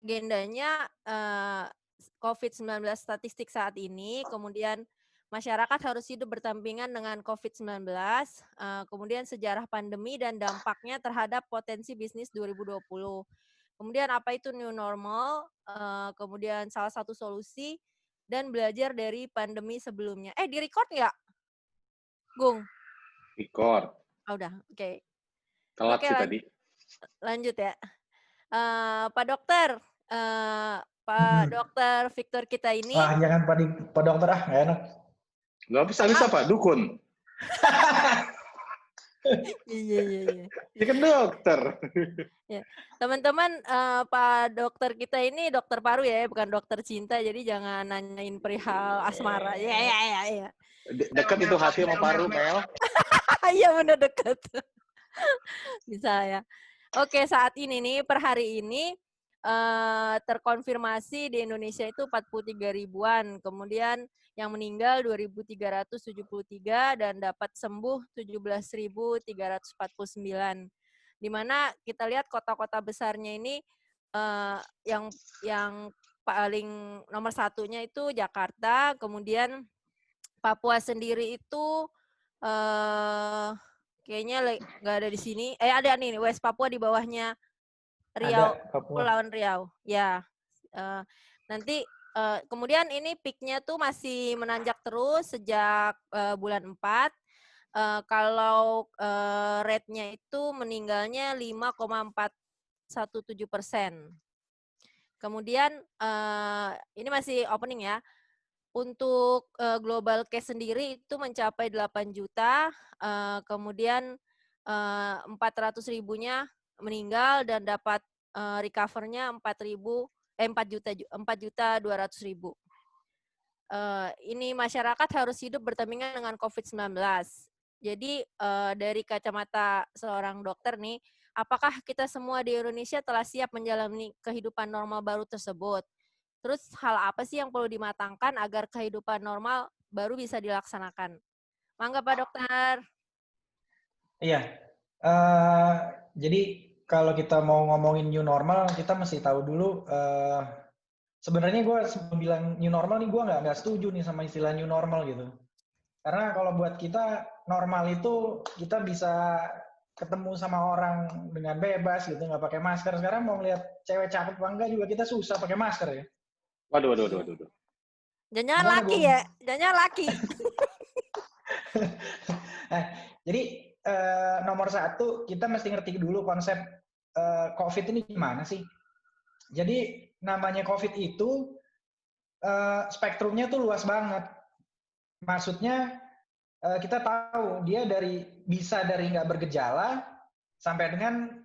agendanya COVID-19 statistik saat ini, kemudian masyarakat harus hidup berdampingan dengan COVID-19, kemudian sejarah pandemi dan dampaknya terhadap potensi bisnis 2020. Kemudian apa itu new normal, kemudian salah satu solusi dan belajar dari pandemi sebelumnya. Di-record nggak, Gung? Record. Oh, udah, oke. Telat Oke, sih tadi. lanjut ya. Pak Dokter, Pak Hmm. Dokter Victor kita ini Jangan Pak Dokter nggak enak. Nggak bisa Pak, dukun. Iya. Dia kan dokter. Ya. Teman-teman, Pak Dokter kita ini dokter paru ya, bukan dokter cinta, jadi jangan nanyain perihal asmara. Ya. Dekat itu hati sama paru, Mel. Iya, bener deket. Bisa ya. Oke, saat ini nih, per hari ini terkonfirmasi di Indonesia itu 43 ribuan, kemudian yang meninggal 2.373 dan dapat sembuh 17.349. Di mana kita lihat kota-kota besarnya ini yang paling nomor satunya itu Jakarta, kemudian Papua sendiri itu kayaknya nggak ada di sini. Ada nih, West Papua di bawahnya Riau, Ada Papua. Kepulauan Riau. Ya, nanti kemudian ini peak-nya tuh masih menanjak terus sejak bulan 4. Kalau rate-nya itu meninggalnya 5,417%. Kemudian ini masih opening ya. Untuk global case sendiri itu mencapai 8 juta, kemudian 400 ribunya meninggal dan dapat recover-nya 4 juta 200 ribu. Ini masyarakat harus hidup berdampingan dengan COVID-19. Jadi dari kacamata seorang dokter nih, apakah kita semua di Indonesia telah siap menjalani kehidupan normal baru tersebut? Terus hal apa sih yang perlu dimatangkan agar kehidupan normal baru bisa dilaksanakan? Mangga Pak Dokter. Iya. Jadi kalau kita mau ngomongin new normal, kita mesti tahu dulu. Sebenarnya gue sebelum bilang new normal nih, gue nggak setuju nih sama istilah new normal gitu. Karena kalau buat kita normal itu kita bisa ketemu sama orang dengan bebas gitu, nggak pakai masker. Sekarang mau ngeliat cewek cakep apa enggak juga kita susah pakai masker ya. Waduh. Jangan Gimana, laki Bung? ya, jangan laki. Nah, jadi nomor satu kita mesti ngerti dulu konsep COVID ini gimana sih. Jadi namanya COVID itu spektrumnya tuh luas banget. Maksudnya kita tahu dia bisa dari nggak bergejala sampai dengan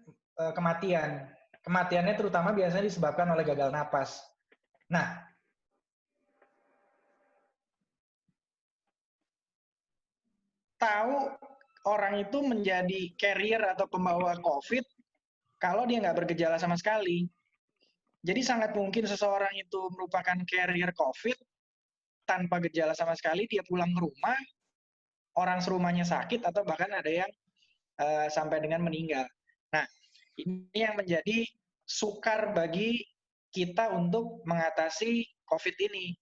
kematian. Kematiannya terutama biasanya disebabkan oleh gagal napas. Nah, tahu orang itu menjadi carrier atau pembawa COVID kalau dia nggak bergejala sama sekali. Jadi sangat mungkin seseorang itu merupakan carrier COVID tanpa gejala sama sekali, dia pulang ke rumah, orang serumahnya sakit atau bahkan ada yang sampai dengan meninggal. Nah, ini yang menjadi sukar bagi kita untuk mengatasi COVID ini.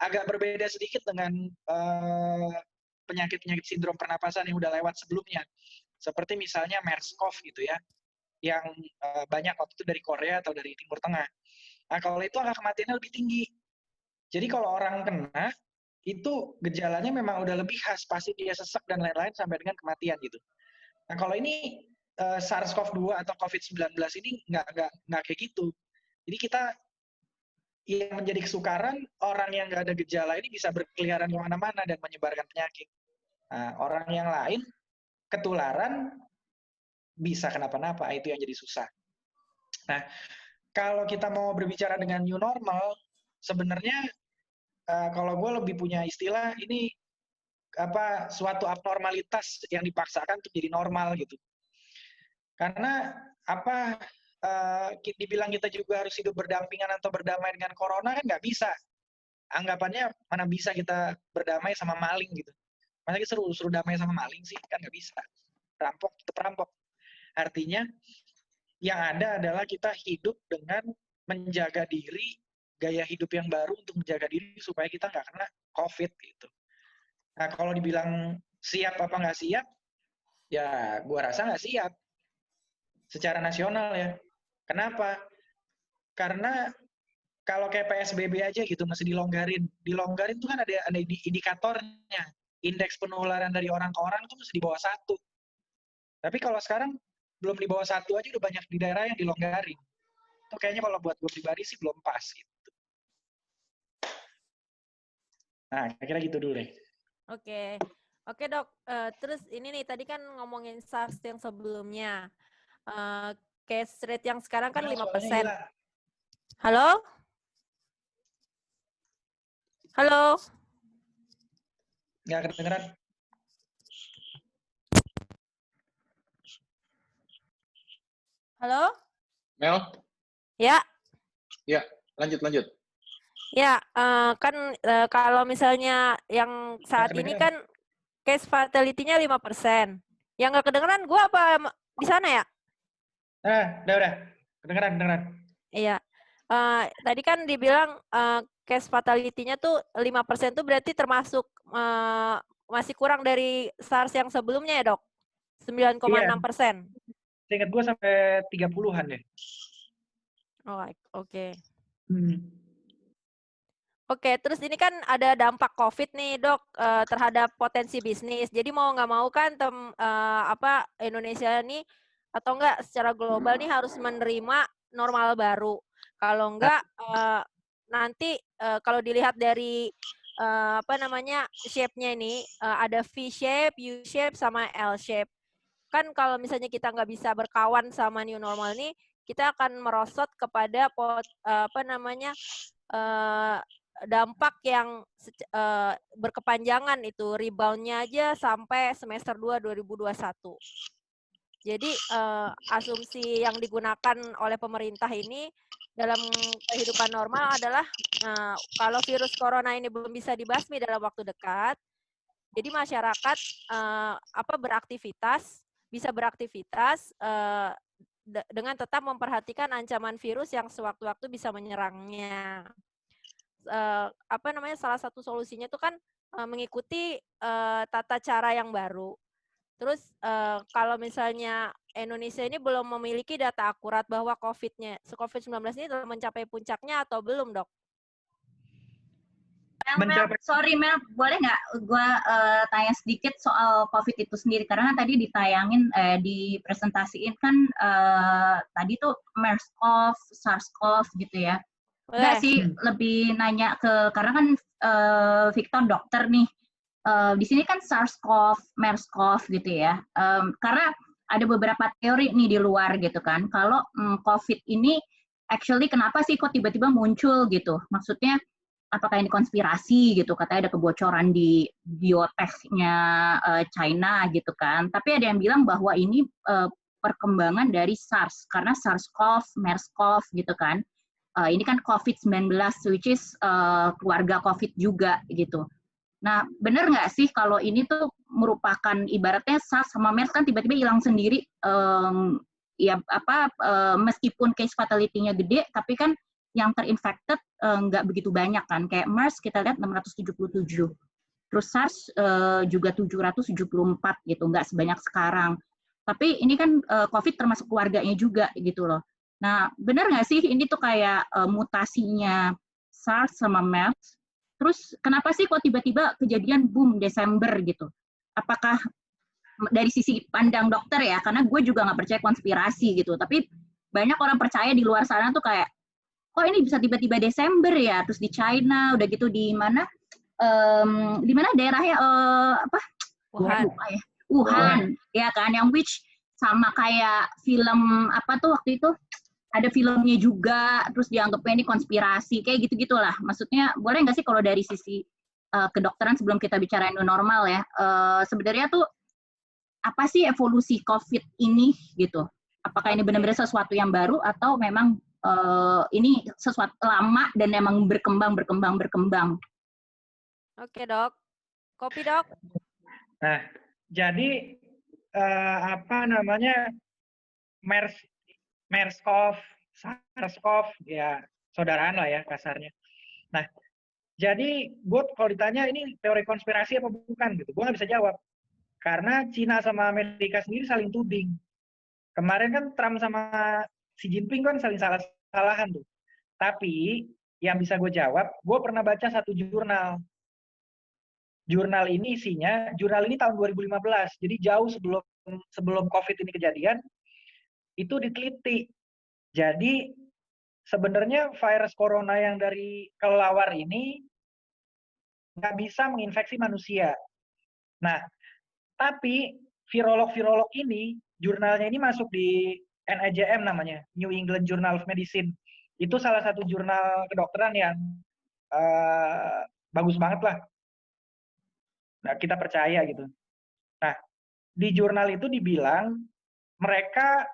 Agak berbeda sedikit dengan penyakit-penyakit sindrom pernapasan yang udah lewat sebelumnya. Seperti misalnya MERS-CoV gitu ya, yang banyak waktu itu dari Korea atau dari Timur Tengah. Nah, kalau itu angka kematiannya lebih tinggi. Jadi kalau orang kena, itu gejalanya memang udah lebih khas, pasti dia sesak dan lain-lain sampai dengan kematian gitu. Nah, kalau ini SARS-CoV-2 atau COVID-19 ini nggak kayak gitu. Jadi kita yang menjadi kesukaran, orang yang nggak ada gejala ini bisa berkeliaran kemana-mana dan menyebarkan penyakit. Nah, orang yang lain ketularan bisa kenapa-napa, itu yang jadi susah. Nah, kalau kita mau berbicara dengan new normal, sebenarnya kalau gue lebih punya istilah ini suatu abnormalitas yang dipaksakan untuk jadi normal gitu. Karena dibilang kita juga harus hidup berdampingan atau berdamai dengan corona kan nggak bisa. Anggapannya mana bisa kita berdamai sama maling gitu. Masa kita suruh damai sama maling sih? Kan nggak bisa. Perampok itu perampok. Artinya yang ada adalah kita hidup dengan menjaga diri, gaya hidup yang baru untuk menjaga diri supaya kita nggak kena COVID gitu. Nah, kalau dibilang siap apa nggak siap, ya gua rasa nggak siap secara nasional ya. Kenapa? Karena kalau kayak PSBB aja gitu masih dilonggarin. Dilonggarin tuh kan ada indikatornya. Indeks penularan dari orang ke orang tuh masih di bawah 1. Tapi kalau sekarang belum di bawah 1 aja udah banyak di daerah yang dilonggarin. Itu kayaknya kalau buat gue pribadi sih belum pas gitu. Nah, kira-kira gitu dulu deh. Oke. Oke, Dok. Terus ini nih, tadi kan ngomongin SARS yang sebelumnya. Case rate yang sekarang kan 5%. Halo? Halo? Nggak kedengeran. Halo? Mel? Ya? Ya, lanjut. Ya, kan kalau misalnya yang saat ini kan case fatality-nya 5%. Yang nggak kedengeran gue apa di sana ya? Udah. Kedengeran. Iya. Tadi kan dibilang case fatality-nya tuh 5% tuh berarti termasuk masih kurang dari SARS yang sebelumnya ya, Dok? 9,6%. Seingat gue sampai 30-an deh. Oh, oke. Hmm. Oke, terus ini kan ada dampak COVID nih, Dok, terhadap potensi bisnis. Jadi mau nggak mau kan Indonesia ini atau enggak secara global nih harus menerima normal baru. Kalau enggak nanti kalau dilihat dari shape-nya ini ada V shape, U shape sama L shape. Kan kalau misalnya kita nggak bisa berkawan sama new normal ini, kita akan merosot kepada dampak yang berkepanjangan itu rebound-nya aja sampai semester 2 2021. Jadi asumsi yang digunakan oleh pemerintah ini dalam kehidupan normal adalah kalau virus corona ini belum bisa dibasmi dalam waktu dekat, jadi masyarakat bisa beraktivitas dengan tetap memperhatikan ancaman virus yang sewaktu-waktu bisa menyerangnya. Salah satu solusinya itu kan mengikuti tata cara yang baru. Terus kalau misalnya Indonesia ini belum memiliki data akurat bahwa COVID-19 ini telah mencapai puncaknya atau belum, Dok? Mel, sorry Mel, boleh nggak gue tanya sedikit soal COVID itu sendiri? Karena tadi ditayangin, dipresentasiin kan tadi tuh MERS-CoV, SARS-CoV gitu ya. Enggak sih, lebih nanya karena kan Victor dokter nih, di sini kan SARS-CoV, MERS-CoV gitu ya. Karena ada beberapa teori nih di luar gitu kan, kalau COVID ini actually kenapa sih kok tiba-tiba muncul gitu? Maksudnya apakah ini konspirasi gitu, katanya ada kebocoran di biotech-nya China gitu kan. Tapi ada yang bilang bahwa ini perkembangan dari SARS, karena SARS-CoV, MERS-CoV gitu kan. Ini kan COVID-19, which is keluarga COVID juga gitu. Nah, benar nggak sih kalau ini tuh merupakan ibaratnya SARS sama MERS kan tiba-tiba hilang sendiri, meskipun case fatality-nya gede, tapi kan yang terinfected nggak begitu banyak kan. Kayak MERS kita lihat 677. Terus SARS juga 774 gitu, nggak sebanyak sekarang. Tapi ini kan COVID termasuk keluarganya juga gitu loh. Nah, benar nggak sih ini tuh kayak mutasinya SARS sama MERS? Terus kenapa sih kok tiba-tiba kejadian boom Desember gitu? Apakah dari sisi pandang dokter ya, karena gue juga nggak percaya konspirasi gitu, tapi banyak orang percaya di luar sana tuh kayak, kok ini bisa tiba-tiba Desember ya, terus di China, udah gitu di mana daerahnya Wuhan, ya kan, yang which sama kayak film apa tuh waktu itu, ada filmnya juga, terus dianggapnya ini konspirasi, kayak gitu-gitulah. Maksudnya boleh nggak sih kalau dari sisi kedokteran sebelum kita bicara new normal ya, sebenarnya tuh apa sih evolusi COVID ini gitu? Apakah ini benar-benar sesuatu yang baru atau memang ini sesuatu lama dan memang berkembang? Oke, Dok. Kopi, Dok. Nah, jadi MERS-CoV SARS-CoV, ya saudaraan lah ya kasarnya. Nah, jadi gue kalau ditanya ini teori konspirasi apa bukan gitu, gue nggak bisa jawab. Karena Cina sama Amerika sendiri saling tuding. Kemarin kan Trump sama Xi Jinping kan saling salah-salahan tuh. Tapi yang bisa gue jawab, gue pernah baca satu jurnal. Jurnal ini isinya, jurnal ini tahun 2015, jadi jauh sebelum COVID ini kejadian, itu diteliti. Jadi sebenarnya virus corona yang dari kelelawar ini nggak bisa menginfeksi manusia. Nah, tapi virolog-virolog ini, jurnalnya ini masuk di NEJM namanya, New England Journal of Medicine. Itu salah satu jurnal kedokteran yang bagus banget lah. Nah, kita percaya gitu. Nah, di jurnal itu dibilang mereka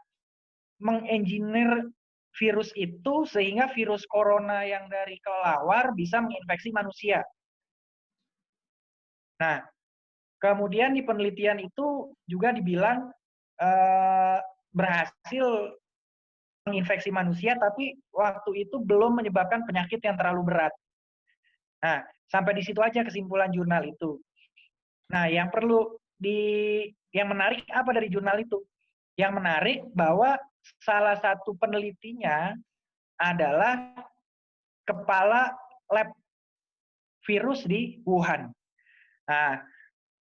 mengengineer virus itu sehingga virus corona yang dari kelelawar bisa menginfeksi manusia. Nah, kemudian di penelitian itu juga dibilang berhasil menginfeksi manusia, tapi waktu itu belum menyebabkan penyakit yang terlalu berat. Nah, sampai di situ aja kesimpulan jurnal itu. Nah, yang menarik apa dari jurnal itu? Yang menarik bahwa salah satu penelitinya adalah kepala lab virus di Wuhan. Nah,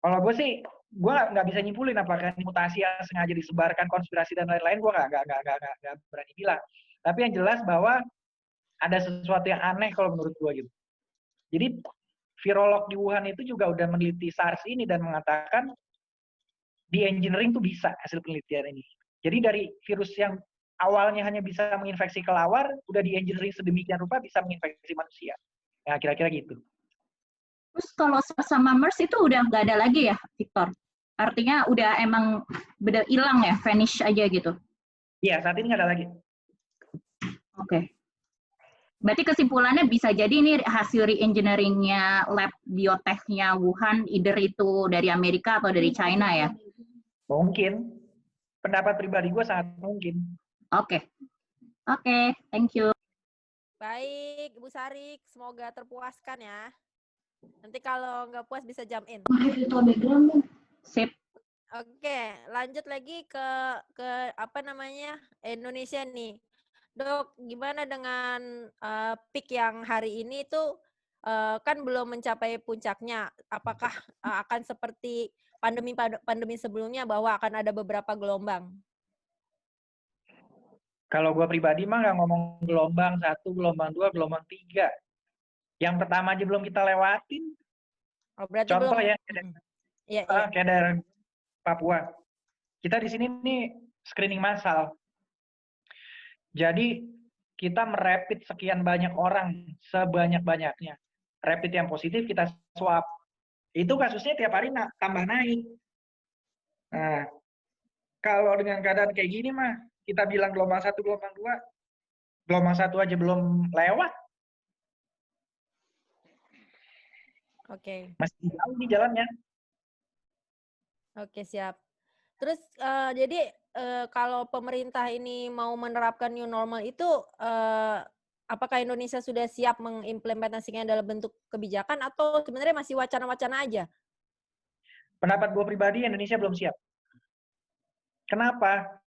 kalau gue sih, gue nggak bisa nyimpulin apakah ini mutasi yang sengaja disebarkan, konspirasi dan lain-lain, gue nggak berani bilang. Tapi yang jelas bahwa ada sesuatu yang aneh kalau menurut gue gitu. Jadi virolog di Wuhan itu juga udah meneliti SARS ini dan mengatakan di engineering tuh bisa hasil penelitian ini. Jadi dari virus yang awalnya hanya bisa menginfeksi kelelawar, udah di engineering sedemikian rupa bisa menginfeksi manusia. Ya kira-kira gitu. Terus kalau sama MERS itu udah nggak ada lagi ya, Victor? Artinya udah emang bener hilang ya, vanish aja gitu? Iya, saat ini nggak ada lagi. Oke. Berarti kesimpulannya bisa jadi ini hasil re-engineering-nya lab biotech-nya Wuhan, either itu dari Amerika atau dari China ya? Mungkin. Pendapat pribadi gue sangat mungkin. Oke. Oke, thank you. Baik, Ibu Sarik, semoga terpuaskan ya. Nanti kalau nggak puas bisa jump in. Sip. Oke, lanjut lagi ke apa namanya Indonesia nih. Dok, gimana dengan peak yang hari ini tuh kan belum mencapai puncaknya? Apakah akan seperti pandemi sebelumnya bahwa akan ada beberapa gelombang? Kalau gue pribadi mah nggak ngomong gelombang 1, gelombang 2, gelombang 3. Yang pertama aja belum kita lewatin. Oh, berarti contoh belum, ya, kayak daerah Papua. Kita di sini nih screening massal. Jadi kita merapid sekian banyak orang, sebanyak-banyaknya. Rapid yang positif kita swab. Itu kasusnya tiap hari tambah naik. Nah, kalau dengan keadaan kayak gini mah, kita bilang gelombang 1, gelombang 2, gelombang 1 aja belum lewat. Oke. Masih jauh nih jalannya. Oke, siap. Terus jadi kalau pemerintah ini mau menerapkan new normal itu apakah Indonesia sudah siap mengimplementasikannya dalam bentuk kebijakan atau sebenarnya masih wacana-wacana aja? Pendapat gue pribadi, Indonesia belum siap. Kenapa?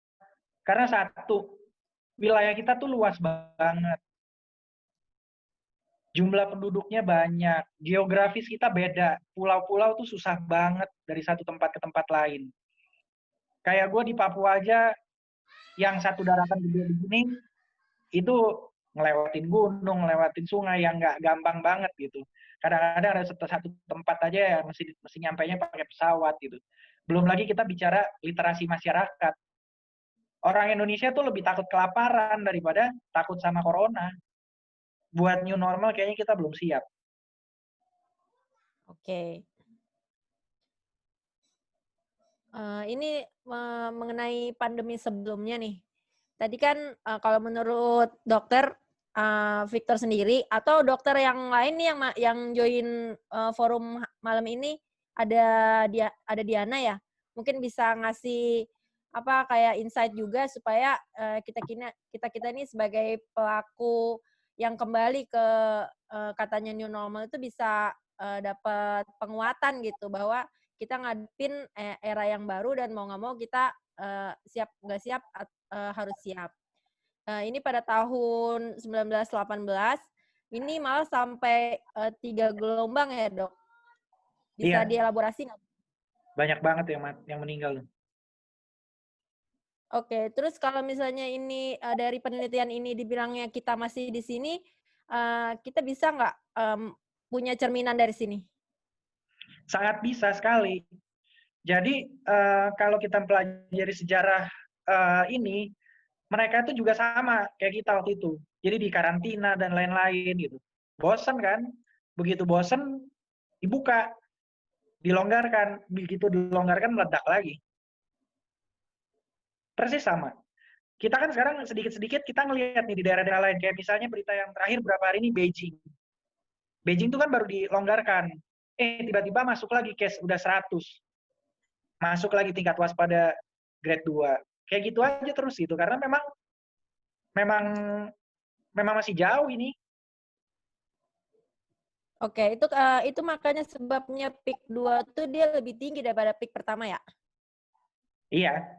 Karena satu, wilayah kita tuh luas banget. Jumlah penduduknya banyak, geografis kita beda. Pulau-pulau tuh susah banget dari satu tempat ke tempat lain. Kayak gue di Papua aja, yang satu daratan gede begini, itu ngelewatin gunung, ngelewatin sungai yang nggak gampang banget gitu. Kadang-kadang ada satu tempat aja ya mesti nyampainya pakai pesawat gitu. Belum lagi kita bicara literasi masyarakat. Orang Indonesia tuh lebih takut kelaparan daripada takut sama corona. Buat new normal kayaknya kita belum siap. Oke. Ini mengenai pandemi sebelumnya nih. Tadi kan kalau menurut dokter Victor sendiri atau dokter yang lain nih yang join forum malam ini ada Diana ya. Mungkin bisa ngasih kayak insight juga supaya kita ini sebagai pelaku yang kembali ke katanya new normal itu bisa dapat penguatan gitu, bahwa kita ngadepin era yang baru dan mau nggak mau kita siap nggak siap harus siap. Ini pada tahun 1918 ini malah sampai 3 gelombang ya, Dok. Bisa Iya. dielaborasi nggak? Banyak banget yang meninggal. Oke, terus kalau misalnya ini dari penelitian ini dibilangnya kita masih di sini, kita bisa nggak punya cerminan dari sini? Sangat bisa sekali. Jadi kalau kita pelajari sejarah ini, mereka itu juga sama kayak kita waktu itu. Jadi di karantina dan lain-lain gitu. Bosen kan? Begitu bosen, dibuka, dilonggarkan. Begitu dilonggarkan, meledak lagi. Persis sama. Kita kan sekarang sedikit-sedikit kita ngelihat nih di daerah-daerah lain. Kayak misalnya berita yang terakhir beberapa hari ini Beijing. Beijing itu kan baru dilonggarkan. Tiba-tiba masuk lagi case udah 100. Masuk lagi tingkat waspada grade 2. Kayak gitu aja terus gitu. Karena memang masih jauh ini. Oke, itu makanya sebabnya peak 2 tuh dia lebih tinggi daripada peak pertama ya? Iya.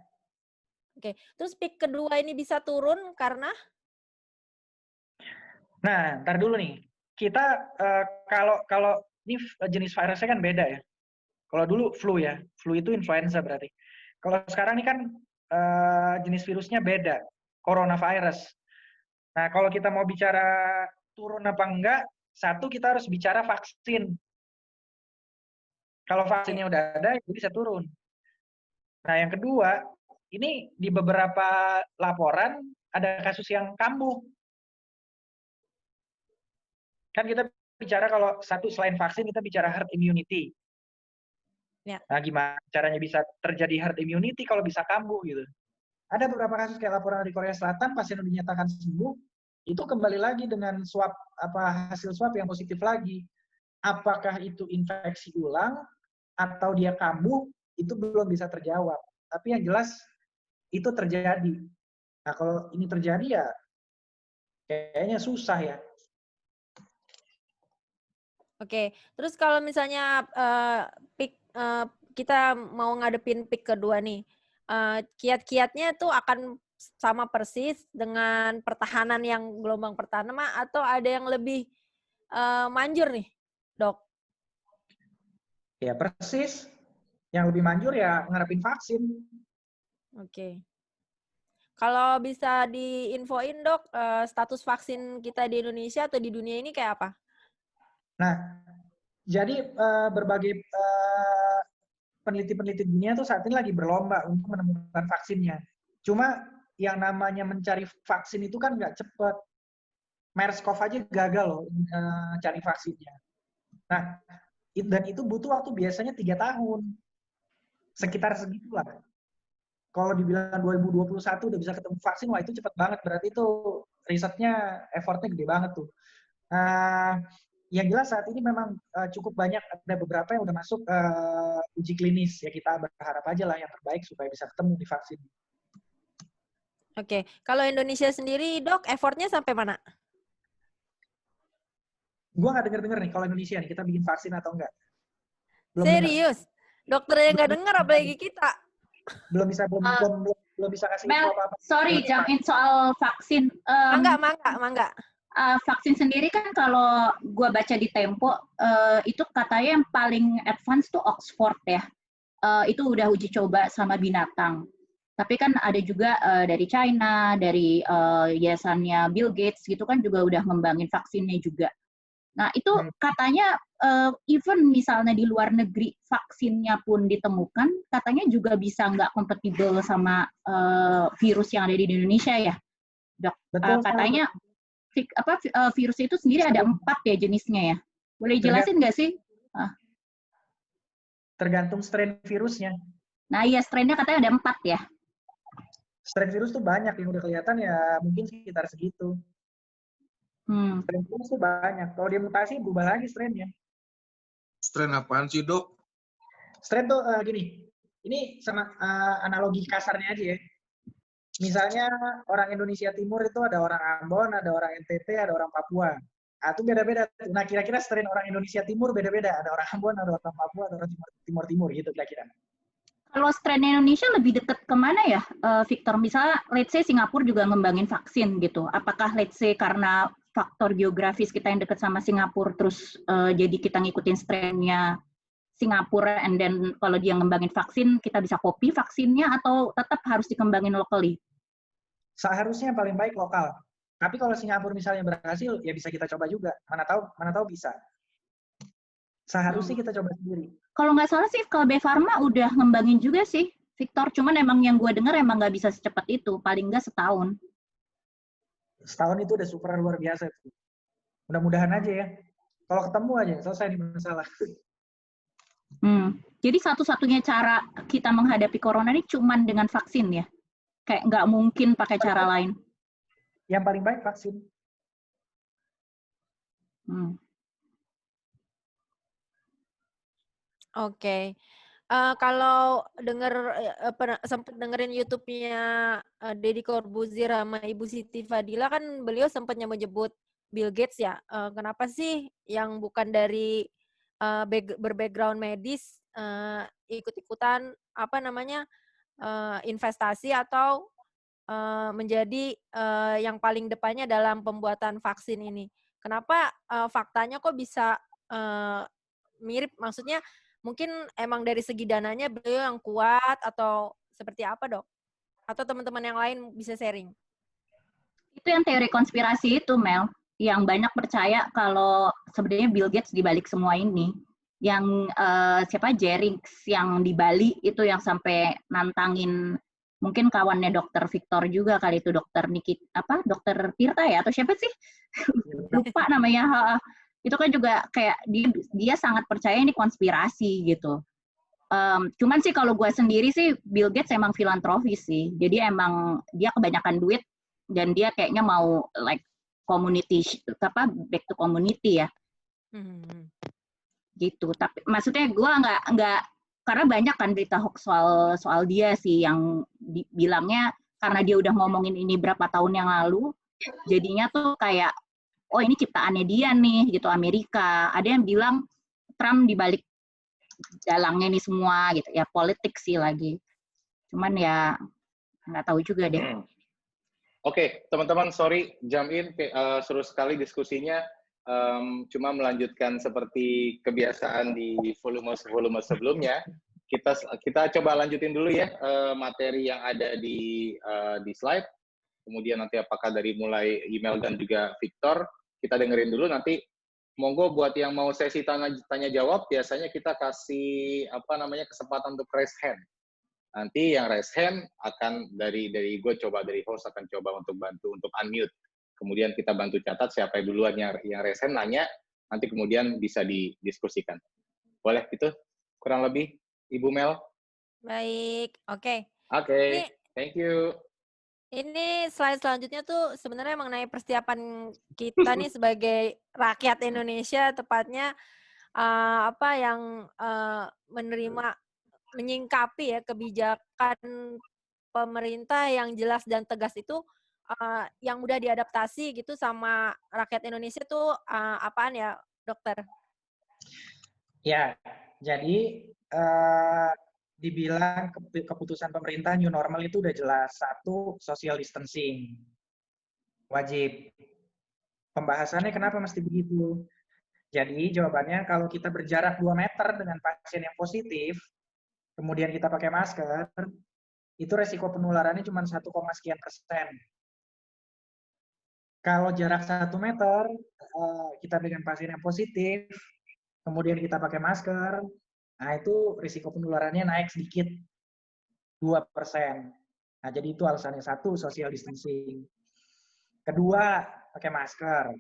Oke, terus peak kedua ini bisa turun karena? Nah, ntar dulu nih. Kita kalau ini jenis virusnya kan beda ya. Kalau dulu flu ya, flu itu influenza berarti. Kalau sekarang ini kan jenis virusnya beda, coronavirus. Nah, kalau kita mau bicara turun apa enggak, satu kita harus bicara vaksin. Kalau vaksinnya udah ada, itu bisa turun. Nah, yang kedua, ini di beberapa laporan ada kasus yang kambuh. Kan kita bicara kalau satu selain vaksin, kita bicara herd immunity. Ya. Nah, gimana caranya bisa terjadi herd immunity kalau bisa kambuh gitu. Ada beberapa kasus kayak laporan dari Korea Selatan, pasien yang dinyatakan sembuh, itu kembali lagi dengan hasil swab yang positif lagi. Apakah itu infeksi ulang atau dia kambuh, itu belum bisa terjawab. Tapi yang jelas itu terjadi. Nah, kalau ini terjadi ya kayaknya susah ya. Oke, terus kalau misalnya kita mau ngadepin peak kedua nih, kiat-kiatnya tuh akan sama persis dengan pertahanan yang gelombang pertama atau ada yang lebih manjur nih, Dok? Ya persis. Yang lebih manjur ya ngarepin vaksin. Oke. Kalau bisa diinfoin, Dok, status vaksin kita di Indonesia atau di dunia ini kayak apa? Nah, jadi berbagai peneliti-peneliti dunia tuh saat ini lagi berlomba untuk menemukan vaksinnya. Cuma yang namanya mencari vaksin itu kan nggak cepat. MERS-CoV aja gagal loh cari vaksinnya. Nah, dan itu butuh waktu biasanya 3 tahun. Sekitar segitulah. Kalau dibilang 2021 udah bisa ketemu vaksin, wah itu cepat banget. Berarti itu risetnya, effortnya gede banget tuh. Yang jelas saat ini memang cukup banyak, ada beberapa yang udah masuk uji klinis. Ya kita berharap aja lah yang terbaik supaya bisa ketemu di vaksin. Oke, kalau Indonesia sendiri, Dok, effortnya sampai mana? Gue nggak denger nih kalau Indonesia nih, kita bikin vaksin atau enggak. Belum serius? Dokter yang nggak dengar, apalagi kita. Belum bisa kasih info apa-apa. Sorry, jump in soal vaksin. Mangga. Vaksin sendiri kan kalau gue baca di Tempo, itu katanya yang paling advance tuh Oxford ya. Itu udah uji coba sama binatang. Tapi kan ada juga dari China, dari yayasannya Bill Gates gitu kan juga udah ngembangin vaksinnya juga. Nah itu katanya even misalnya di luar negeri vaksinnya pun ditemukan, katanya juga bisa nggak kompatibel sama virus yang ada di Indonesia ya, Dok. Katanya virus itu sendiri ada 4 ya jenisnya ya. Boleh jelasin nggak sih? Tergantung strain virusnya. Nah iya, strainnya katanya ada 4 ya. Strain virus tuh banyak, yang udah kelihatan ya mungkin sekitar segitu. Strain virus tuh banyak. Kalau dia mutasi berubah lagi strainnya. Strain apaan sih, Dok? Strain tuh gini, ini sama analogi kasarnya aja ya. Misalnya orang Indonesia Timur itu ada orang Ambon, ada orang NTT, ada orang Papua. Nah, itu beda-beda. Nah, kira-kira strain orang Indonesia Timur beda-beda. Ada orang Ambon, ada orang Papua, ada orang Timur gitu kira-kira. Kalau strain Indonesia lebih dekat kemana ya, Victor? Misalnya, let's say Singapura juga ngembangin vaksin gitu. Apakah let's say karena faktor geografis kita yang dekat sama Singapura, terus jadi kita ngikutin strain-nya Singapura, and then kalau dia ngembangin vaksin, kita bisa copy vaksinnya, atau tetap harus dikembangin locally? Seharusnya yang paling baik lokal. Tapi kalau Singapura misalnya berhasil, ya bisa kita coba juga. Mana tahu bisa. Seharusnya kita coba sendiri. Kalau nggak salah sih, Kalbe Pharma udah ngembangin juga sih, Victor. Cuman emang yang gue dengar emang nggak bisa secepat itu. Paling nggak setahun. Setahun itu udah super luar biasa. Mudah-mudahan aja ya. Kalau ketemu aja, selesai nih masalah. Jadi satu-satunya cara kita menghadapi corona ini cuman dengan vaksin ya? Kayak nggak mungkin pakai cara lain? Yang paling baik vaksin. Oke. Kalau sempat dengerin YouTube-nya Deddy Corbuzier sama Ibu Siti Fadila, kan beliau sempat menyebut Bill Gates ya. Kenapa sih yang bukan dari berbackground medis ikut-ikutan investasi atau menjadi yang paling depannya dalam pembuatan vaksin ini? Kenapa faktanya kok bisa mirip? Maksudnya mungkin emang dari segi dananya beliau yang kuat atau seperti apa, Dok? Atau teman-teman yang lain bisa sharing? Itu yang teori konspirasi itu, Mel. Yang banyak percaya kalau sebenarnya Bill Gates di balik semua ini. Yang Jerings yang di Bali itu yang sampai nantangin, mungkin kawannya Dokter Victor juga kali itu, Dokter Dokter Tirta ya, atau siapa sih? Lupa namanya. Itu kan juga kayak dia sangat percaya ini konspirasi gitu. Cuman sih kalau gue sendiri sih, Bill Gates emang filantropis sih. Jadi emang dia kebanyakan duit dan dia kayaknya mau like community, back to community ya. Gitu. Tapi maksudnya gue nggak, karena banyak kan berita hoax soal dia sih, yang bilangnya karena dia udah ngomongin ini berapa tahun yang lalu, jadinya tuh kayak, oh ini ciptaannya dia nih, gitu, Amerika. Ada yang bilang Trump dibalik dalangnya ini semua, gitu. Ya politik sih lagi. Cuman ya nggak tahu juga deh. Oke, teman-teman, sorry, jump in. Seru sekali diskusinya. Cuma melanjutkan seperti kebiasaan di volume sebelumnya. Kita coba lanjutin dulu ya materi yang ada di slide. Kemudian nanti apakah dari mulai email dan juga Victor, kita dengerin dulu. Nanti monggo buat yang mau sesi tanya jawab, biasanya kita kasih kesempatan untuk raise hand. Nanti yang raise hand akan dari gue coba, dari host akan coba untuk bantu untuk unmute. Kemudian kita bantu catat siapa yang duluan yang raise hand nanya, nanti kemudian bisa didiskusikan. Boleh gitu? Kurang lebih, Ibu Mel? Baik, oke. Oke, thank you. Ini slide selanjutnya tuh sebenarnya mengenai persiapan kita nih sebagai rakyat Indonesia, tepatnya yang menyingkapi ya kebijakan pemerintah yang jelas dan tegas itu, yang mudah diadaptasi gitu sama rakyat Indonesia tuh apaan ya, Dokter? Ya, jadi dibilang keputusan pemerintah new normal itu udah jelas. Satu, social distancing. Wajib. Pembahasannya kenapa mesti begitu? Jadi jawabannya kalau kita berjarak 2 meter dengan pasien yang positif, kemudian kita pakai masker, itu resiko penularannya cuma 1, sekian %. Kalau jarak 1 meter, kita dengan pasien yang positif, kemudian kita pakai masker, nah itu risiko penularannya naik sedikit, 2%. Nah, jadi itu alasannya. 1, social distancing. Kedua, pakai masker.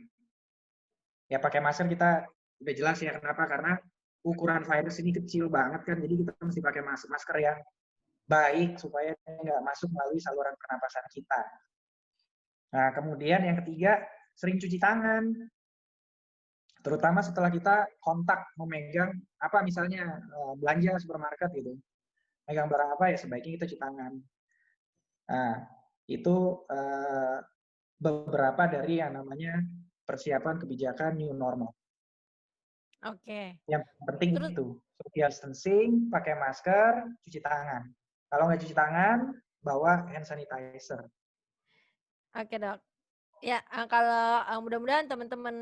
Ya pakai masker kita udah jelas ya kenapa, karena ukuran virus ini kecil banget kan, jadi kita mesti pakai masker yang baik supaya nggak masuk melalui saluran pernapasan kita. Nah, kemudian yang ketiga, sering cuci tangan. Terutama setelah kita kontak memegang misalnya belanja supermarket gitu. megang barang apa ya sebaiknya kita cuci tangan. Nah, itu beberapa dari yang namanya persiapan kebijakan new normal. Oke. Yang penting Terus, itu, social distancing, pakai masker, cuci tangan. Kalau nggak cuci tangan, bawa hand sanitizer. oke dok. Ya, kalau mudah-mudahan teman-teman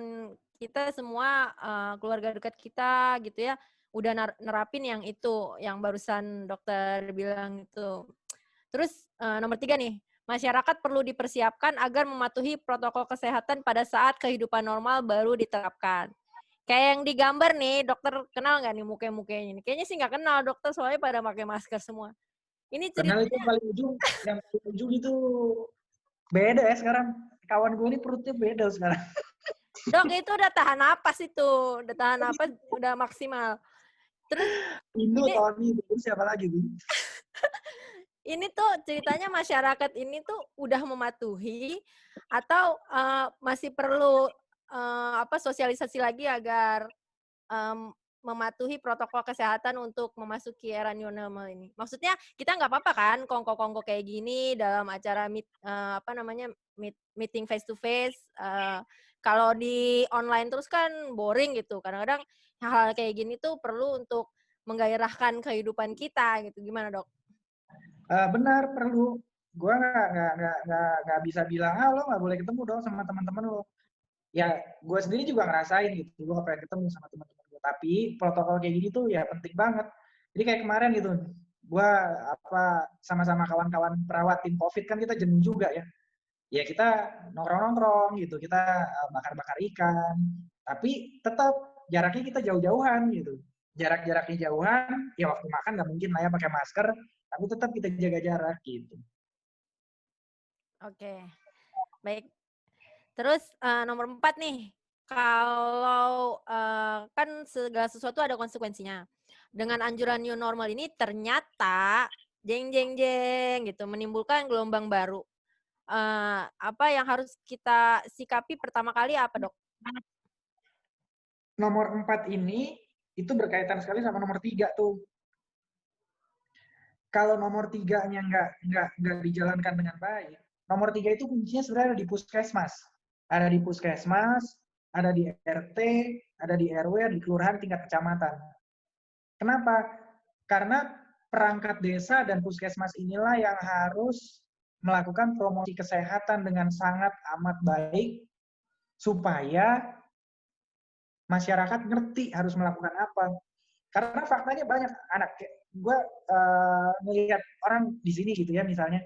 kita semua, keluarga dekat kita gitu ya, udah nerapin yang itu, yang barusan dokter bilang itu. Terus nomor 3 nih, masyarakat perlu dipersiapkan agar mematuhi protokol kesehatan pada saat kehidupan normal baru diterapkan. Kayak yang digambar nih, dokter kenal nggak nih muka-mukanya ini? Kayaknya sih nggak kenal dokter, soalnya pada pakai masker semua. Ini Kenal itu ceritanya, yang paling ujung itu beda ya sekarang. Kawan gue ini perutnya beda sekarang. dok itu udah tahan napas itu, udah tahan napas, udah maksimal. Terus Indo, ini Tony, itu siapa lagi tuh? ini tuh ceritanya masyarakat ini tuh udah mematuhi atau masih perlu sosialisasi lagi agar mematuhi protokol kesehatan untuk memasuki era new normal ini. Maksudnya kita nggak apa-apa kan kongko-kongko kayak gini dalam acara meeting face to face. Kalau di online terus kan boring gitu. Kadang-kadang hal-hal kayak gini tuh perlu untuk menggairahkan kehidupan kita gitu. Gimana dok? Benar, perlu. Gue nggak bisa bilang, lo nggak boleh ketemu dong sama teman-teman lo. Ya, gue sendiri juga ngerasain gitu. Gue nggak pengen ketemu sama teman-teman gue. Tapi protokol kayak gini tuh ya penting banget. Jadi kayak kemarin gitu, gue sama-sama kawan-kawan perawat tim COVID kan kita jenuh juga ya. Ya kita nongkrong-nongkrong gitu, kita bakar-bakar ikan. Tapi tetap jaraknya kita jauh-jauhan gitu. Jarak-jaraknya jauhan, ya waktu makan nggak mungkin lah ya pakai masker, tapi tetap kita jaga jarak gitu. Oke, baik. Terus nomor 4 nih, kalau kan segala sesuatu ada konsekuensinya. Dengan anjuran new normal ini ternyata jeng jeng jeng gitu menimbulkan gelombang baru. Apa yang harus kita sikapi pertama kali apa dok? Nomor 4 ini itu berkaitan sekali sama nomor 3 tuh. Kalau nomor 3-nya nggak dijalankan dengan baik, nomor 3 itu kuncinya sebenarnya ada di puskesmas. Ada di puskesmas, ada di RT, ada di RW, ada di kelurahan tingkat kecamatan. Kenapa? Karena perangkat desa dan puskesmas inilah yang harus melakukan promosi kesehatan dengan sangat amat baik supaya masyarakat ngerti harus melakukan apa. Karena faktanya banyak anak, gue melihat orang di sini gitu ya misalnya,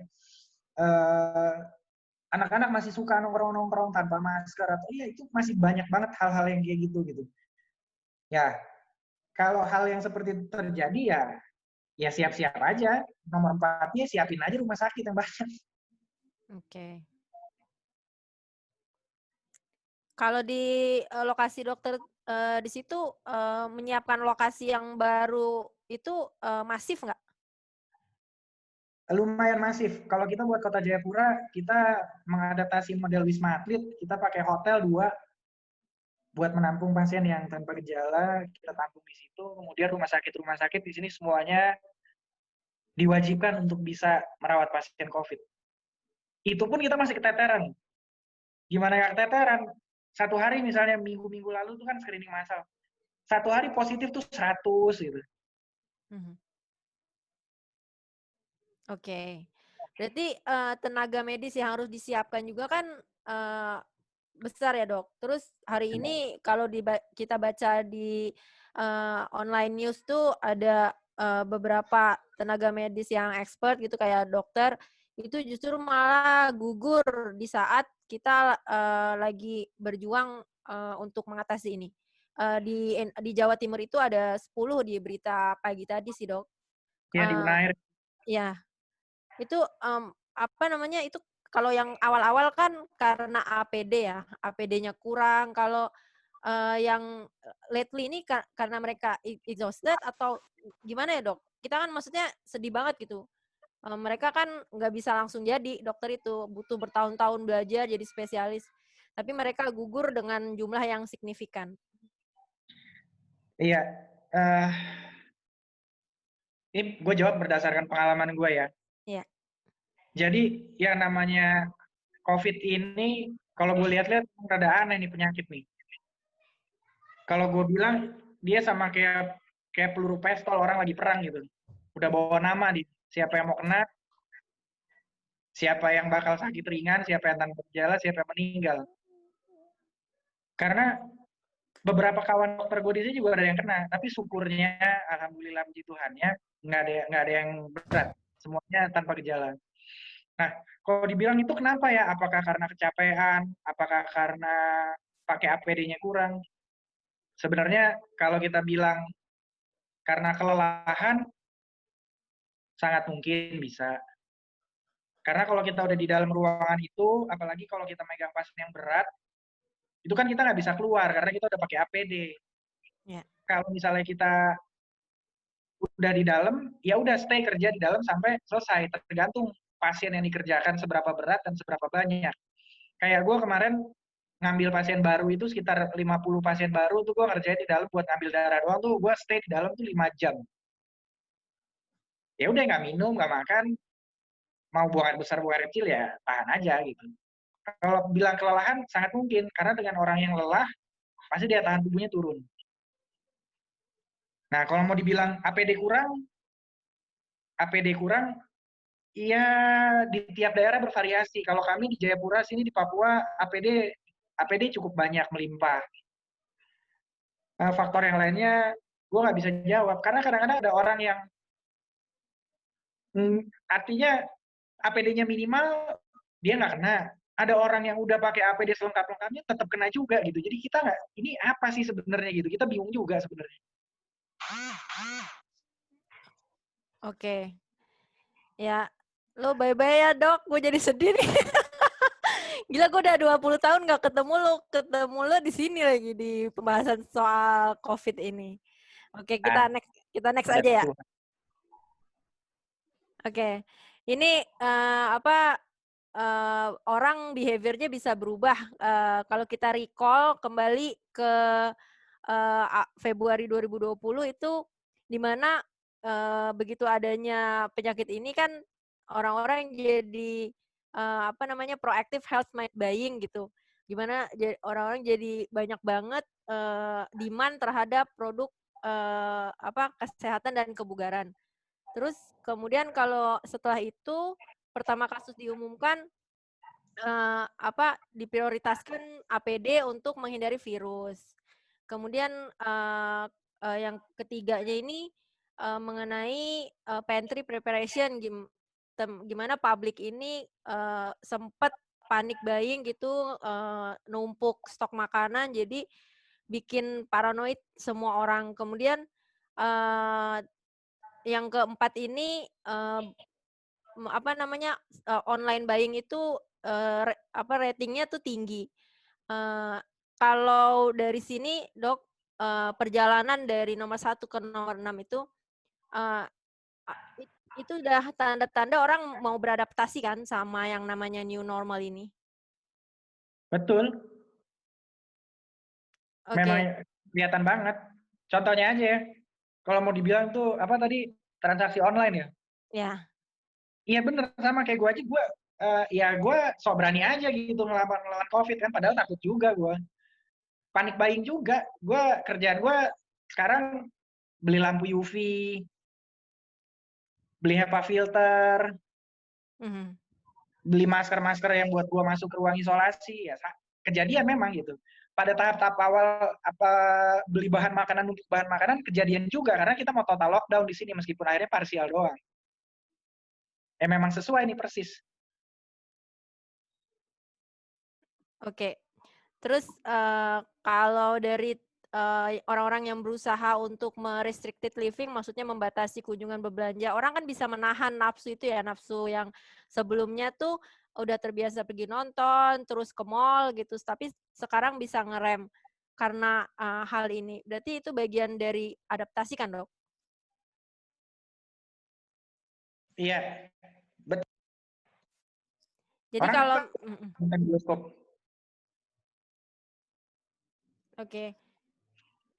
anak-anak masih suka nongkrong-nongkrong tanpa masker atau iya itu masih banyak banget hal-hal yang kayak gitu. Ya, kalau hal yang seperti itu terjadi ya siap-siap aja. Nomor 4-nya siapin aja rumah sakit yang banyak. Oke. Kalau di lokasi dokter di situ menyiapkan lokasi yang baru itu masif nggak? Lumayan masif. Kalau kita buat Kota Jayapura, kita mengadaptasi model Wisma Atlet, kita pakai hotel 2 buat menampung pasien yang tanpa gejala, kita tampung di situ. Kemudian rumah sakit di sini semuanya diwajibkan untuk bisa merawat pasien COVID. Itu pun kita masih keteteran. Gimana gak keteteran? Satu hari misalnya minggu-minggu lalu itu kan screening massal. Satu hari positif tuh 100 gitu. Oke. Berarti tenaga medis yang harus disiapkan juga kan besar ya dok. Terus hari ini kalau kita baca di online news tuh ada beberapa tenaga medis yang expert gitu kayak dokter itu justru malah gugur di saat kita lagi berjuang untuk mengatasi ini. Di Jawa Timur itu ada 10 di berita pagi tadi sih dok. Ya di Unair. Ya, itu apa namanya itu kalau yang awal-awal kan karena APD ya, APD-nya kurang. Kalau yang lately ini karena mereka exhausted atau gimana ya dok? Kita kan maksudnya sedih banget gitu. Mereka kan nggak bisa langsung jadi dokter itu, butuh bertahun-tahun belajar jadi spesialis. Tapi mereka gugur dengan jumlah yang signifikan. Iya. Ini gue jawab berdasarkan pengalaman gue ya. Iya. Jadi yang namanya COVID ini, kalau gue lihat-lihat rada aneh nih penyakit nih. Kalau gue bilang dia sama kayak peluru pistol orang lagi perang gitu. Udah bawa nama di siapa yang mau kena, siapa yang bakal sakit ringan, siapa yang tanpa gejala, siapa yang meninggal. Karena beberapa kawan dokter gue di sini juga ada yang kena, tapi syukurnya, alhamdulillah puji Tuhannya, nggak ada yang berat, semuanya tanpa gejala. Nah, kalau dibilang itu kenapa ya? Apakah karena kecapean? Apakah karena pakai APD-nya kurang? Sebenarnya kalau kita bilang karena kelelahan, sangat mungkin bisa. Karena kalau kita udah di dalam ruangan itu, apalagi kalau kita megang pasien yang berat, itu kan kita nggak bisa keluar karena kita udah pakai APD. Ya. Kalau misalnya kita udah di dalam, ya udah stay kerja di dalam sampai selesai. Tergantung pasien yang dikerjakan seberapa berat dan seberapa banyak. Kayak gue kemarin ngambil pasien baru itu sekitar 50 pasien baru tuh gue ngerjain di dalam buat ngambil darah doang tuh gue stay di dalam tuh 5 jam. Ya udah nggak minum, nggak makan, mau buang air besar, buang air kecil ya tahan aja gitu. Kalau bilang kelelahan sangat mungkin karena dengan orang yang lelah pasti daya tahan tubuhnya turun. Nah, kalau mau dibilang APD kurang, iya di tiap daerah bervariasi. Kalau kami di Jayapura sini di Papua APD cukup banyak melimpah. Faktor yang lainnya gue nggak bisa jawab karena kadang-kadang ada orang yang artinya APD-nya minimal dia nggak kena. Ada orang yang udah pakai APD selengkap-lengkapnya tetap kena juga gitu. Jadi kita nggak, ini apa sih sebenarnya gitu? Kita bingung juga sebenarnya. Oke. Ya, lo bye-bye ya dok, gue jadi sedih nih. Gila, gue udah 20 tahun gak ketemu lo di sini lagi di pembahasan soal COVID ini. Oke, kita next aja ya. Oke, ini orang behaviornya bisa berubah. Kalau kita recall kembali ke Februari 2020 itu di mana begitu adanya penyakit ini kan orang-orang jadi proactive health mind buying gitu. Gimana orang-orang jadi banyak banget demand terhadap produk kesehatan dan kebugaran. Terus kemudian kalau setelah itu pertama kasus diumumkan diprioritaskan APD untuk menghindari virus. Kemudian yang ketiganya ini mengenai pantry preparation, gimana publik ini sempat panik buying gitu, numpuk stok makanan, jadi bikin paranoid semua orang. Kemudian yang keempat ini online buying itu ratingnya tuh tinggi. Kalau dari sini dok, perjalanan dari nomor 1 ke nomor 6 itu udah tanda-tanda orang mau beradaptasi kan sama yang namanya new normal ini. Betul. Okay. Memang kelihatan banget. Contohnya aja ya, kalau mau dibilang tuh apa tadi transaksi online ya? Ya. Iya bener, sama kayak gue aja, gue sok berani aja gitu ngelawan COVID kan, padahal takut juga gue. Panik buying juga, kerjaan gue sekarang beli lampu UV, beli HEPA filter, beli masker-masker yang buat gue masuk ke ruang isolasi, ya kejadian memang gitu. Pada tahap-tahap awal beli bahan makanan untuk bahan makanan kejadian juga karena kita mau total lockdown di sini meskipun akhirnya parsial doang. Memang sesuai nih persis. Oke. Terus kalau dari orang-orang yang berusaha untuk restricted living, maksudnya membatasi kunjungan berbelanja, orang kan bisa menahan nafsu itu ya, nafsu yang sebelumnya tuh udah terbiasa pergi nonton, terus ke mall gitu, tapi sekarang bisa ngerem karena hal ini. Berarti itu bagian dari adaptasi kan dok? Iya, betul. Jadi kalau Oke.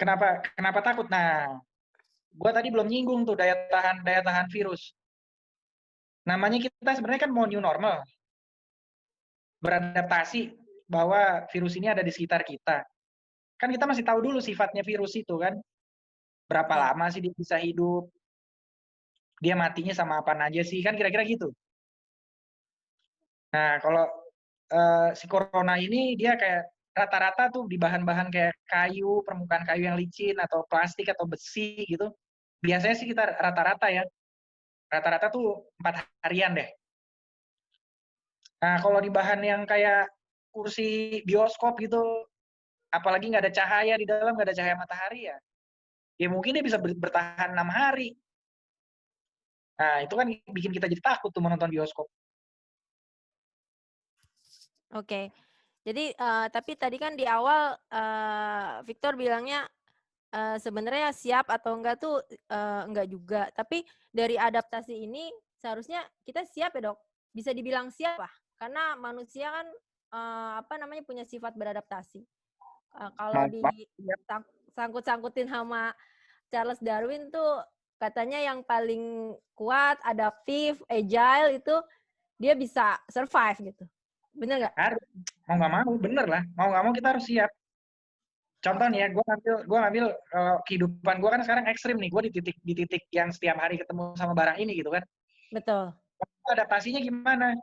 Kenapa takut? Nah, Gua tadi belum nyinggung tuh daya tahan virus. Namanya kita sebenarnya kan mau new normal, beradaptasi bahwa virus ini ada di sekitar kita. Kan kita masih tahu dulu sifatnya virus itu kan, berapa Oke. lama sih dia bisa hidup, dia matinya sama apa aja sih, kan kira-kira gitu. Nah, kalau si corona ini dia kayak rata-rata tuh di bahan-bahan kayak kayu, permukaan kayu yang licin, atau plastik, atau besi gitu. Biasanya sih kita rata-rata ya, rata-rata tuh 4 harian deh. Nah, kalau di bahan yang kayak kursi bioskop gitu, apalagi nggak ada cahaya di dalam, nggak ada cahaya matahari ya mungkin dia bisa bertahan 6 hari. Nah, itu kan bikin kita jadi takut tuh menonton bioskop. Oke. Jadi tapi tadi kan di awal Victor bilangnya sebenarnya siap atau enggak tuh enggak juga. Tapi dari adaptasi ini seharusnya kita siap ya, Dok. Bisa dibilang siap lah. Karena manusia kan punya sifat beradaptasi. Kalau sangkut-sangkutin sama Charles Darwin tuh katanya yang paling kuat, adaptif, agile itu dia bisa survive gitu. Bener nggak? Harus, mau nggak mau, bener lah. Mau nggak mau kita harus siap. Contoh nih ya, gue ngambil kehidupan gue kan sekarang ekstrim nih. Gue di titik yang setiap hari ketemu sama barang ini gitu kan. Betul. Adaptasinya gimana?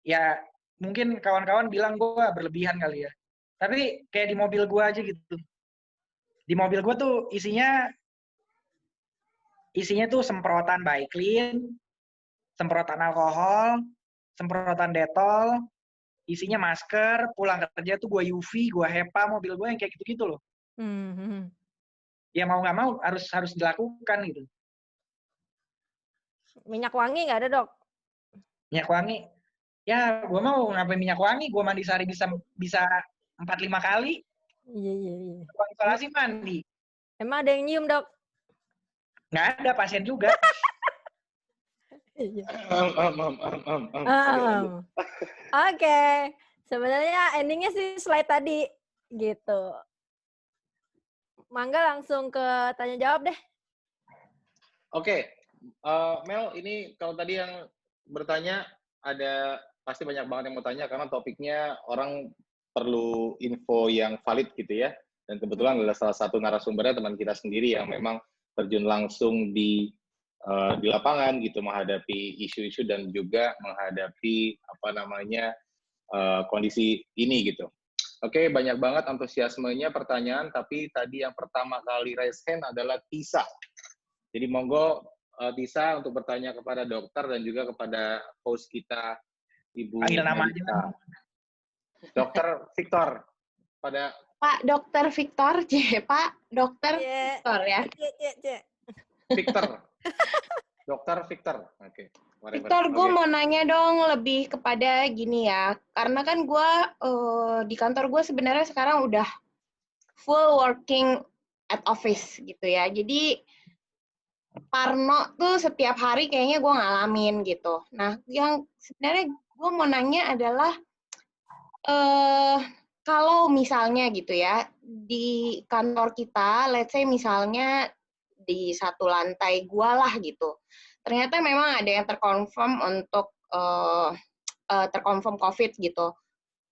Ya mungkin kawan-kawan bilang gue berlebihan kali ya. Tapi kayak di mobil gue aja gitu. Di mobil gue tuh isinya tuh semprotan Baiklin, semprotan alkohol, semprotan Detol, isinya masker, pulang kerja tuh gue UV, gue HEPA, mobil gue yang kayak gitu-gitu loh. Ya mau nggak mau harus dilakukan gitu. Minyak wangi nggak ada, Dok? Minyak wangi, ya gue mau ngapain minyak wangi, gue mandi sehari bisa 4-5 kali. Iya. Ruang isolasi mandi. Emang ada yang nyium, Dok? Nggak ada, pasien juga. Oke. Sebenarnya endingnya sih slide tadi gitu. Mangga langsung ke tanya jawab deh. Oke. Mel, ini kalau tadi yang bertanya ada pasti banyak banget yang mau tanya karena topiknya orang perlu info yang valid gitu ya. Dan kebetulan adalah salah satu narasumbernya teman kita sendiri yang memang terjun langsung di lapangan gitu menghadapi isu-isu dan juga menghadapi kondisi ini gitu. Oke, banyak banget antusiasmenya pertanyaan, tapi tadi yang pertama kali raise hand adalah Tisa. Jadi monggo Tisa untuk bertanya kepada dokter dan juga kepada host kita Ibu Panggil nama aja. Dokter Victor pada Pak Dokter Victor, Pak Dokter Victor ya. Victor. Dokter Victor. Oke. Victor, gue mau nanya dong lebih kepada gini ya. Karena kan gue di kantor gue sebenarnya sekarang udah full working at office gitu ya. Jadi parno tuh setiap hari kayaknya gue ngalamin gitu. Nah, yang sebenarnya gue mau nanya adalah kalau misalnya gitu ya, di kantor kita, let's say misalnya di satu lantai gua lah gitu, ternyata memang ada yang terkonfirm untuk terkonfirm COVID gitu.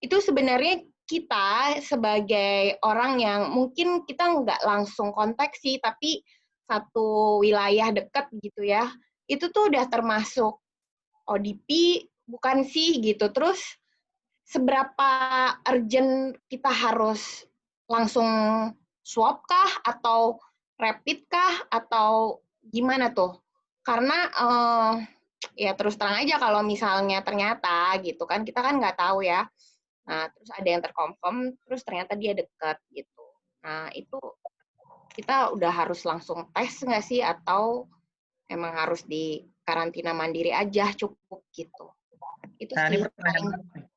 Itu sebenarnya kita sebagai orang yang mungkin kita nggak langsung kontak sih, tapi satu wilayah dekat gitu ya, itu tuh udah termasuk ODP bukan sih gitu. Terus seberapa urgent kita harus langsung swab kah atau rapid kah atau gimana tuh? Karena ya terus terang aja kalau misalnya ternyata gitu kan kita kan nggak tahu ya. Nah terus ada yang terkonfirm terus ternyata dia dekat gitu. Nah itu kita udah harus langsung tes nggak sih atau emang harus di karantina mandiri aja cukup gitu? Itu Nah, sih. ini pertanyaan.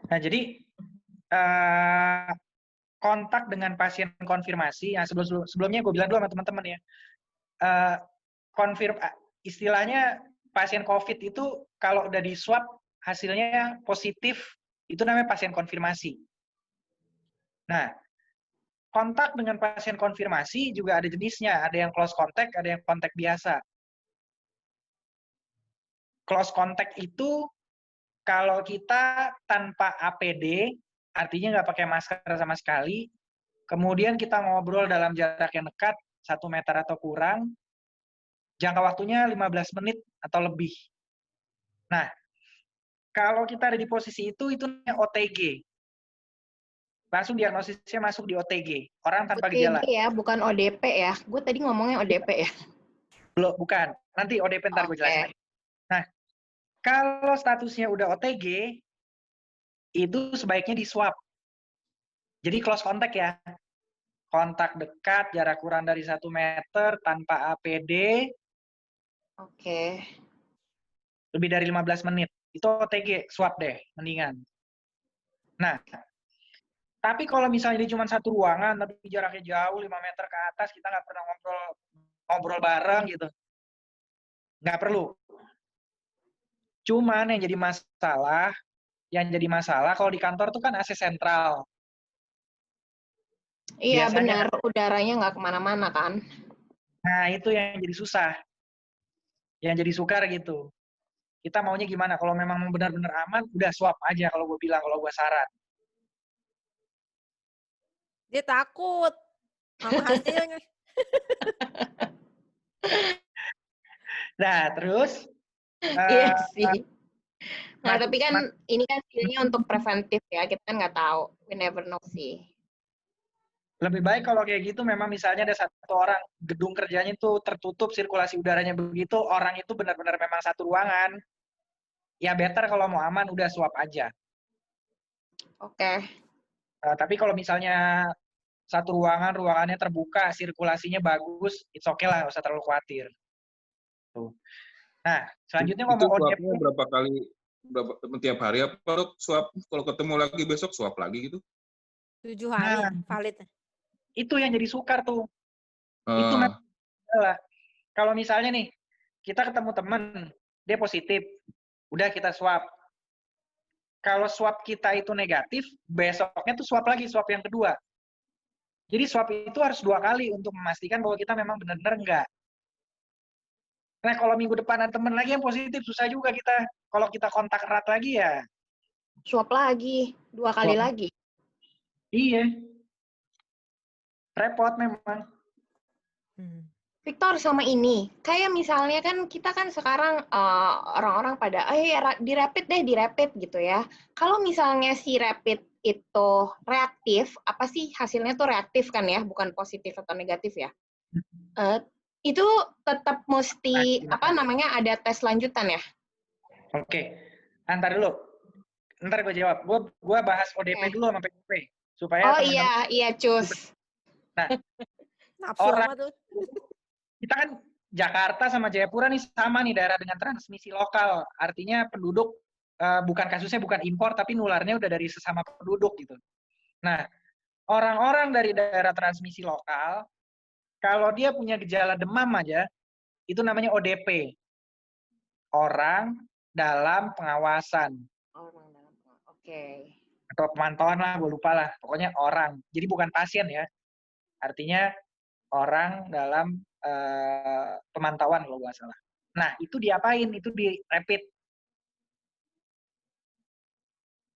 Nah, jadi kontak dengan pasien konfirmasi, yang sebelumnya gue bilang dulu sama teman-teman ya, istilahnya pasien COVID itu kalau udah di swab hasilnya positif, itu namanya pasien konfirmasi. Nah, kontak dengan pasien konfirmasi juga ada jenisnya. Ada yang close contact, ada yang kontak biasa. Close contact itu kalau kita tanpa APD, artinya nggak pakai masker sama sekali, kemudian kita ngobrol dalam jarak yang dekat, 1 meter atau kurang, jangka waktunya 15 menit atau lebih. Nah, kalau kita ada di posisi itu namanya OTG. Langsung diagnosisnya masuk di OTG, orang tanpa gejala. OTG ya, bukan ODP ya. Gue tadi ngomongnya ODP ya. Belum, bukan. Nanti ODP ntar gue jelasin. Nah, kalau statusnya udah OTG, itu sebaiknya di swab. Jadi close contact ya. Kontak dekat, jarak kurang dari 1 meter, tanpa APD, Oke. lebih dari 15 menit. Itu OTG, swab deh, mendingan. Nah, tapi kalau misalnya dia cuma satu ruangan, tapi jaraknya jauh, 5 meter ke atas, kita nggak pernah ngobrol bareng gitu. Nggak perlu. Cuman yang jadi masalah kalau di kantor tuh kan AC sentral. Iya Biasanya, benar, udaranya nggak kemana-mana kan. nah itu yang jadi susah. Yang jadi sukar gitu. Kita maunya gimana? Kalau memang benar-benar aman, udah swab aja kalau gue bilang, kalau gue saran. Dia takut sama hasilnya. Nah, terus Iya sih. Nah, mas- tapi kan mas- ini kan sebenarnya untuk preventif ya, kita kan nggak tahu. We never know sih. lebih baik kalau kayak gitu memang misalnya ada satu orang, gedung kerjanya itu tertutup, sirkulasi udaranya begitu, orang itu benar-benar memang satu ruangan, ya better kalau mau aman udah swab aja. Oke. Tapi kalau misalnya satu ruangannya terbuka, sirkulasinya bagus, it's okay lah, nggak usah terlalu khawatir. Tuh. Nah, selanjutnya Itu ngomong ODP. swabnya berapa kali, tiap hari apa Dok? Swab, kalau ketemu lagi besok swab lagi gitu? 7 hari Nah, valid. itu yang jadi sukar tuh. Itu memang adalah, kalau misalnya nih, kita ketemu temen, dia positif, udah kita swab. Kalau swab kita itu negatif, besoknya tuh swab lagi, swab yang kedua. Jadi swab itu harus 2 kali untuk memastikan bahwa kita memang benar-benar enggak. Nah, kalau minggu depan ada temen lagi yang positif, susah juga kita. Kalau kita kontak erat lagi ya, Swab lagi, 2 kali Swab. lagi. iya. Repot memang. Victor, sama ini, kayak misalnya kan kita kan sekarang orang-orang pada, di rapid gitu ya. Kalau misalnya si rapid itu reaktif, apa sih hasilnya tuh reaktif kan ya, bukan positif atau negatif ya. Itu tetap mesti, ada tes lanjutan ya? Oke. Ntar dulu. Ntar gue jawab. Gue bahas ODP dulu sama PDP. Supaya iya, cus. Nah, Nafsu orang amat tuh. kita kan Jakarta sama Jayapura nih sama nih daerah dengan transmisi lokal. Artinya penduduk bukan kasusnya bukan impor tapi nularnya udah dari sesama penduduk gitu. Nah, orang-orang dari daerah transmisi lokal kalau dia punya gejala demam aja itu namanya ODP. Orang dalam pengawasan. Oke. Atau pemantauan lah, gue lupa lah. Pokoknya orang. Jadi bukan pasien ya. Artinya orang dalam pemantauan kalau nggak salah. Nah, itu diapain? Itu di rapid.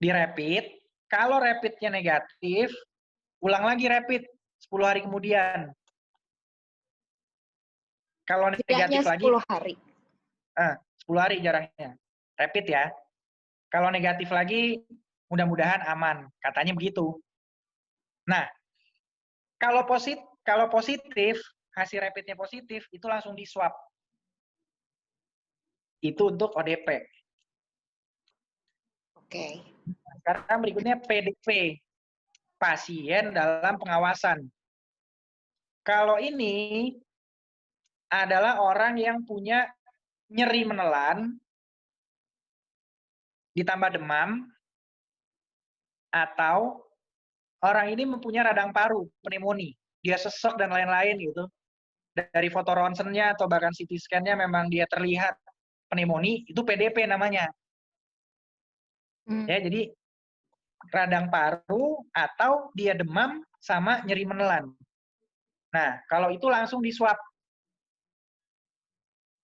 Di rapid, kalau rapidnya negatif, ulang lagi rapid 10 hari kemudian. Kalau negatif lagi, 10 hari. 10 hari jaraknya. Rapid ya. Kalau negatif lagi, mudah-mudahan aman. Katanya begitu. Nah, kalau positif, hasil rapidnya positif, itu langsung di swab. Itu untuk ODP. Oke. Sekarang berikutnya PDP, pasien dalam pengawasan. Kalau ini adalah orang yang punya nyeri menelan, ditambah demam, atau orang ini mempunyai radang paru, pneumonia, dia sesek dan lain-lain gitu. Dari foto ronsennya atau bahkan CT scan-nya memang dia terlihat pneumonia, itu PDP namanya. Ya, jadi radang paru atau dia demam sama nyeri menelan. Nah, kalau itu langsung di swab.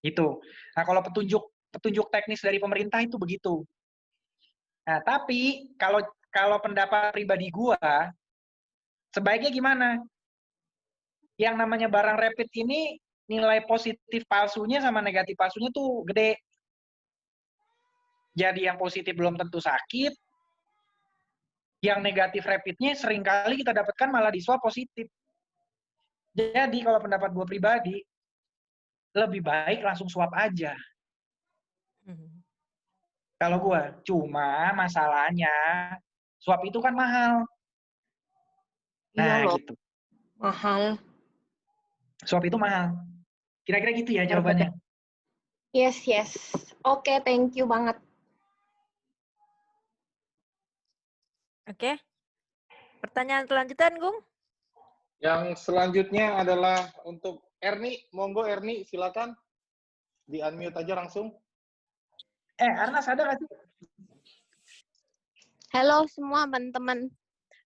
Gitu. Nah, kalau petunjuk teknis dari pemerintah itu begitu. Nah, tapi kalau pendapat pribadi gua, sebaiknya gimana? Yang namanya barang rapid ini nilai positif palsunya sama negatif palsunya tuh gede. Jadi yang positif belum tentu sakit, yang negatif rapidnya seringkali kita dapatkan malah di swab positif. Jadi kalau pendapat gue pribadi, lebih baik langsung swab aja. Kalau gue, cuma masalahnya swab itu kan mahal. Iya Nah, loh, gitu. mahal. Swab itu mahal. Kira-kira gitu ya Benar, jawabannya. Yes. Oke, thank you banget. Oke. Pertanyaan selanjutnya, Gung? Yang selanjutnya adalah untuk Erni. Monggo Erni, silakan. Di-unmute aja langsung. Arnas ada nggak sih? Halo semua teman-teman.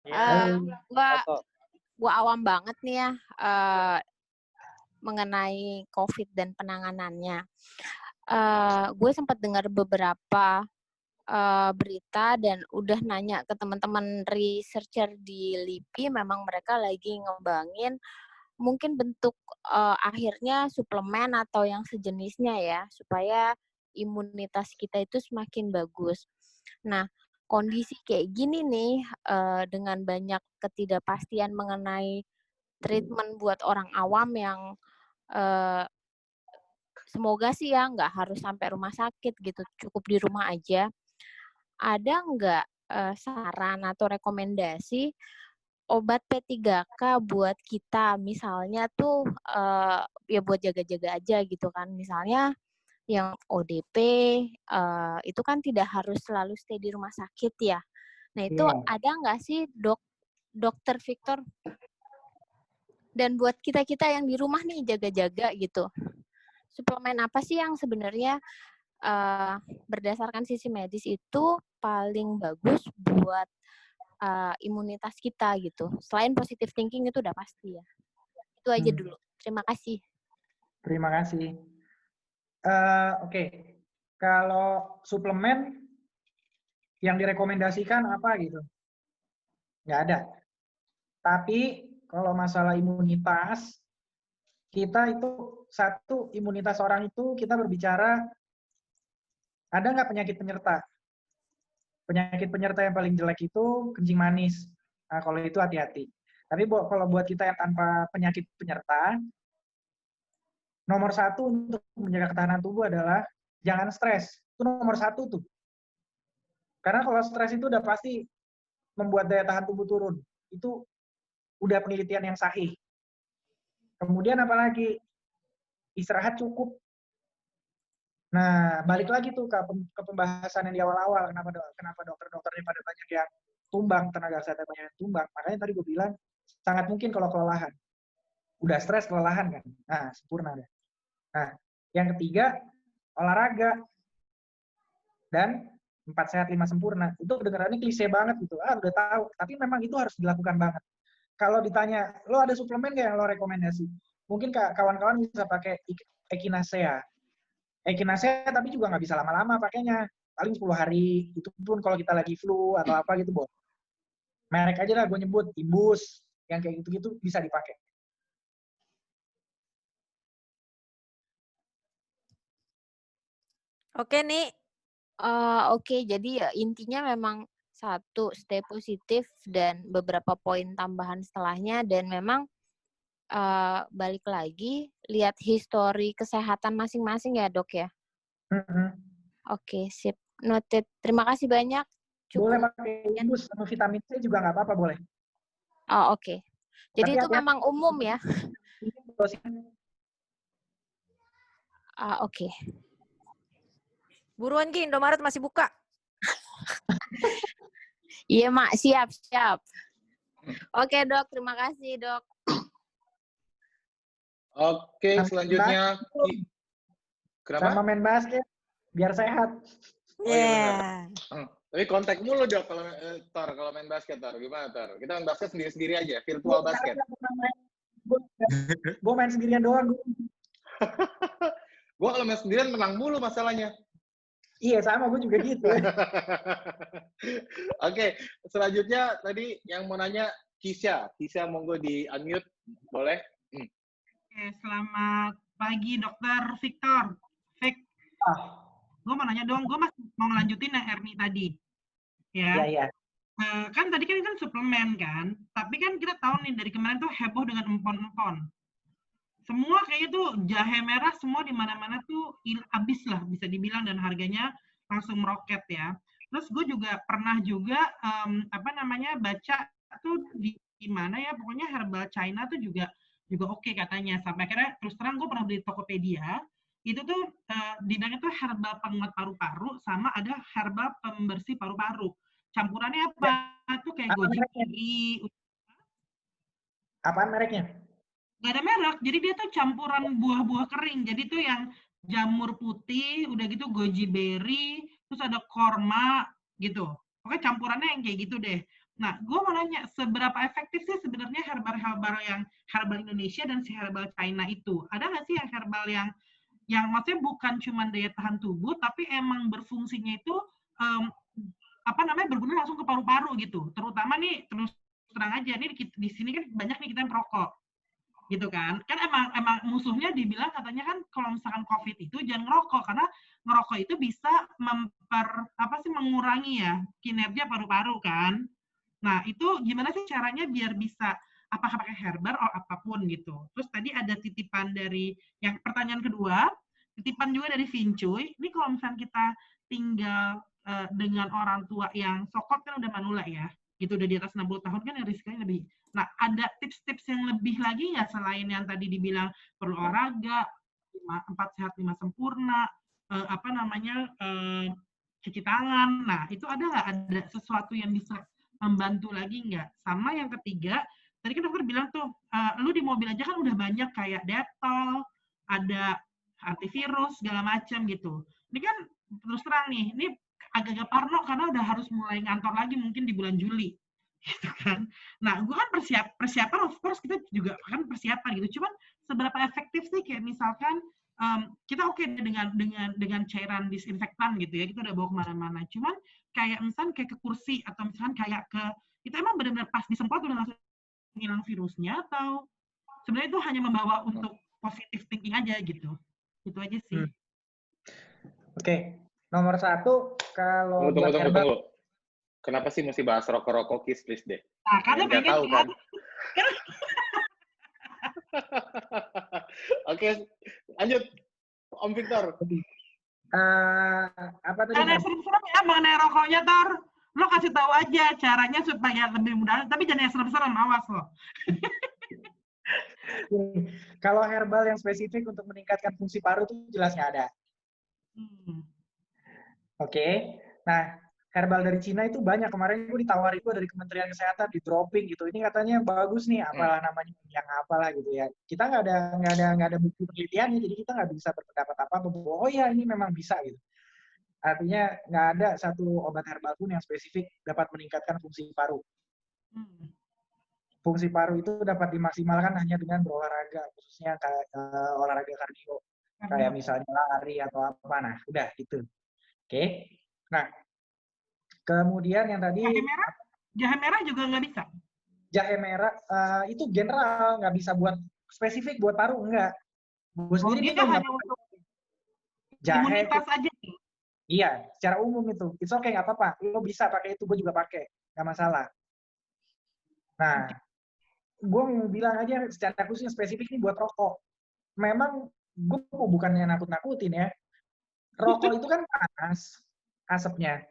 Ya. Gua awam banget nih ya mengenai COVID dan penanganannya. Gue sempat dengar beberapa berita dan udah nanya ke teman-teman researcher di LIPI, memang mereka lagi ngembangin mungkin bentuk akhirnya suplemen atau yang sejenisnya ya, supaya imunitas kita itu semakin bagus. Nah, kondisi kayak gini nih, dengan banyak ketidakpastian mengenai treatment buat orang awam yang semoga sih ya nggak harus sampai rumah sakit gitu, cukup di rumah aja. Ada nggak saran atau rekomendasi obat P3K buat kita? Misalnya tuh ya buat jaga-jaga aja gitu kan. Misalnya yang ODP itu kan tidak harus selalu stay di rumah sakit ya. Nah itu ada nggak sih dokter Victor? Dan buat kita-kita yang di rumah nih jaga-jaga gitu. Suplemen apa sih yang sebenarnya berdasarkan sisi medis itu paling bagus buat imunitas kita gitu. Selain positive thinking itu udah pasti ya. Itu aja dulu. Terima kasih. Terima kasih. Oke. Kalau suplemen yang direkomendasikan apa gitu? Nggak ada. Tapi kalau masalah imunitas, kita itu satu, imunitas orang itu kita berbicara ada nggak penyakit penyerta? Penyakit penyerta yang paling jelek itu kencing manis. Nah, kalau itu hati-hati. Tapi kalau buat kita yang tanpa penyakit penyerta, nomor satu untuk menjaga ketahanan tubuh adalah jangan stres. Itu nomor satu tuh. Karena kalau stres itu udah pasti membuat daya tahan tubuh turun. Itu udah penelitian yang sahih. Kemudian apalagi? Istirahat cukup. Nah, balik lagi tuh ke pembahasan yang di awal-awal. Kenapa dokter-dokternya pada banyak yang tumbang, tenaga kesehatan banyak yang tumbang. Makanya tadi gue bilang, sangat mungkin kalau kelelahan. Udah stres, kelelahan kan? Nah, sempurna deh. Nah, yang ketiga, olahraga. Dan 4 sehat 5 sempurna. Itu kedengarannya klise banget gitu. Udah tahu. Tapi memang itu harus dilakukan banget. Kalau ditanya, lo ada suplemen nggak yang lo rekomendasi? Mungkin kawan-kawan bisa pakai Echinacea. Echinacea tapi juga nggak bisa lama-lama pakainya. Paling 10 hari. Itu pun kalau kita lagi flu atau apa gitu, Bo. Merek aja lah gue nyebut. Ibus. Yang kayak gitu-gitu bisa dipakai. Oke, nih. Oke, jadi ya intinya memang satu, stay positif dan beberapa poin tambahan setelahnya, dan memang balik lagi lihat histori kesehatan masing-masing ya dok ya. Oke, sip, noted. Terima kasih banyak. Boleh pakai ibus sama vitamin C juga nggak apa-apa, boleh. Oh oke. Jadi Tapi itu memang umum ya. Oke. Buruan Ki, Indomaret masih buka. Iya Mak, siap. Oke dok, terima kasih dok. Oke, selanjutnya. Kenapa? Sama main basket, biar sehat. Oh iya benar. Tapi kontak mulu Dok kalau Tor kalau main basket Tor. Gimana Tor? Kita main basket sendiri-sendiri aja, virtual basket. Gue main sendirian doang. Gue kalau main sendirian menang mulu masalahnya. Iya, sama gue juga gitu. Oke, selanjutnya tadi yang mau nanya Kisha. Kisha monggo di unmute, boleh? Oke, selamat pagi Dokter Victor. Vic, gue mau nanya dong, gue masih mau ngelanjutin yang Ernie tadi. Ya. Iya. Kan tadi kan itu suplemen kan, tapi kan kita tahu nih dari kemarin tuh heboh dengan empon-empon. Semua kayaknya tuh jahe merah semua di mana-mana tuh habis lah bisa dibilang dan harganya langsung meroket ya. Terus gue juga pernah juga baca tuh di mana ya pokoknya herbal China tuh juga oke katanya. Sampai akhirnya terus terang gue pernah beli di Tokopedia itu tuh dibilangnya tuh herbal penguat paru-paru sama ada herbal pembersih paru-paru. Campurannya apa? Tuh kayak goji berry. Apaan mereknya? Nggak ada merek, jadi dia tuh campuran buah-buah kering. Jadi tuh yang jamur putih, udah gitu goji berry, terus ada korma gitu. Pokoknya campurannya yang kayak gitu deh. Nah, gue mau nanya, seberapa efektif sih sebenarnya herbal-herbal yang herbal Indonesia dan si herbal China itu? Ada nggak sih yang herbal yang maksudnya bukan cuma daya tahan tubuh, tapi emang berfungsinya itu berguna langsung ke paru-paru gitu. Terutama nih terus terang aja nih di sini kan banyak nih kita yang perokok. Gitu kan emang musuhnya dibilang katanya kan kalau misalkan COVID itu jangan ngerokok karena ngerokok itu bisa mengurangi ya kinerja paru-paru kan. Nah itu gimana sih caranya biar bisa apakah pakai herbal atau apapun gitu. Terus tadi ada titipan dari yang pertanyaan kedua, titipan juga dari Vincuy. Ini kalau misalkan kita tinggal dengan orang tua yang sokot kan udah manula ya, gitu udah di atas 60 tahun kan risikonya lebih. Nah, ada tips-tips yang lebih lagi nggak selain yang tadi dibilang perlu olahraga, 4 sehat 5 sempurna, cuci tangan. Nah, itu ada sesuatu yang bisa membantu lagi nggak? Sama yang ketiga, tadi kan dokter bilang tuh, lu di mobil aja kan udah banyak kayak Dettol, ada antivirus, segala macam gitu. Ini kan terus terang nih, ini agak-agak parno karena udah harus mulai ngantor lagi mungkin di bulan Juli. Gitu kan. Nah, gue kan persiapan of course kita juga kan persiapan gitu. Cuman seberapa efektif sih kayak misalkan kita oke dengan cairan disinfektan gitu ya, kita udah bawa kemana-mana. Cuman kayak misalkan kayak ke kursi atau misalkan kayak ke itu emang benar-benar pas disemprot udah langsung hilang virusnya atau sebenarnya itu hanya membawa untuk positive thinking aja gitu. Itu aja sih. Oke. Nomor 1 kalau tunggu. Kenapa sih mesti bahas rokok-rokok Kis, please deh? Nah, karena nggak tahu kan? Oke, lanjut. Om Victor. Apa tadi? Jangan serem-serem ya mengenai rokoknya, Tor. Lo kasih tahu aja caranya supaya lebih mudah, tapi jangan yang serem-serem, awas lo. Kalau herbal yang spesifik untuk meningkatkan fungsi paru itu jelasnya ada. Oke. Nah, herbal dari Cina itu banyak. Kemarin gue ditawari itu dari Kementerian Kesehatan di dropping gitu. Ini katanya bagus nih, apalah namanya yang apalah gitu ya. Kita nggak ada bukti penelitiannya, jadi kita nggak bisa berpendapat apa-apa. Oh ya ini memang bisa gitu. Artinya nggak ada satu obat herbal pun yang spesifik dapat meningkatkan fungsi paru. Fungsi paru itu dapat dimaksimalkan hanya dengan berolahraga, khususnya kayak olahraga kardio, kayak misalnya lari atau apa. Nah, udah gitu. Oke. Nah, kemudian yang tadi jahe merah juga nggak bisa. Jahe merah itu general, nggak bisa buat spesifik buat paru, enggak. Gue sendiri dia hanya untuk jahe imunitas aja. Iya, secara umum itu. It's okay, nggak apa-apa. Lo bisa pakai itu, gue juga pakai, nggak masalah. Nah, gue mau bilang aja secara khusus spesifik ini buat rokok. Memang gue bukannya nakut-nakutin ya. Rokok itu kan panas asapnya.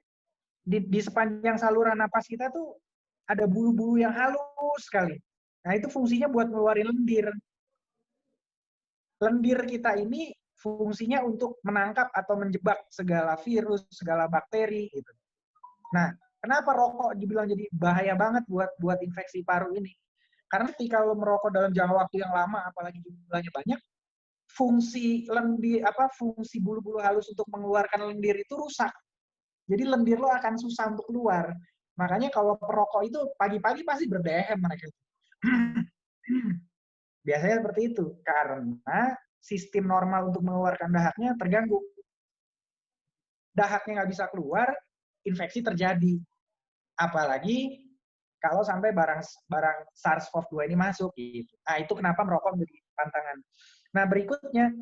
Di sepanjang saluran napas kita tuh ada bulu-bulu yang halus sekali. Nah, itu fungsinya buat ngeluarin lendir. Lendir kita ini fungsinya untuk menangkap atau menjebak segala virus, segala bakteri gitu. Nah, kenapa rokok dibilang jadi bahaya banget buat infeksi paru ini? Karena ketika lo merokok dalam jangka waktu yang lama, apalagi jumlahnya banyak, fungsi lendir fungsi bulu-bulu halus untuk mengeluarkan lendir itu rusak. Jadi lendir lo akan susah untuk keluar. Makanya kalau perokok itu pagi-pagi pasti berdehem mereka. Biasanya seperti itu. Karena sistem normal untuk mengeluarkan dahaknya terganggu. Dahaknya nggak bisa keluar, infeksi terjadi. Apalagi kalau sampai barang SARS-CoV-2 ini masuk. Gitu. Nah, itu kenapa merokok menjadi pantangan. Nah, berikutnya,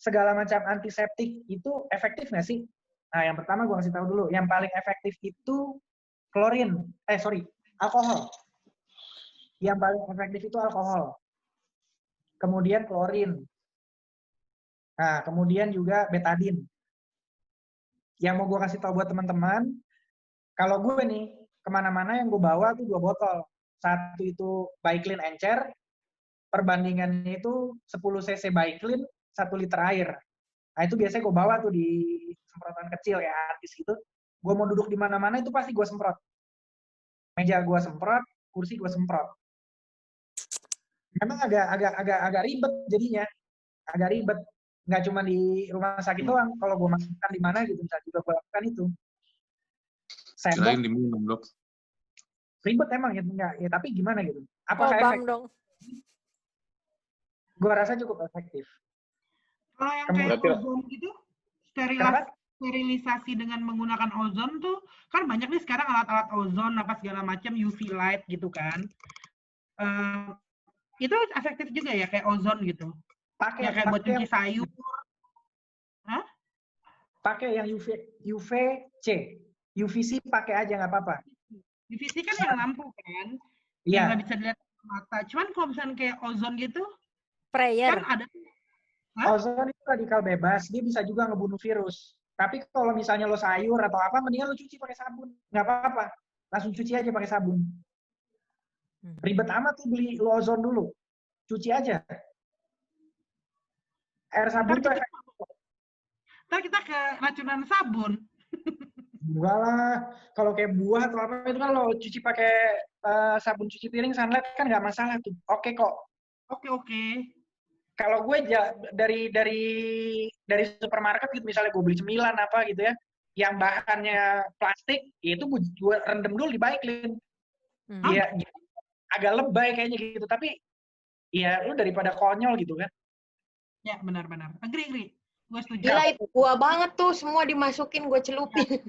segala macam antiseptik itu efektif nggak sih? Nah, yang pertama gue kasih tahu dulu. Yang paling efektif itu alkohol. Yang paling efektif itu alkohol. Kemudian klorin. Nah, kemudian juga betadin. Yang mau gue kasih tahu buat teman-teman, kalau gue nih, kemana-mana yang gue bawa tuh 2 botol. Satu itu Biclean Encer, perbandingannya itu 10 cc Biclean, 1 liter air. Nah, itu biasanya gue bawa tuh di semprotan kecil ya, artis gitu. Gue mau duduk di mana-mana itu pasti gue semprot. Meja gue semprot, kursi gue semprot. Memang agak ribet jadinya. Agak ribet. Nggak cuma di rumah sakit doang. Kalau gue makan di mana gitu, bisa juga gue lakukan itu. Kirain diminum, Dok. Ribet emang ya, tapi gimana gitu. Apakah efektif? dong? Gue rasa cukup efektif. Kalau yang kayak ozon gitu, sterilisasi dengan menggunakan ozon tuh, kan banyak nih sekarang alat-alat ozon, apa segala macam, UV light gitu kan. Itu efektif juga ya, kayak ozon gitu? Ya kayak buat cuci sayur. Hah? Pakai yang UVC. UVC pakai aja nggak apa-apa. UVC kan yang lampu kan? Iya. Yang nggak bisa dilihat mata. Cuman kalau misalnya kayak ozon gitu, sprayer. Kan ada. Ozon itu radikal bebas, dia bisa juga ngebunuh virus. Tapi kalau misalnya lo sayur atau apa, mendingan lo cuci pakai sabun. Nggak apa-apa. Langsung cuci aja pakai sabun. Ribet amat tuh beli lo ozon dulu. Cuci aja. Air sabun tuh efektif. Ntar kita ke racunan sabun. Enggak lah. Kalau kayak buah atau apa itu kan lo cuci pakai sabun cuci piring sunlight kan nggak masalah tuh. Oke kok. Oke. Kalau gue dari supermarket gitu, misalnya gue beli cemilan apa gitu ya, yang bahannya plastik, itu gue rendam dulu di Biclean. Iya, agak lebay kayaknya gitu, tapi ya lu daripada konyol gitu kan. Ya, benar-benar. Agree. Gue setuju. Gila, itu gua banget tuh, semua dimasukin, gue celupin.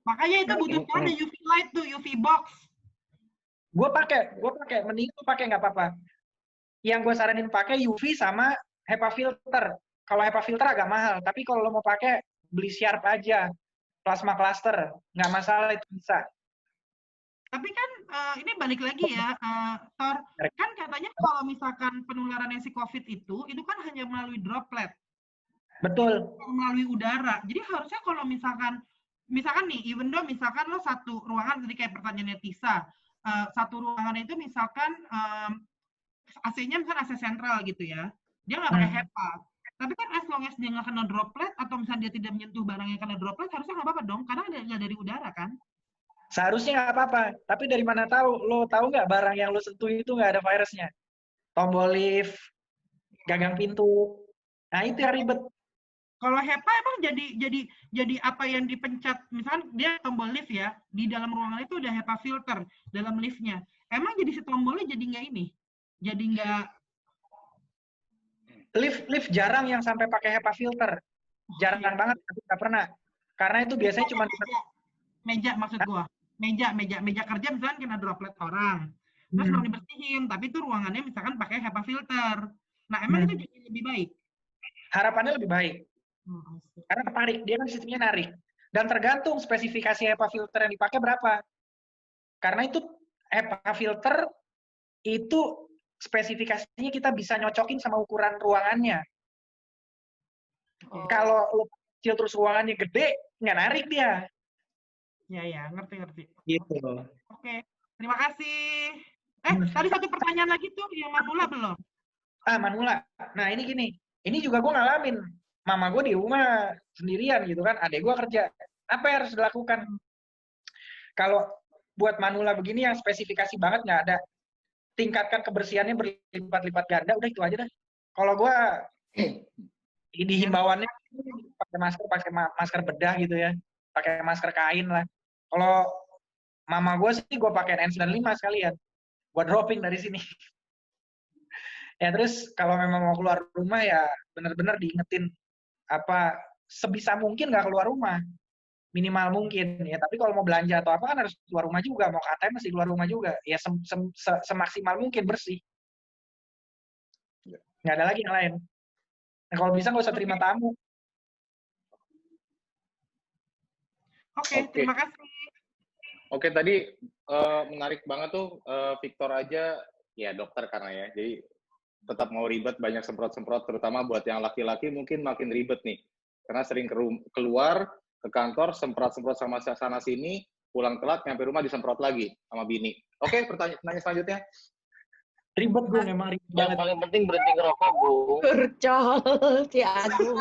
Makanya itu butuh ada UV light tuh, UV box. Gue pakai, mending lu pakai nggak apa-apa. Yang gue saranin pakai UV sama HEPA filter. Kalau HEPA filter agak mahal, tapi kalau lo mau pakai, beli Sharp aja. Plasma cluster, nggak masalah, itu bisa. Tapi kan ini balik lagi ya, Thor. Kan katanya kalau misalkan penularannya si COVID itu kan hanya melalui droplet. Betul. Melalui udara. Jadi harusnya kalau misalkan nih, even though misalkan lo satu ruangan, jadi kayak pertanyaannya Tisa, satu ruangan itu misalkan AC-nya misalkan AC sentral gitu ya, dia nggak pakai HEPA. Tapi kan as long as dia nggak kena droplet, atau misalnya dia tidak menyentuh barang yang kena droplet, harusnya nggak apa-apa dong, karena nggak dari udara kan? Seharusnya nggak apa-apa. Tapi dari mana tahu? Lo tahu nggak barang yang lo sentuh itu nggak ada virusnya? Tombol lift, gagang pintu. Nah, itu yang ribet. Kalau HEPA emang jadi apa yang dipencet, misalkan dia tombol lift ya, di dalam ruangan itu ada HEPA filter dalam liftnya. Emang jadi si tombolnya jadi nggak ini? Jadi nggak... Lift jarang yang sampai pakai HEPA filter. Jarang banget, tapi nggak pernah. Karena itu biasanya cuma... Meja maksud gua. Meja kerja misalkan kena droplet orang. Terus belum dibersihin, tapi itu ruangannya misalkan pakai HEPA filter. Nah, emang itu jadi lebih baik? Harapannya lebih baik. Karena ketarik, dia kan sistemnya narik. Dan tergantung spesifikasi HEPA filter yang dipakai berapa. Karena itu HEPA filter itu spesifikasinya kita bisa nyocokin sama ukuran ruangannya. Kalau lo kecil terus ruangannya gede, nggak narik dia. Ya, ngerti. Gitu. Oke, terima kasih. Tadi satu pertanyaan lagi tuh, yang Manula belum? Manula. Nah, ini gini. Ini juga gue ngalamin. Mama gue di rumah sendirian gitu kan. Adek gue kerja. Apa yang harus dilakukan? Kalau buat Manula begini yang spesifikasi banget nggak ada. Tingkatkan kebersihannya berlipat-lipat ganda. Udah itu aja dah. Kalau gue di himbauannya pakai masker bedah gitu ya. pakai masker kain lah. Kalau mama gue sih gue pakai N95 sekalian, gue dropping dari sini. Ya terus kalau memang mau keluar rumah ya benar-benar diingetin apa sebisa mungkin nggak keluar rumah, minimal mungkin ya. Tapi kalau mau belanja atau apa kan harus keluar rumah juga, mau ke ATM mesti keluar rumah juga. Ya semaksimal mungkin bersih. Nggak ada lagi yang lain. Nah, kalau bisa nggak usah terima tamu. Oke, terima kasih. Oke, tadi menarik banget tuh Victor aja, ya dokter karena ya, jadi tetap mau ribet, banyak semprot-semprot, terutama buat yang laki-laki mungkin makin ribet nih, karena sering keluar ke kantor, semprot-semprot sama sana sini, pulang telat, nyampe rumah disemprot lagi sama bini. Oke, pertanyaan selanjutnya. Ribet gue memang ribet banget. Yang paling penting berhenti ngerokok, Bu. Kurcol, si aduh.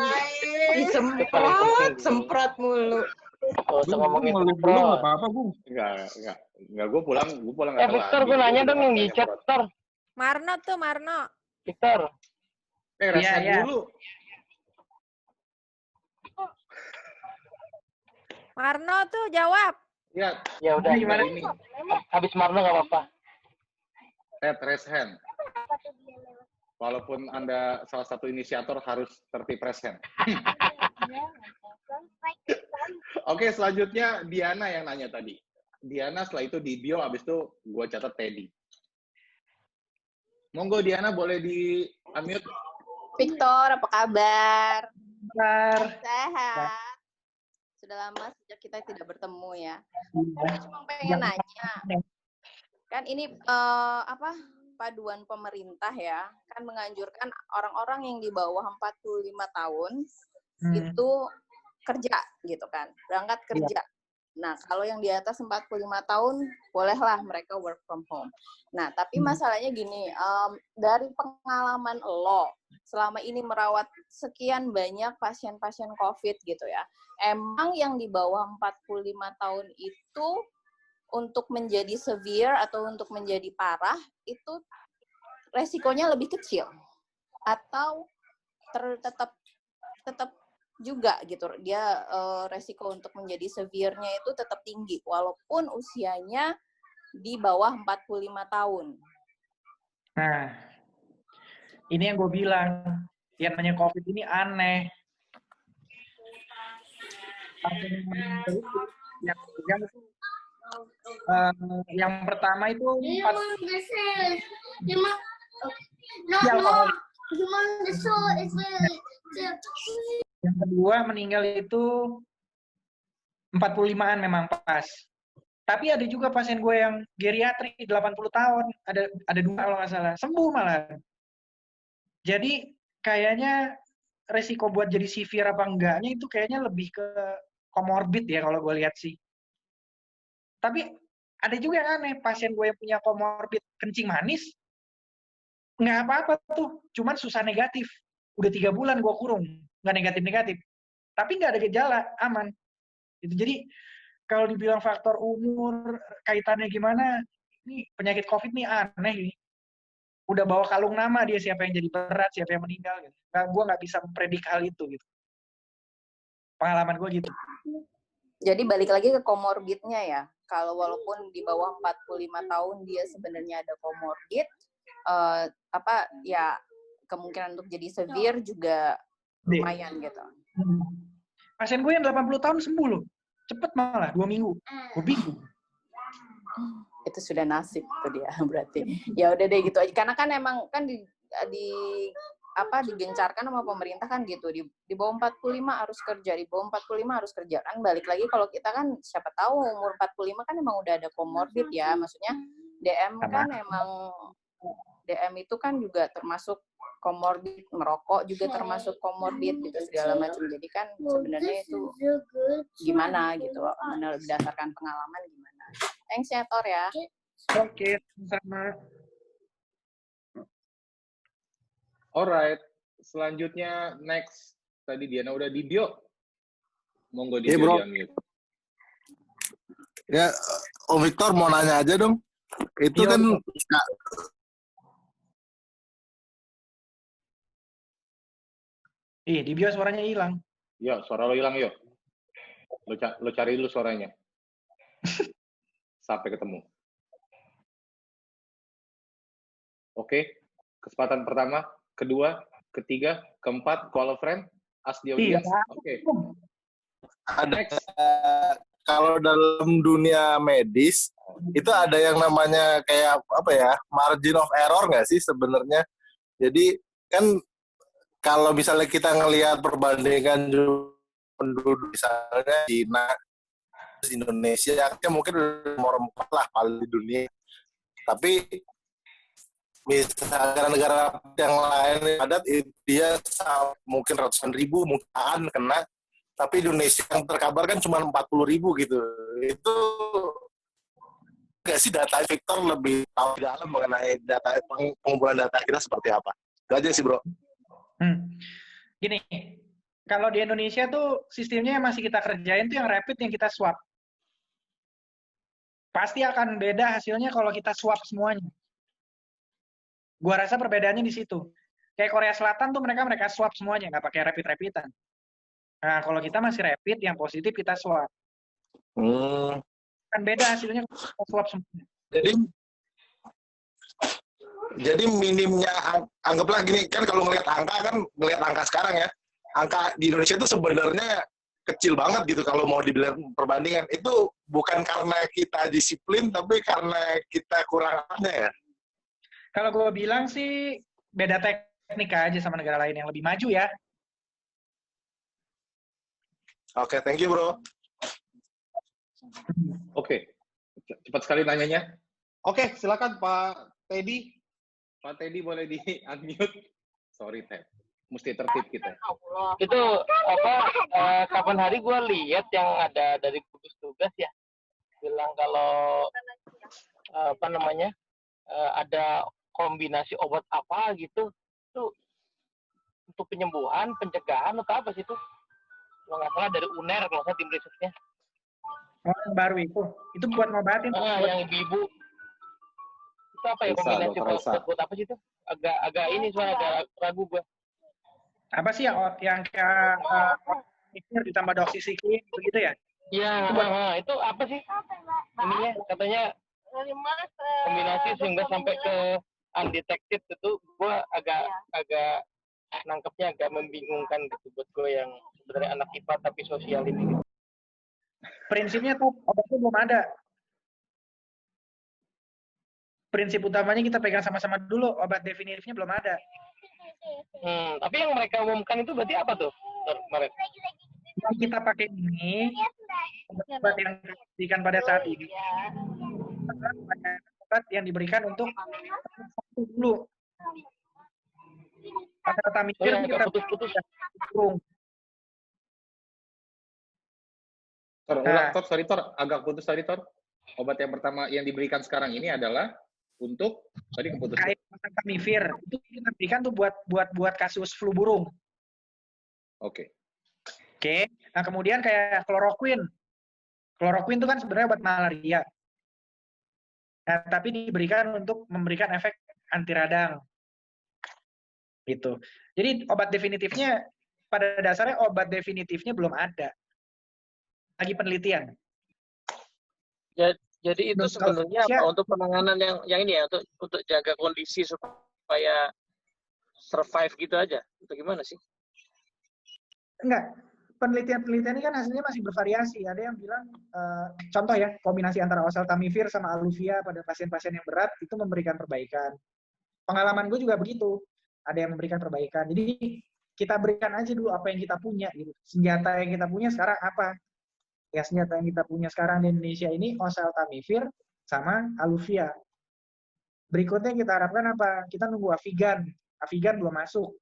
Semprot mulu. Kalau usah ngomongin belum nggak apa-apa, Bung. Enggak, gue pulang nggak telat. Victor, gue nanya dong yang di chat, Victor. Marno tuh, Marno. Victor. Reset Iya. dulu. Marno tuh jawab. Ya udah, Gimana? Ini. Habis Marno nggak apa-apa. Raise hand. Walaupun Anda salah satu inisiator harus tertib raise hand. Oke, selanjutnya Diana yang nanya tadi. Diana setelah itu di bio, habis itu gue catat Teddy. Monggo Diana, boleh di-unmute. Victor, apa kabar? Bentar. Sehat. Sudah lama sejak kita tidak bertemu ya. Saya cuma pengen nanya. Kan ini paduan pemerintah ya, kan menganjurkan orang-orang yang di bawah 45 tahun itu kerja gitu kan, berangkat kerja. Nah, kalau yang di atas 45 tahun bolehlah mereka work from home. Nah, tapi masalahnya gini, dari pengalaman lo selama ini merawat sekian banyak pasien-pasien COVID gitu ya, emang yang di bawah 45 tahun itu untuk menjadi severe atau untuk menjadi parah itu resikonya lebih kecil atau tetap juga gitu, dia resiko untuk menjadi severe-nya itu tetap tinggi walaupun usianya di bawah 45 tahun. Nah, ini yang gue bilang, yang namanya COVID ini aneh. Yang pertama itu yang kedua meninggal itu 45-an memang pas. Tapi ada juga pasien gue yang geriatri 80 tahun, ada 2 kalau nggak salah, sembuh malah. Jadi kayaknya resiko buat jadi severe apa enggaknya itu kayaknya lebih ke komorbid ya kalau gue lihat sih. Tapi ada juga yang aneh, pasien gue yang punya komorbid kencing manis, nggak apa-apa tuh, cuman susah negatif. Udah 3 bulan gue kurung, nggak negatif-negatif. Tapi nggak ada gejala, aman. Itu jadi kalau dibilang faktor umur, kaitannya gimana, ini penyakit COVID nih aneh nih. Udah bawa kalung nama dia, siapa yang jadi berat, siapa yang meninggal. Gitu. Nah, gue nggak bisa mempredik hal itu. Gitu. Pengalaman gue gitu. Jadi balik lagi ke komorbidnya ya. Kalau walaupun di bawah 45 tahun dia sebenarnya ada komorbid, ya kemungkinan untuk jadi severe juga lumayan gitu. Pasien gue yang 80 tahun sembuh loh. Cepet malah, 2 minggu. Gue bingung. Itu sudah nasib tuh dia berarti. Ya udah deh gitu aja. Karena kan emang kan digencarkan sama pemerintah kan gitu. Di bawah 45 harus kerja, di bawah 45 harus kerja. Kan balik lagi kalau kita kan siapa tahu umur 45 kan emang udah ada komorbid ya. Maksudnya DM kan emang DM itu kan juga termasuk komorbid, merokok juga termasuk komorbid gitu segala macam. Jadi kan sebenarnya itu gimana gitu, berdasarkan pengalaman gimana. Thanks ya Tor ya. Oke, sama. Alright, selanjutnya next. Tadi Diana udah di bio. Monggo di Iya, bio bro. di-unmute. Ya, Om Victor mau nanya aja dong. Itu kan Di bio suaranya hilang. Yo, suara lo hilang, yo. Lo cari dulu suaranya. Sampai ketemu. Oke, kesempatan pertama, kedua, ketiga, keempat, call a friend, ask the audience. Oke. Ada kalau dalam dunia medis itu ada yang namanya kayak apa ya, margin of error nggak sih sebenarnya? Jadi kan kalau misalnya kita ngelihat perbandingan penduduk misalnya China, Indonesia, mungkin nomor 4 lah paling di dunia. Tapi misalnya negara-negara yang lain padat, dia mungkin ratusan ribu mungkin kena, tapi Indonesia yang terkabarkan cuma 40.000 gitu. Itu nggak sih data Victor lebih tahu di dalam mengenai data pengumpulan data kita seperti apa? Itu aja sih bro. Gini, kalau di Indonesia tuh sistemnya yang masih kita kerjain tuh yang rapid yang kita swab. Pasti akan beda hasilnya kalau kita swab semuanya. Gua rasa perbedaannya di situ. Kayak Korea Selatan tuh mereka swab semuanya, nggak pakai rapid-rapidan. Nah, kalau kita masih rapid, yang positif kita swab. Kan beda hasilnya kalau kita swab semuanya. Jadi minimnya, anggaplah gini, kan kalau ngelihat angka sekarang ya, angka di Indonesia itu sebenarnya kecil banget gitu kalau mau dibilang perbandingan. Itu bukan karena kita disiplin, tapi karena kita kurangnya ya. Kalau gue bilang sih beda teknik aja sama negara lain yang lebih maju ya. Oke, thank you bro. Oke, cepat sekali nanyanya. Oke, silakan Pak Teddy. Pak Teddy boleh di-unmute. Sorry, Ted. Mesti tertib kita. Itu kapan hari gue lihat yang ada dari gugus tugas ya, bilang kalau ada kombinasi obat apa gitu, itu untuk penyembuhan, pencegahan atau apa sih itu? Kalau nggak salah dari UNER, kalau nggak salah tim risetnya. Oh, yang baru itu buat ngobatin. Yang ibu-ibu. Itu apa ya kombinasi buat apa sih itu? Agak ini soalnya agak ragu gue. Apa sih yang kayak ditambah doxycycline begitu ya? Iya, itu apa sih? Ininya katanya kombinasi sehingga sampai ke undetected, itu gue agak nangkepnya agak membingungkan gitu buat gue yang sebenarnya anak IPA tapi sosial ini gitu. Prinsipnya tuh obatnya belum ada. Prinsip utamanya kita pegang sama-sama dulu, obat definitifnya belum ada. Tapi yang mereka umumkan itu berarti apa tuh? Yang kita pakai ini, obat yang diberikan pada saat ini, obat yang diberikan untuk dulu. Kata mikir kita putus-putus. Tor, agak putus tadi, Tor. Obat yang pertama yang diberikan sekarang ini adalah untuk tadi keputus. Kayak Tamifir itu kita berikan tuh buat kasus flu burung. Oke. Nah kemudian kayak kloroquine. Kloroquine itu kan sebenarnya obat malaria. Nah, tapi diberikan untuk memberikan efek anti radang. Gitu. Jadi obat definitifnya pada dasarnya obat definitifnya belum ada. Lagi penelitian. Jadi itu sebenarnya apa untuk penanganan yang ini ya, untuk jaga kondisi supaya survive gitu aja. Atau gimana sih? Enggak. Penelitian ini kan hasilnya masih bervariasi. Ada yang bilang, contoh ya, kombinasi antara oseltamivir sama aluvia pada pasien-pasien yang berat itu memberikan perbaikan. Pengalaman gue juga begitu. Ada yang memberikan perbaikan. Jadi kita berikan aja dulu apa yang kita punya. Gitu. Senjata yang kita punya sekarang apa? Ya senjata yang kita punya sekarang di Indonesia ini oseltamivir sama aluvia. Berikutnya kita harapkan apa? Kita nunggu Avigan. Avigan belum masuk.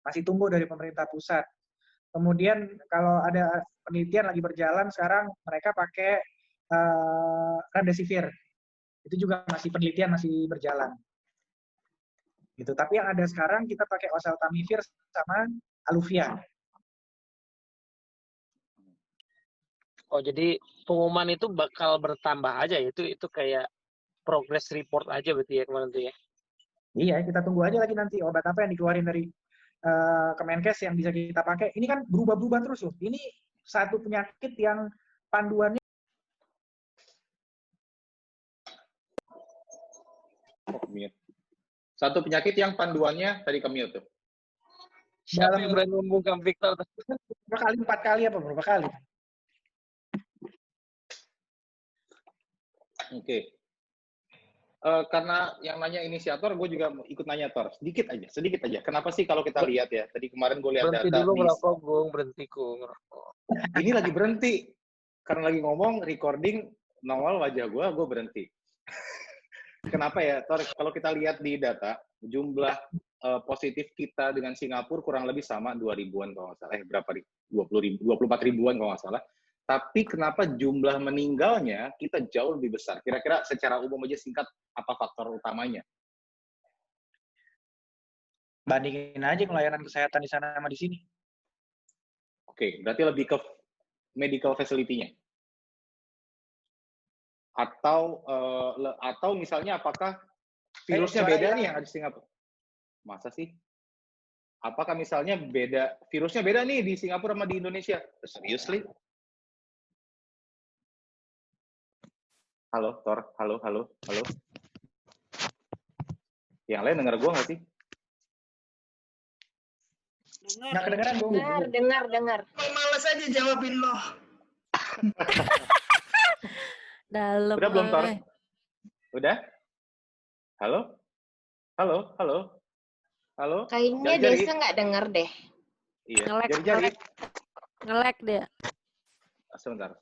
Masih tunggu dari pemerintah pusat. Kemudian kalau ada penelitian lagi berjalan sekarang mereka pakai remdesivir. Itu juga masih penelitian masih berjalan. Gitu. Tapi yang ada sekarang kita pakai oseltamivir sama aluvia. Oh, jadi pengumuman itu bakal bertambah aja ya? Itu kayak progress report aja berarti ya kemarin tuh ya? Iya, kita tunggu aja lagi nanti obat apa yang dikeluarin dari Kemenkes yang bisa kita pakai. Ini kan berubah-berubah terus loh. Ini satu penyakit yang panduannya Satu penyakit yang panduannya tadi ke-mute tuh. Siapa yang berani ngomong Kang Victor? berapa kali, 4 kali apa berapa kali? Oke. Karena yang nanya inisiator, gue juga ikut nanya Tor. Sedikit aja. Kenapa sih kalau kita lihat ya, tadi kemarin gue lihat Berhenti data dulu di... ngerokok, Gung. Berhenti, Gung. Ngerokok. Ini lagi berhenti. Karena lagi ngomong, recording, nongol wajah gue berhenti. Kenapa ya, Tor? Kalau kita lihat di data, jumlah positif kita dengan Singapura kurang lebih sama 2.000-an kalau nggak salah. Berapa? 24 ribuan kalau nggak salah. Tapi kenapa jumlah meninggalnya kita jauh lebih besar? Kira-kira secara umum aja singkat, apa faktor utamanya? Bandingin aja layanan kesehatan di sana sama di sini. Oke, berarti lebih ke medical facility-nya. Atau misalnya apakah virusnya beda nih yang ada di Singapura? Masa sih? Apakah misalnya virusnya beda nih di Singapura sama di Indonesia? Seriously? Halo, Tor. Halo. Yang lain denger gue nggak sih? Nggak kedengeran, Bung. Dengar. Males aja jawabin lo. Dalam. Udah belum, Tor? Udah? Halo? Kayaknya Jari-jari. Desa nggak denger deh. Iya, Nge-lag. jari-jari. Nge-lag dia. Sebentar.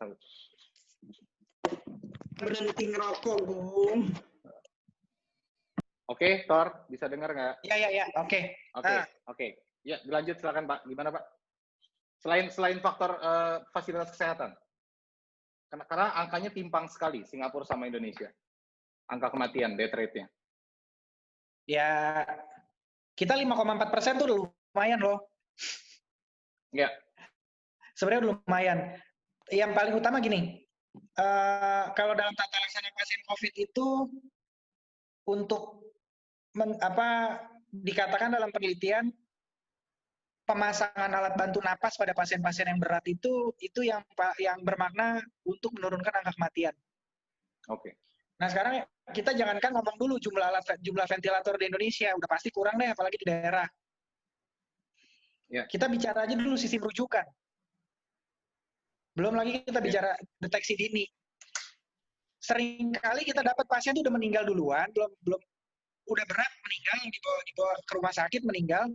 Berhenti ngerokok, Bung. Oke, Tor, bisa dengar nggak? Ya. Oke. Oke. Ya, dilanjut silakan, Pak. Gimana, Pak? Selain faktor fasilitas kesehatan. Karena angkanya timpang sekali Singapura sama Indonesia. Angka kematian, death rate-nya. Ya, kita 5,4% tuh lumayan loh. Ya. Sebenarnya udah lumayan. Yang paling utama gini, kalau dalam tata laksana pasien COVID itu untuk dikatakan dalam penelitian pemasangan alat bantu napas pada pasien-pasien yang berat itu yang bermakna untuk menurunkan angka kematian. Oke. Nah sekarang kita jangankan ngomong dulu jumlah ventilator di Indonesia udah pasti kurang deh, apalagi di daerah. Ya. Kita bicara aja dulu sistem rujukan. Belum lagi kita bicara deteksi dini. Seringkali kita dapat pasien itu udah meninggal duluan, belum udah berat meninggal, dibawa ke rumah sakit meninggal.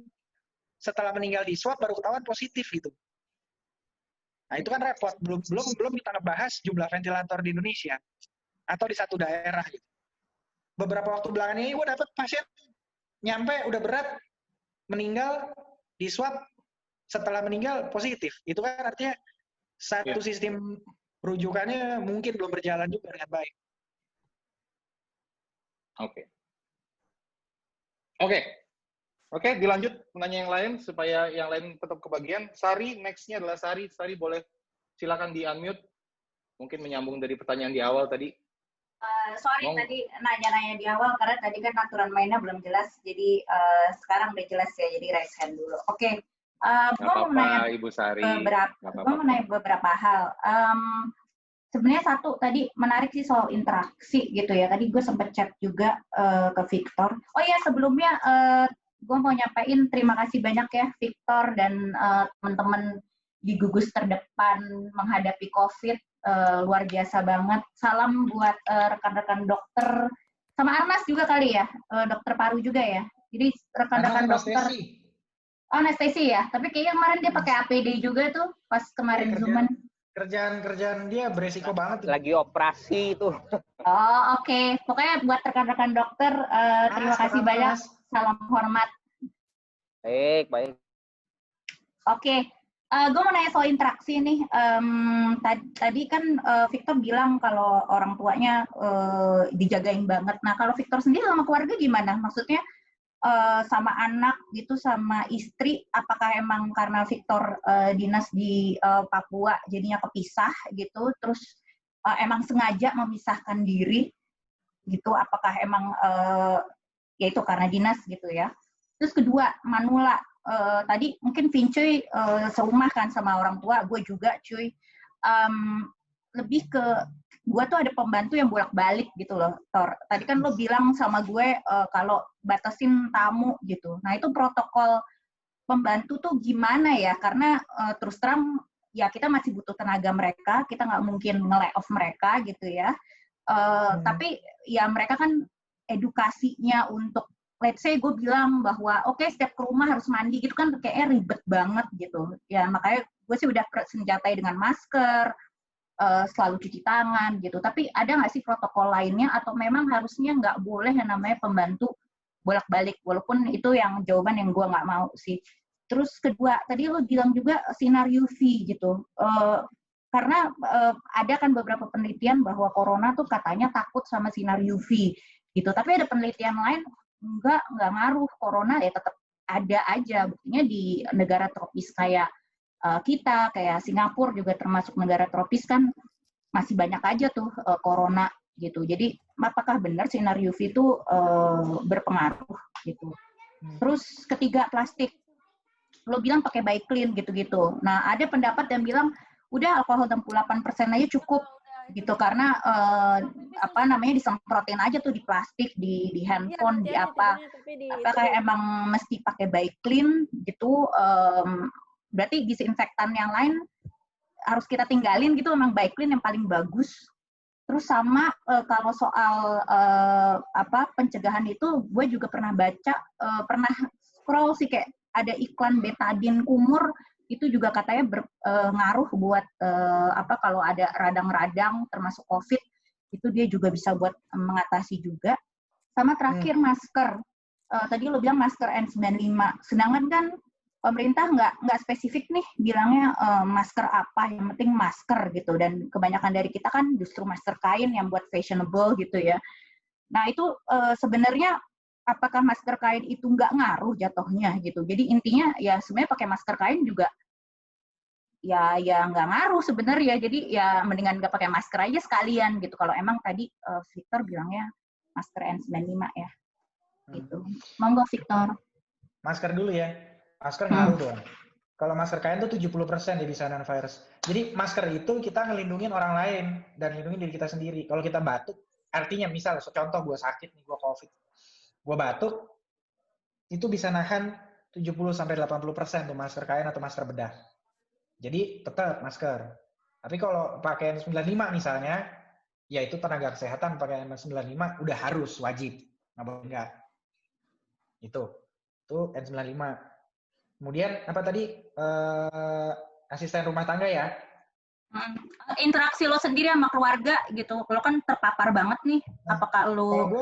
Setelah meninggal di swab baru ketahuan positif gitu. Nah itu kan repot. Belum kita ngebahas jumlah ventilator di Indonesia atau di satu daerah gitu. Beberapa waktu belakangan ini gue dapet pasien nyampe udah berat meninggal di swab, setelah meninggal positif. Itu kan artinya satu sistem rujukannya mungkin belum berjalan juga dengan baik. Oke, dilanjut menanya yang lain supaya yang lain tetap kebagian. Sari, next-nya adalah Sari. Sari boleh silakan di-unmute. Mungkin menyambung dari pertanyaan di awal tadi. Tadi nanya-nanya di awal karena tadi kan aturan mainnya belum jelas. Jadi sekarang udah jelas ya. Jadi raise hand dulu. Oke. Gue mau nanya Ibu Sari. mau nanya beberapa hal. Sebenarnya satu tadi menarik sih soal interaksi gitu ya. Tadi gue sempat chat juga ke Victor. Oh ya sebelumnya gue mau nyampain terima kasih banyak ya Victor dan teman-teman di gugus terdepan menghadapi COVID. Luar biasa banget. Salam buat rekan-rekan dokter sama Arnas juga kali ya, dokter paru juga ya. Jadi rekan-rekan dokter. Anestesi ya, tapi kayaknya kemarin dia pakai APD juga tuh pas kemarin Zooman. Kerjaan dia beresiko banget. Lagi operasi itu. Oh oke. Pokoknya buat rekan-rekan dokter terima kasih banyak. Salam hormat. Baik. Oke. Gue mau nanya soal interaksi nih. Tadi kan Victor bilang kalau orang tuanya dijagain banget. Nah kalau Victor sendiri sama keluarga gimana? Maksudnya sama anak gitu, sama istri, apakah emang karena Victor dinas di Papua jadinya kepisah gitu, terus emang sengaja memisahkan diri gitu? Apakah emang ya itu karena dinas gitu ya? Terus kedua, manula, tadi mungkin Vincuy serumah kan sama orang tua, gue juga cuy. Lebih ke gue tuh ada pembantu yang bolak-balik gitu loh, Tor. Tadi kan lo bilang sama gue kalau batasin tamu gitu. Nah itu protokol pembantu tuh gimana ya? Karena terus terang ya kita masih butuh tenaga mereka, kita nggak mungkin nge-lay off mereka gitu ya. Tapi ya mereka kan edukasinya untuk, let's say gue bilang bahwa oke, setiap ke rumah harus mandi gitu kan kayaknya ribet banget gitu. Ya makanya gue sih udah senjatai dengan masker, selalu cuci tangan gitu. Tapi ada nggak sih protokol lainnya atau memang harusnya nggak boleh yang namanya pembantu bolak-balik? Walaupun itu yang jawaban yang gue nggak mau sih. Terus kedua, tadi lo bilang juga sinar UV gitu. Karena ada kan beberapa penelitian bahwa corona tuh katanya takut sama sinar UV gitu. Tapi ada penelitian lain nggak ngaruh, corona ya tetap ada aja. Buktinya di negara tropis kayak kita, kayak Singapura juga termasuk negara tropis kan masih banyak aja tuh corona gitu. Jadi apakah benar sinar UV itu berpengaruh gitu. Terus ketiga, plastik. Lo bilang pakai Biclean gitu-gitu. Nah ada pendapat yang bilang udah alkohol 68% aja cukup gitu karena disemprotin aja tuh di plastik, di handphone, di apa. Apakah emang mesti pakai Biclean gitu? Berarti disinfektan yang lain harus kita tinggalin gitu, memang Biclean yang paling bagus. Terus sama kalau soal pencegahan itu, gue juga pernah baca, pernah scroll sih kayak ada iklan betadine kumur, itu juga katanya ngaruh buat kalau ada radang-radang termasuk COVID, itu dia juga bisa buat mengatasi juga. Sama terakhir masker. Tadi lo bilang masker N95, sedangkan kan pemerintah nggak spesifik nih bilangnya masker apa, yang penting masker gitu. Dan kebanyakan dari kita kan justru masker kain yang buat fashionable gitu ya. Nah itu sebenarnya apakah masker kain itu nggak ngaruh jatuhnya gitu. Jadi intinya ya sebenarnya pakai masker kain juga ya nggak ngaruh sebenarnya. Jadi ya mendingan nggak pakai masker aja sekalian gitu. Kalau emang tadi Victor bilangnya masker N95 ya. Gitu. Monggo Victor. Masker dulu ya. Masker ngaruh dong. Kalau masker kain tuh 70% dia bisa non-virus. Jadi masker itu kita ngelindungin orang lain dan ngelindungin diri kita sendiri. Kalau kita batuk, artinya misal, contoh gue sakit nih, gue COVID. Gue batuk, itu bisa nahan 70-80% tuh masker kain atau masker bedah. Jadi tetap masker. Tapi kalau pakai N95 misalnya, ya itu tenaga kesehatan pakai N95 udah harus, wajib. Nggak boleh enggak. Itu N95. Kemudian apa tadi asisten rumah tangga ya? Interaksi lo sendiri sama keluarga gitu, lo kan terpapar banget nih. Apakah lo?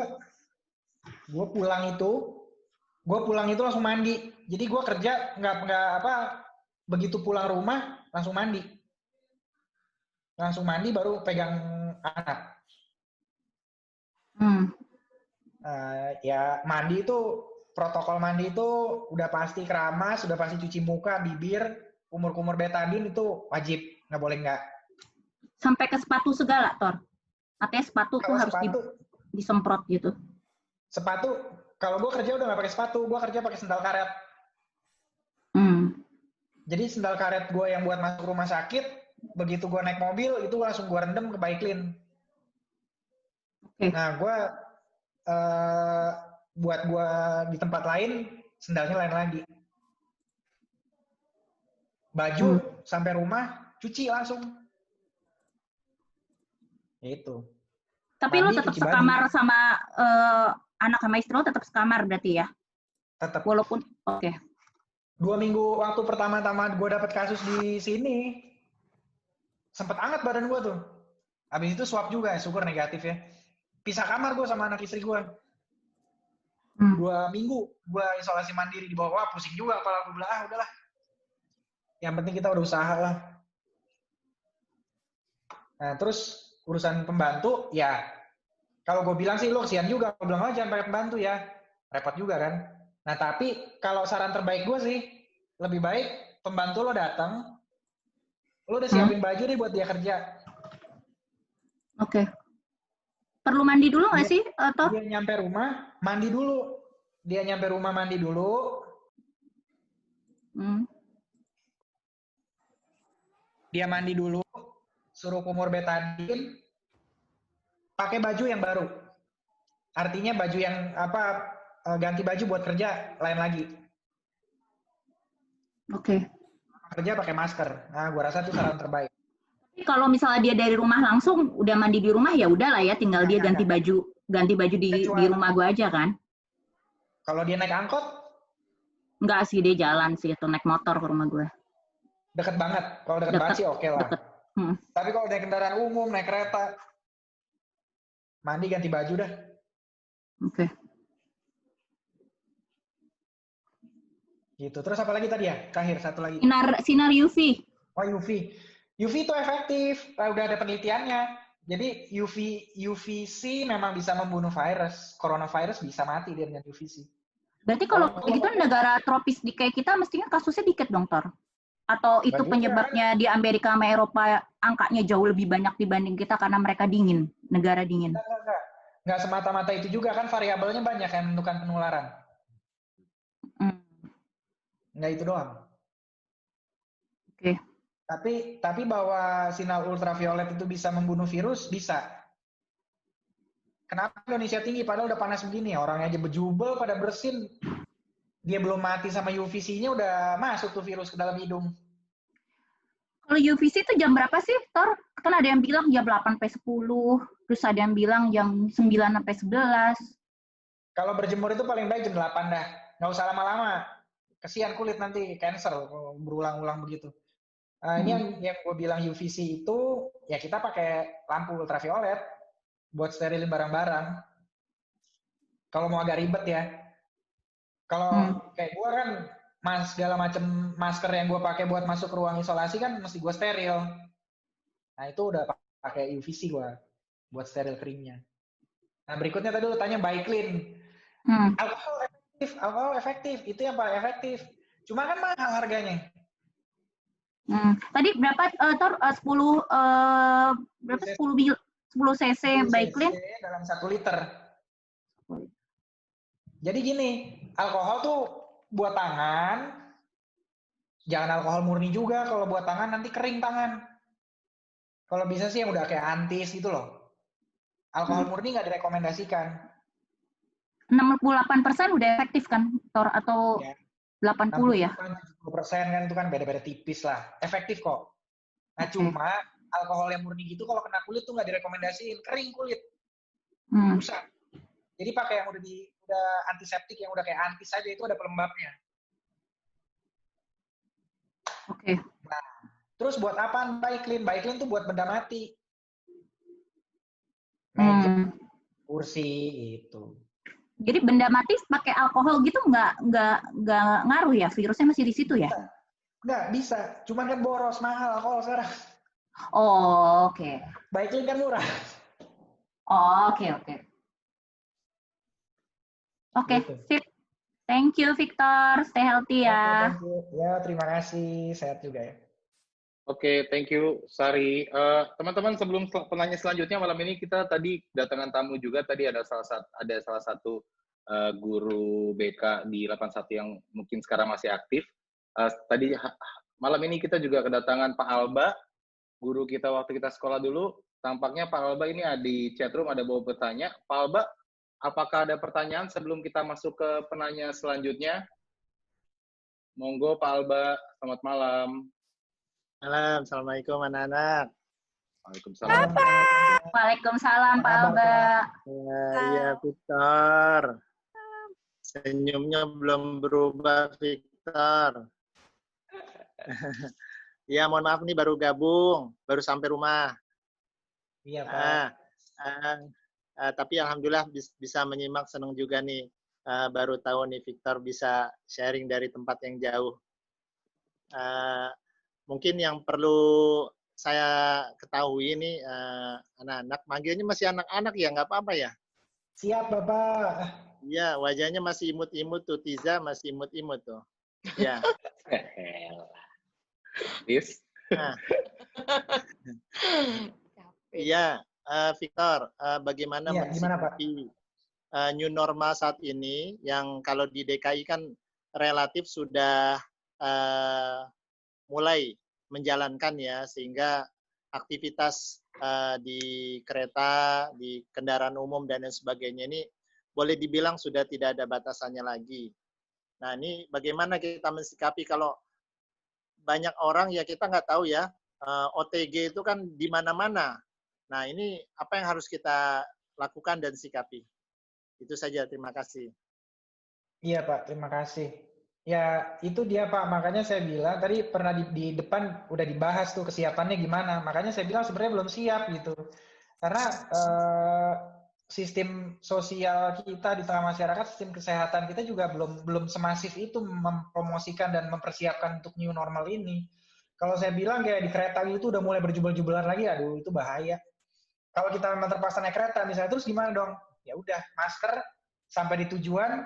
Gue pulang itu langsung mandi. Jadi gue kerja nggak begitu pulang rumah langsung mandi baru pegang anak. Ya mandi itu. Protokol mandi itu udah pasti keramas, udah pasti cuci muka, bibir, kumur-kumur betadine itu wajib, nggak boleh nggak. Sampai ke sepatu segala, Tor? Artinya sepatu tuh harus disemprot gitu? Sepatu, kalau gue kerja udah nggak pakai sepatu, gue kerja pakai sendal karet. Jadi sendal karet gue yang buat masuk rumah sakit, begitu gue naik mobil, itu langsung gue rendam ke Biclean. Nah, gue buat gue di tempat lain, sendalnya lain lagi. Baju sampai rumah, cuci langsung. Itu. Tapi lo tetap sekamar sama anak sama istri lo tetap sekamar berarti ya? Tetap. Walaupun, oke. 2 minggu waktu pertama-tama gue dapet kasus di sini, sempet anget badan gue tuh. Habis itu swab juga, syukur negatif ya. Pisah kamar gue sama anak istri gue. 2 minggu gue isolasi mandiri di bawah, pusing juga kepala gue bilang, udahlah. Yang penting kita udah usaha lah. Nah, terus urusan pembantu, ya kalau gue bilang sih lo kesian juga. Gue bilang, jangan pakai pembantu ya. Repot juga kan. Nah, tapi kalau saran terbaik gue sih, lebih baik pembantu lo datang, lo udah siapin baju deh buat dia kerja. Oke. Perlu mandi dulu nggak sih? Atau? Dia nyampe rumah, mandi dulu. Dia mandi dulu, suruh kumur betadin, pakai baju yang baru. Artinya baju yang ganti baju buat kerja lain lagi. Oke. Kerja pakai masker. Nah, gua rasa itu saran terbaik. Tapi kalau misalnya dia dari rumah langsung udah mandi di rumah ya udahlah ya, tinggal dia ganti baju di rumah gua aja kan. Kalau dia naik angkot? Enggak sih, dia jalan sih atau naik motor ke rumah gua. Deket banget. Kalau deket banget sih oke lah. Deket. Tapi kalau naik kendaraan umum, naik kereta, mandi ganti baju dah. Oke. Gitu. Terus apa lagi tadi ya? Kahir, satu lagi. Sinar UV. Oh, UV. UV itu efektif. Udah ada penelitiannya. Jadi UVC memang bisa membunuh virus. Coronavirus bisa mati dia dengan UVC. Berarti kalau gitu negara tropis kayak kita mestinya kasusnya dikit dong, Tor? Atau itu penyebabnya di Amerika sama Eropa angkanya jauh lebih banyak dibanding kita karena mereka dingin, negara dingin? Nggak semata-mata itu juga kan, variabelnya banyak yang menentukan penularan. Nggak itu doang. Oke. Tapi bahwa sinar ultraviolet itu bisa membunuh virus, bisa. Kenapa Indonesia tinggi padahal udah panas begini? Orangnya aja bejubel pada bersin. Dia belum mati sama UVC-nya udah masuk tuh virus ke dalam hidung. Kalau UVC itu jam berapa sih, Tor? Kan ada yang bilang jam 8 sampai 10, terus ada yang bilang jam 9 sampai 11. Kalau berjemur itu paling baik jam 8 dah. Nggak usah lama-lama. Kesian kulit nanti, cancer berulang-ulang begitu. Ini yang gue bilang UVC itu, ya kita pakai lampu ultraviolet buat sterilin barang-barang. Kalau mau agak ribet ya. Kalau kayak gue kan, segala macam masker yang gue pakai buat masuk ke ruang isolasi kan mesti gue steril. Nah itu udah pakai UVC gue buat steril keringnya. Nah berikutnya tadi lu tanya Biclean. Alkohol efektif, itu yang paling efektif. Cuma kan mahal harganya. Tadi berapa, Tor? 10 cc Biclean? Dalam 1 liter. Jadi gini, alkohol tuh buat tangan, jangan alkohol murni juga. Kalau buat tangan nanti kering tangan. Kalau bisa sih yang udah kayak antis gitu loh. Alkohol murni nggak direkomendasikan. 68% udah efektif kan, Tor? Atau ya. 80 ya? 70% kan itu kan beda-beda tipis lah. Efektif kok. Nah cuma alkohol yang murni gitu kalau kena kulit tuh nggak direkomendasiin. Kering kulit. Rusak. Jadi pakai yang udah antiseptik, yang udah kayak antis aja, itu ada pelembabnya. Oke. Nah, terus buat apaan Biclean? Biclean tuh buat benda mati. Meja, kursi, itu. Jadi benda mati pakai alkohol gitu nggak ngaruh ya? Virusnya masih di situ ya? Nggak, bisa. Cuman kan boros, mahal alkohol sekarang. Oh, oke. Biclean kan murah. Oh, oke. Oke, sip. Thank you, Victor. Stay healthy ya. Thank you. Ya, terima kasih. Sehat juga ya. Oke, thank you, Sari. Teman-teman, sebelum penanya selanjutnya, malam ini kita tadi kedatangan tamu juga. Tadi ada salah satu guru BK di 81 yang mungkin sekarang masih aktif. Tadi malam ini kita juga kedatangan Pak Alba, guru kita waktu kita sekolah dulu. Tampaknya Pak Alba ini di chatroom ada bawa bertanya. Pak Alba, apakah ada pertanyaan sebelum kita masuk ke penanya selanjutnya? Monggo Pak Alba, selamat malam. Malam, Assalamualaikum anak-anak. Waalaikumsalam. Waalaikumsalam Pak Alba. Iya, Victor. Senyumnya belum berubah, Victor. Ya, mohon maaf nih baru gabung, baru sampai rumah. Iya, Pak. Tapi alhamdulillah bisa menyimak, senang juga nih. Baru tahu nih Victor bisa sharing dari tempat yang jauh. Mungkin yang perlu saya ketahui ini anak-anak, manggilnya masih anak-anak ya, nggak apa-apa ya? Siap, Bapak. Iya, wajahnya masih imut-imut tuh, Tiza masih imut-imut tuh. Ya. Yes. Iya, Victor, bagaimana menyikapi new normal saat ini yang kalau di DKI kan relatif sudah mulai menjalankan ya, sehingga aktivitas di kereta, di kendaraan umum dan lain sebagainya ini boleh dibilang sudah tidak ada batasannya lagi. Nah, ini bagaimana kita mensikapi kalau banyak orang ya kita nggak tahu ya, OTG itu kan di mana-mana. Nah, ini apa yang harus kita lakukan dan sikapi? Itu saja, terima kasih. Iya Pak, terima kasih. Ya itu dia Pak, makanya saya bilang tadi pernah di depan udah dibahas tuh kesiapannya gimana. Makanya saya bilang sebenarnya belum siap gitu. Karena sistem sosial kita di tengah masyarakat, sistem kesehatan kita juga belum semasif itu mempromosikan dan mempersiapkan untuk new normal ini. Kalau saya bilang kayak di kereta itu udah mulai berjubel-jubelan lagi, aduh itu bahaya. Kalau kita memang terpaksa naik kereta misalnya, terus gimana dong? Ya udah masker sampai di tujuan,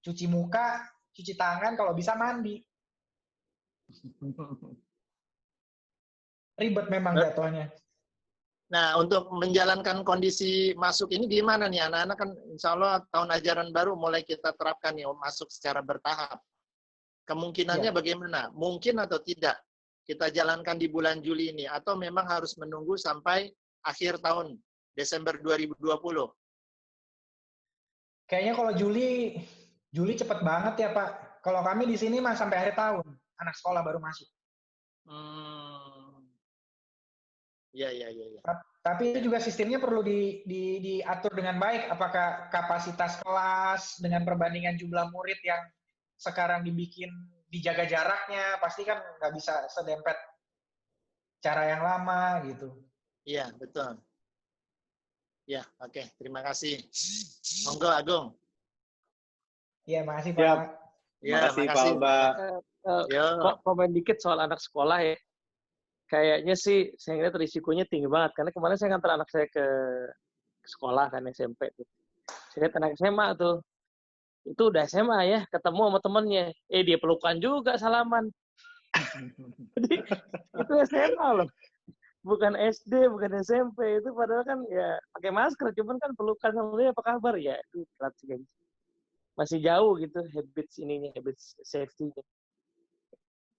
cuci muka, cuci tangan, kalau bisa mandi. Ribet memang jatuhnya. Nah, untuk menjalankan kondisi masuk ini gimana nih? Anak-anak kan insya Allah tahun ajaran baru mulai kita terapkan nih, masuk secara bertahap. Kemungkinannya bagaimana? Mungkin atau tidak kita jalankan di bulan Juli ini? Atau memang harus menunggu sampai akhir tahun, Desember 2020? Kayaknya kalau Juli cepet banget ya Pak. Kalau kami di sini mah sampai akhir tahun, anak sekolah baru masuk. Ya. Tapi itu juga sistemnya perlu diatur dengan baik. Apakah kapasitas kelas dengan perbandingan jumlah murid yang sekarang dibikin dijaga jaraknya, pasti kan nggak bisa sedempet cara yang lama gitu. Iya, betul. Ya, oke. Terima kasih. Monggo, Agung. Iya, makasih Pak. Siap. Ya, makasih Pak makasih. Alba. Komen dikit soal anak sekolah ya. Kayaknya sih saya ngeliat risikonya tinggi banget. Karena kemarin saya ngantar anak saya ke sekolah kan SMP tuh. Saya lihat anak SMA tuh. Itu udah SMA ya, ketemu sama temennya. Dia pelukan juga, salaman. Jadi itu SMA loh. Bukan SD, bukan SMP. Itu padahal kan ya pakai masker. Cuman kan pelukan sama dia, apa kabar? Ya itu telat sih. Masih jauh gitu habits ininya, habits safety-nya.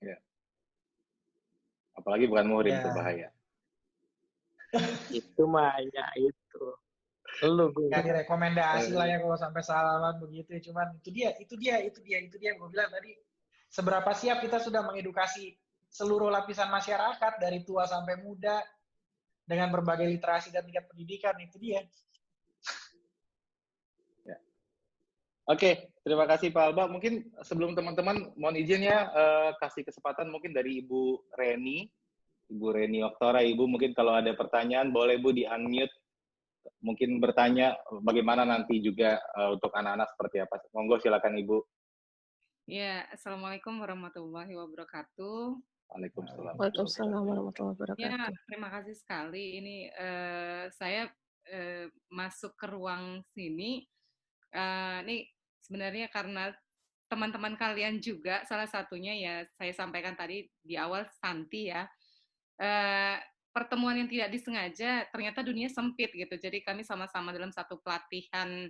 Ya. Apalagi bukan muhrim, itu bahaya. Itu mah ya itu. Lu nggak direkomendasi lah ya kalau sampai salaman begitu. Cuman itu dia gue bilang tadi. Seberapa siap kita sudah mengedukasi seluruh lapisan masyarakat dari tua sampai muda dengan berbagai literasi dan tingkat pendidikan, itu dia. Ya. Oke, terima kasih Pak Alba. Mungkin sebelum teman-teman mohon izin ya kasih kesempatan mungkin dari Ibu Reni Oktora. Ibu mungkin kalau ada pertanyaan boleh Bu di-unmute. Mungkin bertanya bagaimana nanti juga untuk anak-anak seperti apa. Monggo silakan Ibu. Ya, Assalamualaikum warahmatullahi wabarakatuh. Waalaikumsalam warahmatullahi wabarakatuh. Ya, terima kasih sekali. Ini saya masuk ke ruang sini. Ini sebenarnya karena teman-teman kalian juga, salah satunya ya saya sampaikan tadi di awal Santi ya. Pertemuan yang tidak disengaja, ternyata dunia sempit gitu. Jadi kami sama-sama dalam satu pelatihan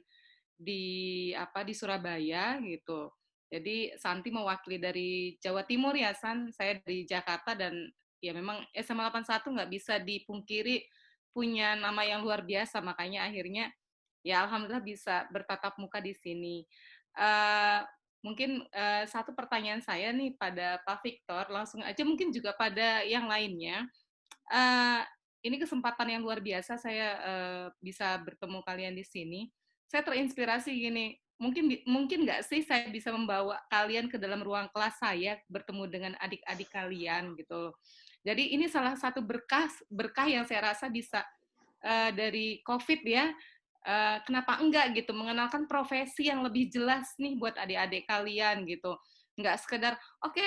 di Surabaya gitu. Jadi Santi mewakili dari Jawa Timur ya San, saya dari Jakarta dan ya memang SMA 81 nggak bisa dipungkiri punya nama yang luar biasa, makanya akhirnya ya alhamdulillah bisa bertatap muka di sini. Mungkin satu pertanyaan saya nih pada Pak Victor, langsung aja mungkin juga pada yang lainnya. Ini kesempatan yang luar biasa saya bisa bertemu kalian di sini. Saya terinspirasi gini, mungkin nggak sih saya bisa membawa kalian ke dalam ruang kelas saya bertemu dengan adik-adik kalian gitu. Jadi ini salah satu berkah yang saya rasa bisa dari COVID ya. Kenapa enggak gitu, mengenalkan profesi yang lebih jelas nih buat adik-adik kalian gitu. Nggak sekedar oke,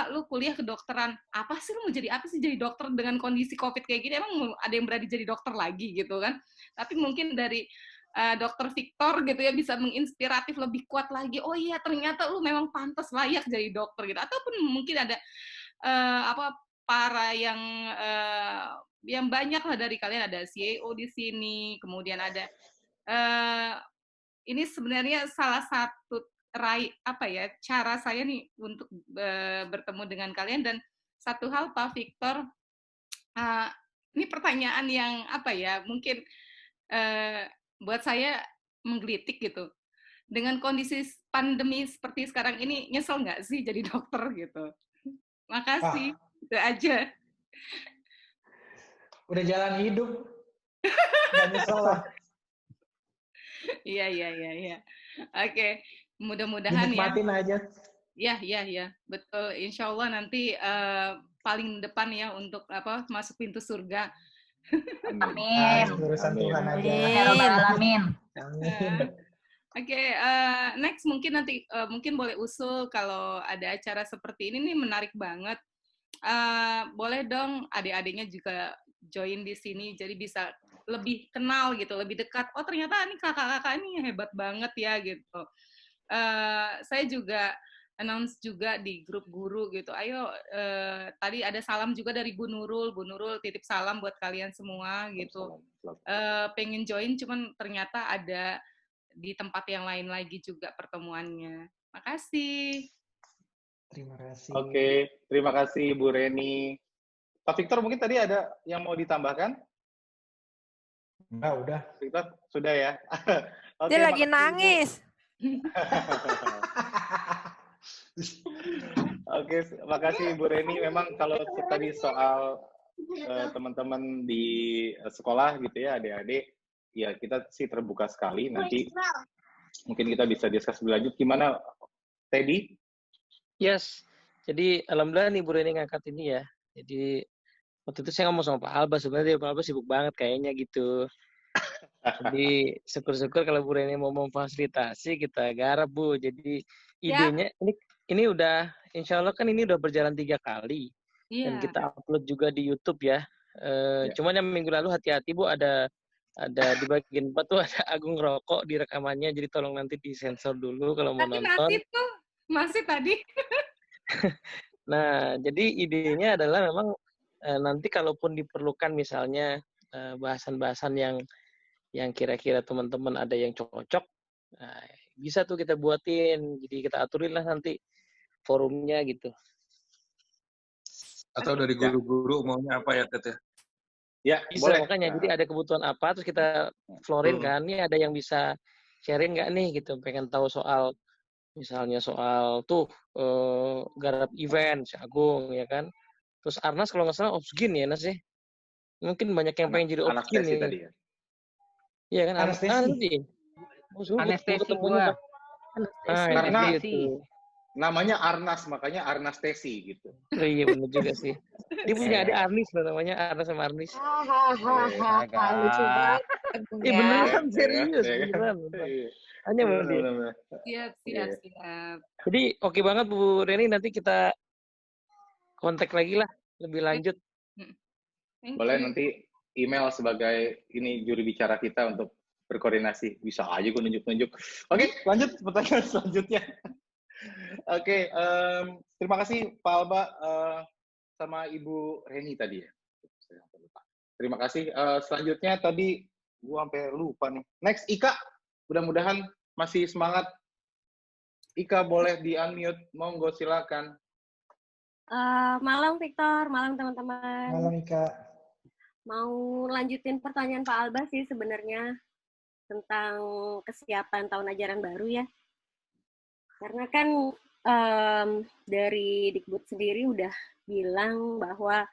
lu kuliah kedokteran, apa sih lu mau jadi apa sih jadi dokter dengan kondisi COVID kayak gini, emang ada yang berani jadi dokter lagi gitu kan. Tapi mungkin dari Dokter Victor gitu ya bisa menginspiratif lebih kuat lagi, oh iya ternyata lu memang pantas layak jadi dokter gitu. Ataupun mungkin ada para yang banyak lah dari kalian, ada CEO di sini, kemudian ada ini sebenarnya salah satu cara saya nih untuk bertemu dengan kalian. Dan satu hal Pak Victor, ini pertanyaan yang mungkin buat saya menggelitik gitu. Dengan kondisi pandemi seperti sekarang ini, nyesel nggak sih jadi dokter gitu? Makasih, itu aja. Udah jalan hidup, nggak nyesel lah. Iya. Oke, mudah-mudahan ya. Dinikmatin aja. Ya, betul. Insya Allah nanti paling depan ya untuk masuk pintu surga. Amin. Urusan Tuhan aja. Ya Rabbal Alamin. Amin. Oke, next mungkin nanti mungkin boleh usul kalau ada acara seperti ini nih menarik banget. Boleh dong adik-adiknya juga join di sini, jadi bisa lebih kenal gitu, lebih dekat. Oh ternyata ini kakak-kakak ini hebat banget ya gitu. Saya juga announce juga di grup guru gitu. Ayo, tadi ada salam juga dari Bu Nurul. Bu Nurul titip salam buat kalian semua gitu. Pengen join, cuman ternyata ada di tempat yang lain lagi juga pertemuannya. Makasih. Terima kasih. Oke, terima kasih Bu Reni. Pak Victor mungkin tadi ada yang mau ditambahkan? Udah. Victor, sudah ya? Dia lagi nangis. Oke, makasih Bu Reni. Memang kalau tadi soal teman-teman di sekolah gitu ya, adik-adik, ya kita sih terbuka sekali. Nanti mungkin kita bisa diskus lebih lanjut. Gimana, Teddy? Yes. Jadi alhamdulillah nih Bu Reni ngangkat ini ya. Jadi waktu itu saya ngomong sama Pak Alba, sebenarnya Pak Alba sibuk banget kayaknya gitu. Jadi syukur-syukur kalau Bu Reni mau memfasilitasi, kita garap Bu. Jadi idenya ini udah, insya Allah kan ini udah berjalan 3 kali. Dan kita upload juga di YouTube ya. Cuman yang minggu lalu hati-hati Bu, ada di bagian 4 tuh ada Agung rokok di rekamannya, jadi tolong nanti disensor dulu kalau mau nonton. Masih tadi. Nah, jadi idenya adalah memang nanti kalaupun diperlukan misalnya bahasan-bahasan yang kira-kira teman-teman ada yang cocok, bisa tuh kita buatin. Jadi kita aturin lah nanti forumnya gitu. Atau dari guru-guru maunya apa ya, Tete? Ya, bisa, boleh. makanya jadi ada kebutuhan apa terus kita florin kan, ini ada yang bisa sharing nggak nih gitu, pengen tahu soal misalnya soal tuh garap event si Agung ya kan, terus Arnas kalau nggak salah Opsgin ya Nas ya, mungkin banyak yang pengen jadi Opsgin nih tadi ya. Iya kan, anestesi gua karena namanya Arnas, makanya Arnastesi gitu. Iya benar juga sih. Dia punya ada Arnis loh namanya, Arnas sama Arnis. Lucu banget. Beneran serius, beneran. Hanya bener. Siap. Jadi oke banget Bu Reni, nanti kita kontak lagi lah lebih lanjut. Boleh nanti email sebagai ini juri bicara kita untuk berkoordinasi. Bisa aja gue nunjuk-nunjuk. Oke, lanjut pertanyaan selanjutnya. Oke, terima kasih Pak Alba sama Ibu Reni tadi ya. Terima kasih. Selanjutnya tadi gua sampai lupa nih. Next, Ika. Mudah-mudahan masih semangat. Ika boleh di-unmute. Monggo silakan. Malam Victor, malam teman-teman. Malam Ika. Mau lanjutin pertanyaan Pak Alba sih sebenarnya tentang kesiapan tahun ajaran baru ya. Karena kan dari Dikbud sendiri udah bilang bahwa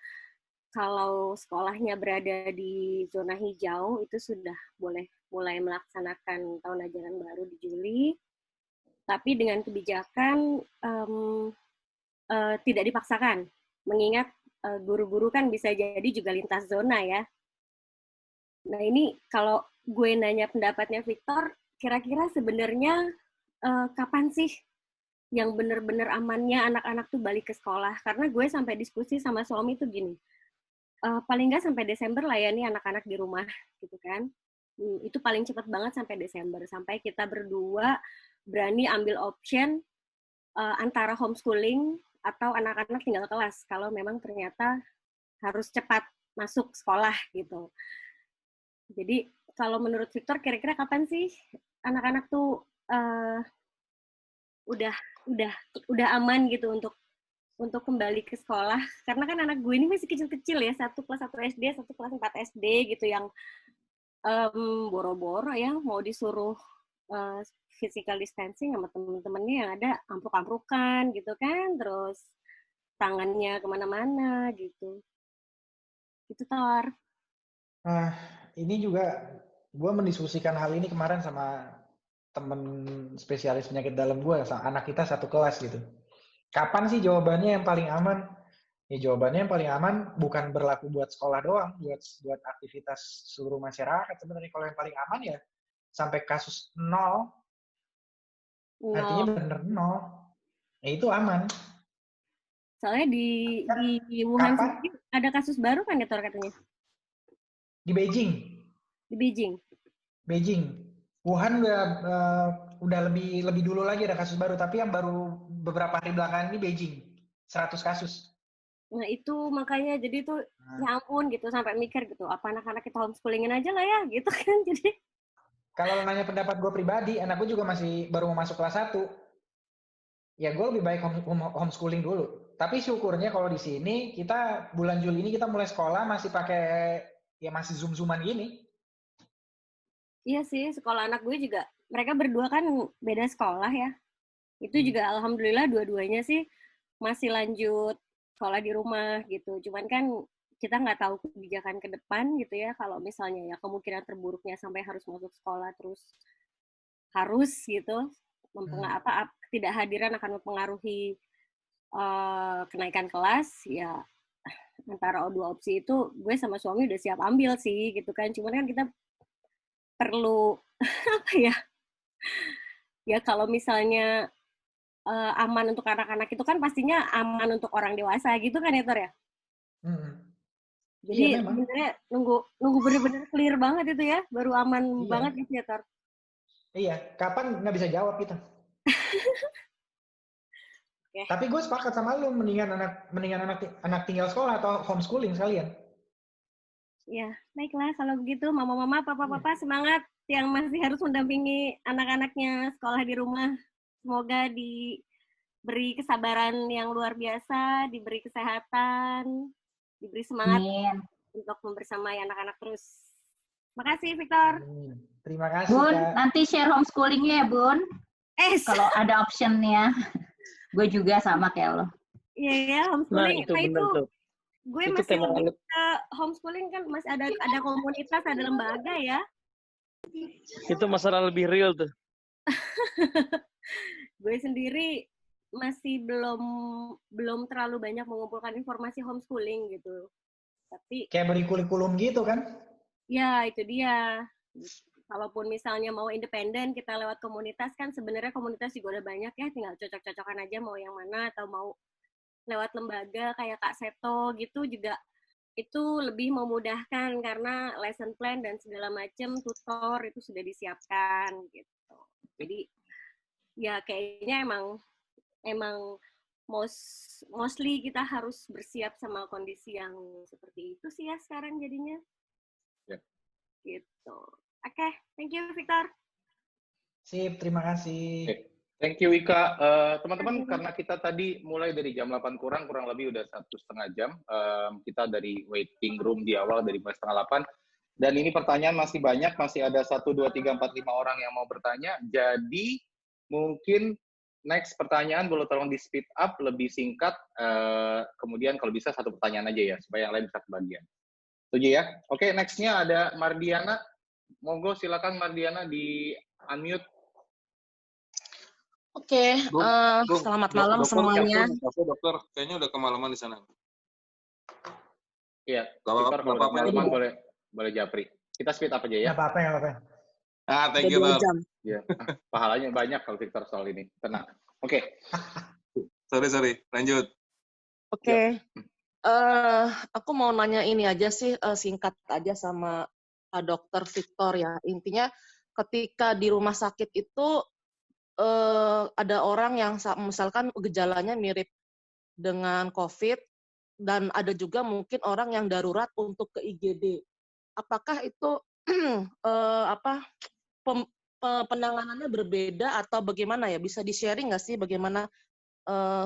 kalau sekolahnya berada di zona hijau itu sudah boleh mulai melaksanakan tahun ajaran baru di Juli. Tapi dengan kebijakan tidak dipaksakan, mengingat guru-guru kan bisa jadi juga lintas zona ya. Nah ini kalau gue nanya pendapatnya Victor, kira-kira sebenarnya kapan sih yang benar-benar amannya anak-anak tuh balik ke sekolah? Karena gue sampai diskusi sama suami tuh gini, paling nggak sampai Desember lah ya nih anak-anak di rumah gitu kan. Itu paling cepat banget sampai Desember, sampai kita berdua berani ambil option antara homeschooling atau anak-anak tinggal kelas kalau memang ternyata harus cepat masuk sekolah gitu. Jadi kalau menurut Victor kira-kira kapan sih anak-anak tuh udah aman gitu untuk kembali ke sekolah, karena kan anak gue ini masih kecil-kecil ya, satu kelas 1 SD, satu kelas 4 SD gitu, yang boro-boro ya mau disuruh physical distancing sama temen-temennya yang ada ampruk-amprukan gitu kan, terus tangannya kemana-mana gitu. Itu Tor. Nah, ini juga gue mendiskusikan hal ini kemarin sama temen spesialis penyakit dalam gue, sama anak kita satu kelas gitu. Kapan sih jawabannya yang paling aman? Ya jawabannya yang paling aman bukan berlaku buat sekolah doang, buat aktivitas seluruh masyarakat sebenarnya. Kalau yang paling aman ya sampai kasus 0, artinya bener 0. Ya itu aman. Soalnya di Wuhan sendiri ada kasus baru kan ya Tor katanya? Di Beijing. Di Beijing. Beijing. Wuhan udah lebih dulu lagi ada kasus baru, tapi yang baru beberapa hari belakangan ini Beijing 100 kasus. Nah itu makanya jadi tuh ya ampun gitu, sampai mikir gitu, apa anak-anak kita homeschoolingin aja lah ya gitu kan. Jadi kalau nanya pendapat gue pribadi, anak gue juga baru mau masuk kelas 1. Ya gue lebih baik homeschooling dulu. Tapi syukurnya kalau di sini kita bulan Juli ini kita mulai sekolah masih masih zoom-zooman gini. Iya sih, sekolah anak gue juga, mereka berdua kan beda sekolah ya. Itu juga alhamdulillah dua-duanya sih masih lanjut sekolah di rumah gitu. Cuman kan kita nggak tahu kebijakan ke depan gitu ya, kalau misalnya ya kemungkinan terburuknya sampai harus masuk sekolah terus harus gitu, ketidakhadiran akan mempengaruhi kenaikan kelas, ya antara dua opsi itu gue sama suami udah siap ambil sih gitu kan. Cuman kan kita perlu apa ya? Ya kalau misalnya aman untuk anak-anak itu kan pastinya aman untuk orang dewasa gitu kan ya Tor ya? Jadi sebenarnya nunggu bener-bener clear banget itu ya, baru aman banget gitu ya Tor. Iya, kapan nggak bisa jawab kita. Okay. Tapi gue sepakat sama lu, mendingan anak tinggal sekolah atau homeschooling sekalian. Ya, baiklah kalau begitu mama-mama, papa-papa semangat yang masih harus mendampingi anak-anaknya sekolah di rumah. Semoga diberi kesabaran yang luar biasa, diberi kesehatan, diberi semangat untuk membersamai anak-anak terus. Makasih Victor. Terima kasih Bun, Kak. nanti share homeschoolingnya ya Bun. Kalau ada optionnya. Gue juga sama kayak lo. Iya ya, homeschooling. Nah, itu tuh. Gue itu masih lebih ke homeschooling kan masih ada komunitas, ada lembaga ya. Itu masalah lebih real tuh. Gue sendiri masih belum terlalu banyak mengumpulkan informasi homeschooling gitu. Tapi kayak beri kurikulum gitu kan? Ya, itu dia. Kalaupun misalnya mau independen, kita lewat komunitas kan sebenarnya komunitas juga udah banyak ya, tinggal cocok-cocokan aja mau yang mana, atau mau lewat lembaga kayak Kak Seto gitu juga itu lebih memudahkan karena lesson plan dan segala macam tutor itu sudah disiapkan gitu. Jadi ya kayaknya emang mostly kita harus bersiap sama kondisi yang seperti itu sih ya sekarang jadinya. Gitu. Oke, thank you Victor. Sip, terima kasih. Thank you Wika. Teman-teman, karena kita tadi mulai dari jam 8 kurang lebih udah 1,5 jam. Kita dari waiting room di awal dari mulai setengah 8. Dan ini pertanyaan masih banyak, masih ada 1, 2, 3, 4, 5 orang yang mau bertanya. Jadi mungkin next pertanyaan boleh tolong di speed up, lebih singkat. Kemudian kalau bisa 1 pertanyaan aja ya, supaya yang lain bisa kebagian. Setuju ya? Oke, next-nya ada Mardiana. Monggo silakan Mardiana di unmute. Oke, selamat malam semuanya. Dokter, kayaknya udah kemalaman di sana. Iya, kalau kemalaman boleh japri. Kita speed up aja ya. Nggak apa-apa. Thank you, Dok. Ya, pahalanya banyak kalau Victor soal ini. Tenang. Oke. Sorry. Lanjut. Oke. Aku mau nanya ini aja sih, singkat aja sama Pak Dokter Victor ya. Intinya ketika di rumah sakit itu ada orang yang misalkan gejalanya mirip dengan COVID dan ada juga mungkin orang yang darurat untuk ke IGD. Apakah itu penanganannya berbeda atau bagaimana ya? Bisa di-sharing nggak sih bagaimana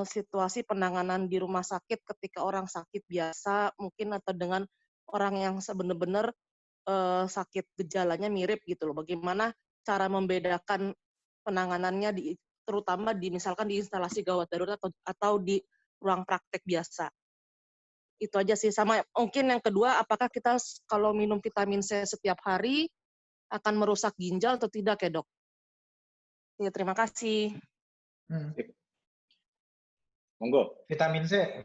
situasi penanganan di rumah sakit ketika orang sakit biasa mungkin atau dengan orang yang benar-benar sakit gejalanya mirip gitu loh. Bagaimana cara membedakan penanganannya terutama misalkan di instalasi gawat darurat atau di ruang praktek biasa. Itu aja sih. Sama mungkin yang kedua, apakah kita kalau minum vitamin C setiap hari akan merusak ginjal atau tidak ya, Dok? Ya, terima kasih. Monggo. Vitamin C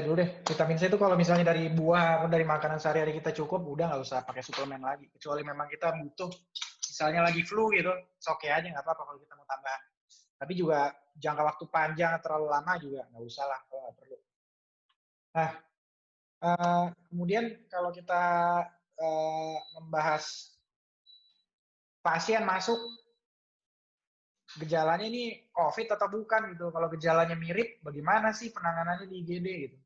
dulu deh. Vitamin C itu kalau misalnya dari buah atau dari makanan sehari-hari kita cukup, udah nggak usah pakai suplemen lagi. Kecuali memang kita butuh, misalnya lagi flu gitu, oke aja nggak apa-apa kalau kita mau tambahan. Tapi juga jangka waktu panjang terlalu lama juga nggak usah lah kalau nggak perlu. Nah, kemudian kalau kita membahas pasien masuk, gejalanya ini COVID atau bukan gitu. Kalau gejalanya mirip, bagaimana sih penanganannya di IGD gitu.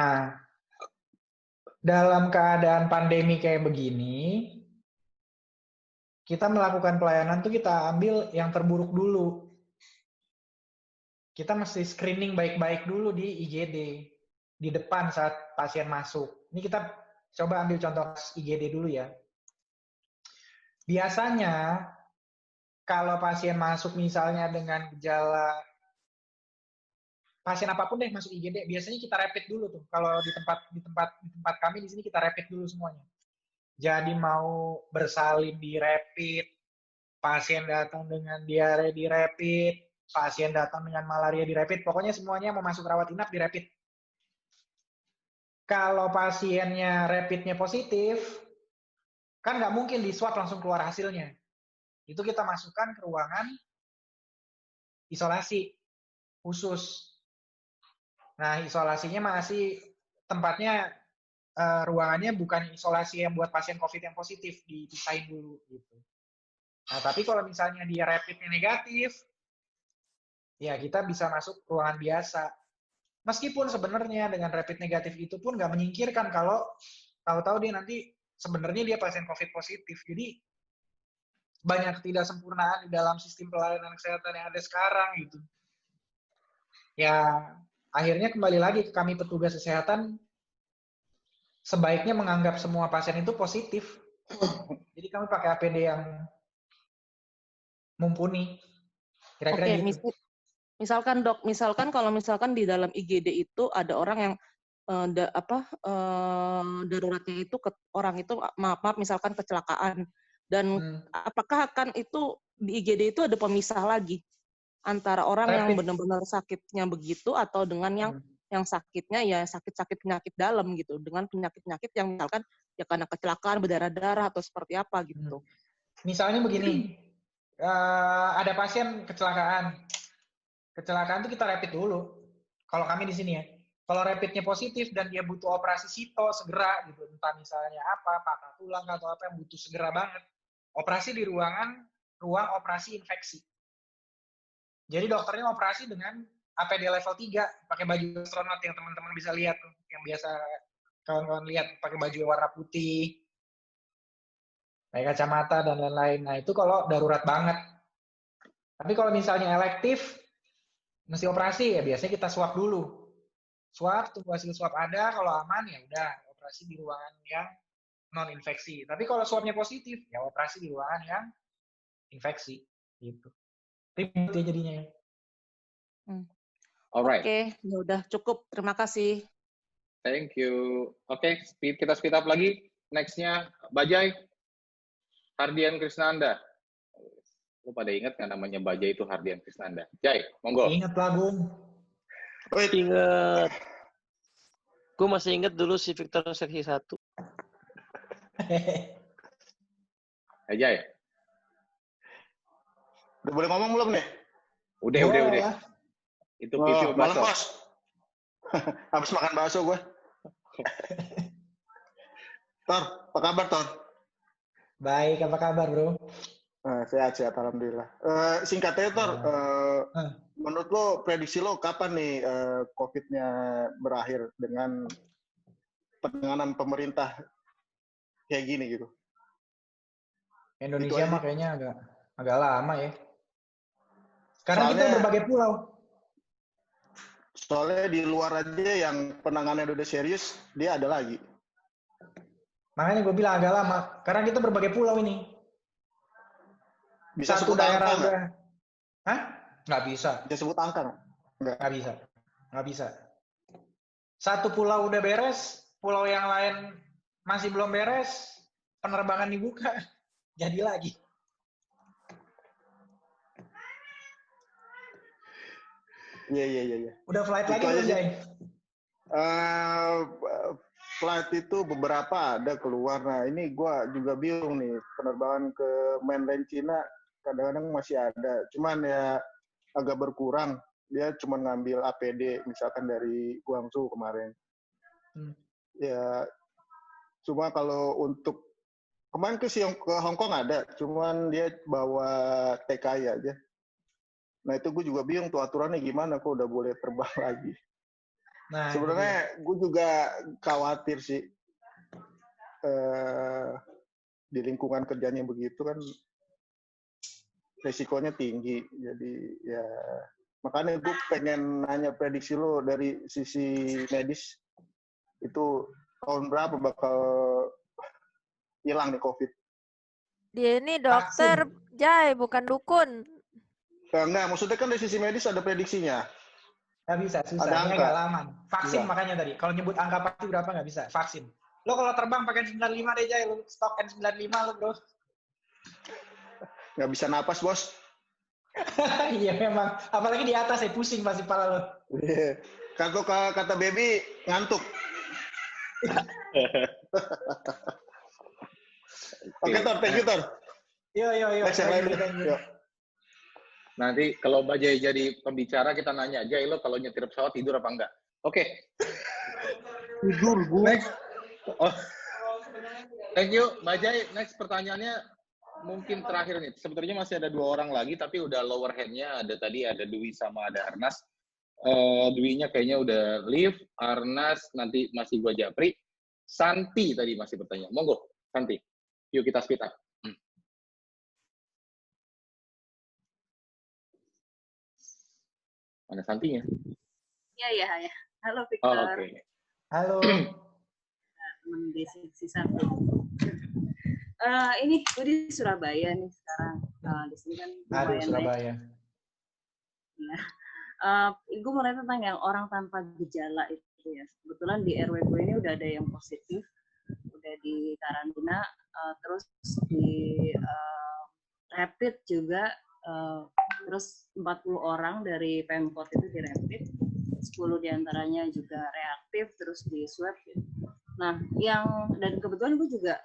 Nah, dalam keadaan pandemi kayak begini, kita melakukan pelayanan tuh kita ambil yang terburuk dulu. Kita mesti screening baik-baik dulu di IGD, di depan saat pasien masuk. Ini kita coba ambil contoh IGD dulu ya. Biasanya, kalau pasien masuk misalnya dengan gejala, pasien apapun deh masuk IGD, biasanya kita rapid dulu tuh. Kalau di tempat kami di sini kita rapid dulu semuanya. Jadi mau bersalin di rapid, pasien datang dengan diare di rapid, pasien datang dengan malaria di rapid, pokoknya semuanya mau masuk rawat inap di rapid. Kalau pasiennya rapidnya positif, kan nggak mungkin di swab langsung keluar hasilnya. Itu kita masukkan ke ruangan isolasi khusus. Nah, isolasinya masih tempatnya, ruangannya bukan isolasi yang buat pasien COVID yang positif, dipisahin dulu gitu. Nah, tapi kalau misalnya dia rapidnya negatif, ya kita bisa masuk ruangan biasa. Meskipun sebenarnya dengan rapid negatif itu pun nggak menyingkirkan kalau tahu-tahu dia nanti sebenarnya dia pasien COVID positif. Jadi banyak ketidaksempurnaan di dalam sistem pelayanan kesehatan yang ada sekarang gitu. Ya, akhirnya kembali lagi ke kami petugas kesehatan, sebaiknya menganggap semua pasien itu positif. Jadi kami pakai APD yang mumpuni. Kira-kira gitu. Misalkan Dok, kalau di dalam IGD itu ada orang yang daruratnya itu orang itu maaf misalkan kecelakaan. Dan apakah akan itu di IGD itu ada pemisah lagi antara orang yang benar-benar sakitnya begitu atau dengan yang sakitnya ya sakit-sakit penyakit dalam gitu, dengan penyakit-penyakit yang misalkan ya karena kecelakaan berdarah-darah atau seperti apa gitu. Misalnya begini, ada pasien kecelakaan itu kita rapid dulu. Kalau kami di sini ya, kalau rapidnya positif dan dia butuh operasi sito segera gitu, entah misalnya apa, patah tulang atau apa yang butuh segera banget, operasi di ruang operasi infeksi. Jadi dokternya operasi dengan APD level 3, pakai baju astronot yang teman-teman bisa lihat tuh, yang biasa kawan-kawan lihat, pakai baju warna putih, pakai kacamata dan lain-lain. Nah, itu kalau darurat banget. Tapi kalau misalnya elektif, mesti operasi, ya biasanya kita swab dulu. Swab, tunggu hasil swab ada, kalau aman ya udah operasi di ruangan yang non-infeksi. Tapi kalau swabnya positif, ya operasi di ruangan yang infeksi. Gitu. Ribet ya jadinya. Alright. Oke, ya udah cukup. Terima kasih. Thank you. Oke, kita speed up lagi. Next-nya, Bajai. Hardian Krisnanda. Lu pada ingat nggak namanya Bajai itu Hardian Krisnanda? Jai, monggo. Ingat lah, Bung. Ingat. Gue masih ingat dulu si Victor seksi 1. Jai. Udah boleh ngomong belum nih? Udah. Itu pisu malam, bakso. Bos. Habis makan bakso gue. Tor, apa kabar, Tor? Baik, apa kabar, Bro? Sehat, alhamdulillah. Singkatnya, Tor, menurut lo, prediksi lo kapan nih COVID-nya berakhir dengan penanganan pemerintah kayak gini gitu? Indonesia mah kayaknya agak lama ya. Karena Soalnya- kita berbagai pulau. Soalnya di luar aja yang penanganannya udah serius, dia ada lagi. Makanya gue bilang agak lama. Karena kita berbagai pulau ini. Bisa Satu sebut daerah angka nggak? udah. Hah? Nggak bisa. Bisa sebut angka nggak? Nggak bisa. Nggak bisa. Satu pulau udah beres, pulau yang lain masih belum beres, penerbangan dibuka, jadi lagi. Iya. Udah flight Itu lagi aja belum, sih. Jay? Flight itu beberapa ada keluar. Nah ini gue juga bingung nih, penerbangan ke mainland Cina kadang-kadang masih ada. Cuman ya agak berkurang. Dia cuma ngambil APD misalkan dari Guangzhou kemarin. Ya cuma kalau untuk kemarin ke Hong Kong ada, cuman dia bawa TKI aja. Nah itu gue juga bingung tuh aturannya gimana, kok udah boleh terbang lagi. Nah, sebenarnya gue juga khawatir sih di lingkungan kerjanya begitu kan resikonya tinggi. Jadi ya makanya gue pengen nanya prediksi lo dari sisi medis itu tahun berapa bakal hilang nih COVID? Dia ini dokter, Jai, bukan dukun. Enggak, maksudnya kan dari sisi medis ada prediksinya. Nggak bisa, susah. Ada Ini angka. agak lama. Vaksin Iya. makanya tadi. Kalau nyebut angka pasti berapa nggak bisa. Vaksin. Lo kalau terbang pakai 95 deh, Jay. Lo stok N95 lo, bro. Nggak bisa napas, bos. Iya memang. Apalagi di atas ya, pusing pasti kepala lo. Iya. Kata baby ngantuk. Oke, Tor. Thank you, Tor. Yo. Next yang lain. Yuk. Nanti kalau Mbak Jai jadi pembicara, kita nanya, Jai, lo kalau nyetir pesawat tidur apa enggak? Oke. Tidur, gue. Next. Oh. Thank you, Mbak Jai. Next pertanyaannya mungkin terakhir nih. Sebetulnya masih ada 2 orang lagi, tapi udah lower hand-nya. Ada Dwi sama ada Arnas. Dwi-nya kayaknya udah leave. Arnas nanti masih gua japri. Santi tadi masih bertanya. Monggo, Santi. Yuk kita speed up. Mana Santinya? Iya. Halo, Oh, Victor. oke. Halo. Teman D6 satu. Ini gue di Surabaya nih sekarang. Di sini kan Aduh, lumayan Surabaya. Ya. Gue mau nanya tentang yang orang tanpa gejala itu ya. Kebetulan di RW gue ini udah ada yang positif, udah di karantina, terus di rapid juga, terus 40 orang dari Pemkot itu di rapid, 10 diantaranya juga reaktif, terus di swab. Nah, dan kebetulan gue juga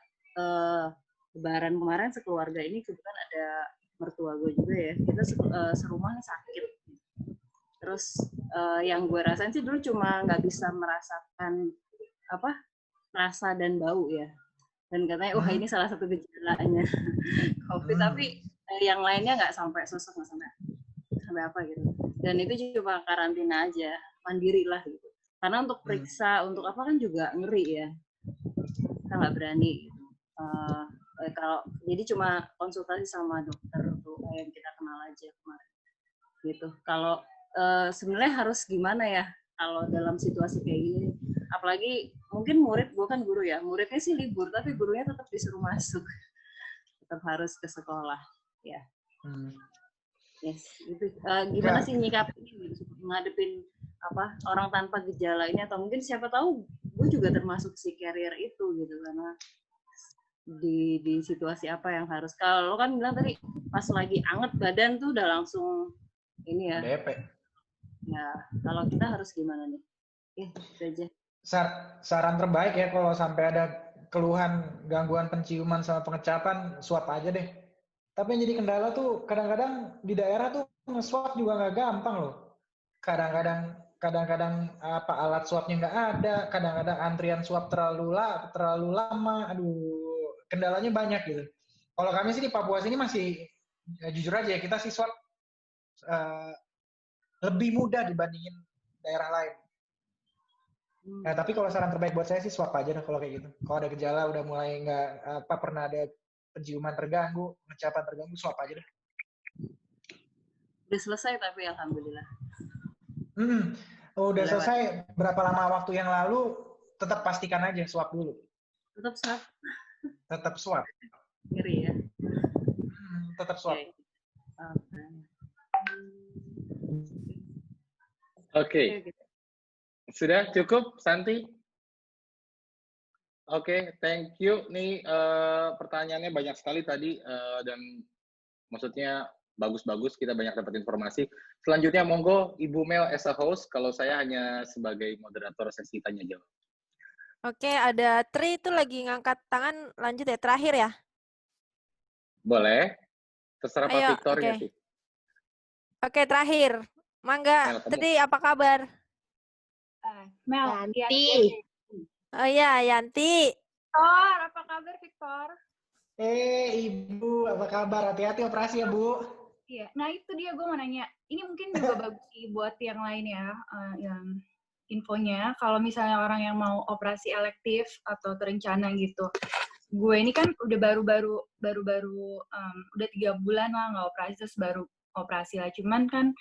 Lebaran kemarin sekeluarga ini kebetulan ada mertua gue juga ya, kita serumah sakit. Terus yang gue rasain sih dulu cuma nggak bisa merasakan rasa dan bau ya, dan katanya wah ini salah satu gejalanya COVID, tapi yang lainnya nggak sampai sesek, nggak sampai apa gitu, dan itu cuma karantina aja, mandiri lah gitu, karena untuk periksa untuk apa kan juga ngeri ya, kita nggak berani gitu. Kalau jadi cuma konsultasi sama dokter tuh yang kita kenal aja kemarin gitu. Kalau sebenarnya harus gimana ya kalau dalam situasi kayak gini, apalagi mungkin gue kan guru ya, muridnya sih libur tapi gurunya tetap disuruh masuk, tetap harus ke sekolah ya. Yes, itu gimana sih nyikapin ngadepin orang tanpa gejala ini, atau mungkin siapa tahu gue juga termasuk si carrier itu gitu, karena di situasi apa yang harus, kalau lo kan bilang tadi pas lagi anget badan tuh udah langsung ini ya. DP. Ya, kalau kita harus gimana nih? Itu aja. Saran terbaik ya kalau sampai ada keluhan gangguan penciuman sama pengecapan, swab aja deh. Tapi yang jadi kendala tuh kadang-kadang di daerah tuh nge-swab juga nggak gampang loh. Kadang-kadang alat swabnya nggak ada, kadang-kadang antrian swab terlalu lama. Aduh, kendalanya banyak gitu. Kalau kami sih di Papua sini masih jujur aja ya, kita sih swab lebih mudah dibandingin daerah lain. Nah, tapi kalau saran terbaik buat saya sih swab aja deh kalau kayak gitu. Kalau ada gejala udah mulai nggak pernah ada penciuman terganggu, pengecapan terganggu, swab aja deh. Udah selesai tapi alhamdulillah. Udah Lewat. selesai. Berapa lama waktu yang lalu, tetap pastikan aja swab dulu. Tetap swab. Tetap swab. Ngeri ya. Tetap swab. Oke. Sudah cukup, Santi? Oke, thank you. Nih pertanyaannya banyak sekali tadi dan maksudnya bagus-bagus, kita banyak dapat informasi. Selanjutnya monggo Ibu Mel as a host, kalau saya hanya sebagai moderator sesi tanya jawab. Oke, ada Tri itu lagi ngangkat tangan, lanjut ya, terakhir ya? Boleh. Terserah Pak Ayo, Victor oke. ya sih. Oke, terakhir. Mangga, Tri apa kabar? Mel, Yanti. Oh iya, Yanti. Victor, apa kabar Victor? Ibu, apa kabar? Hati-hati operasi ya, Bu. Iya, nah itu dia gue mau nanya. Ini mungkin juga bagus sih buat yang lain ya, yang infonya. Kalau misalnya orang yang mau operasi elektif atau terencana gitu. Gue ini kan udah baru-baru udah 3 bulan lah nggak operasi, terus baru operasi lah. Cuman kan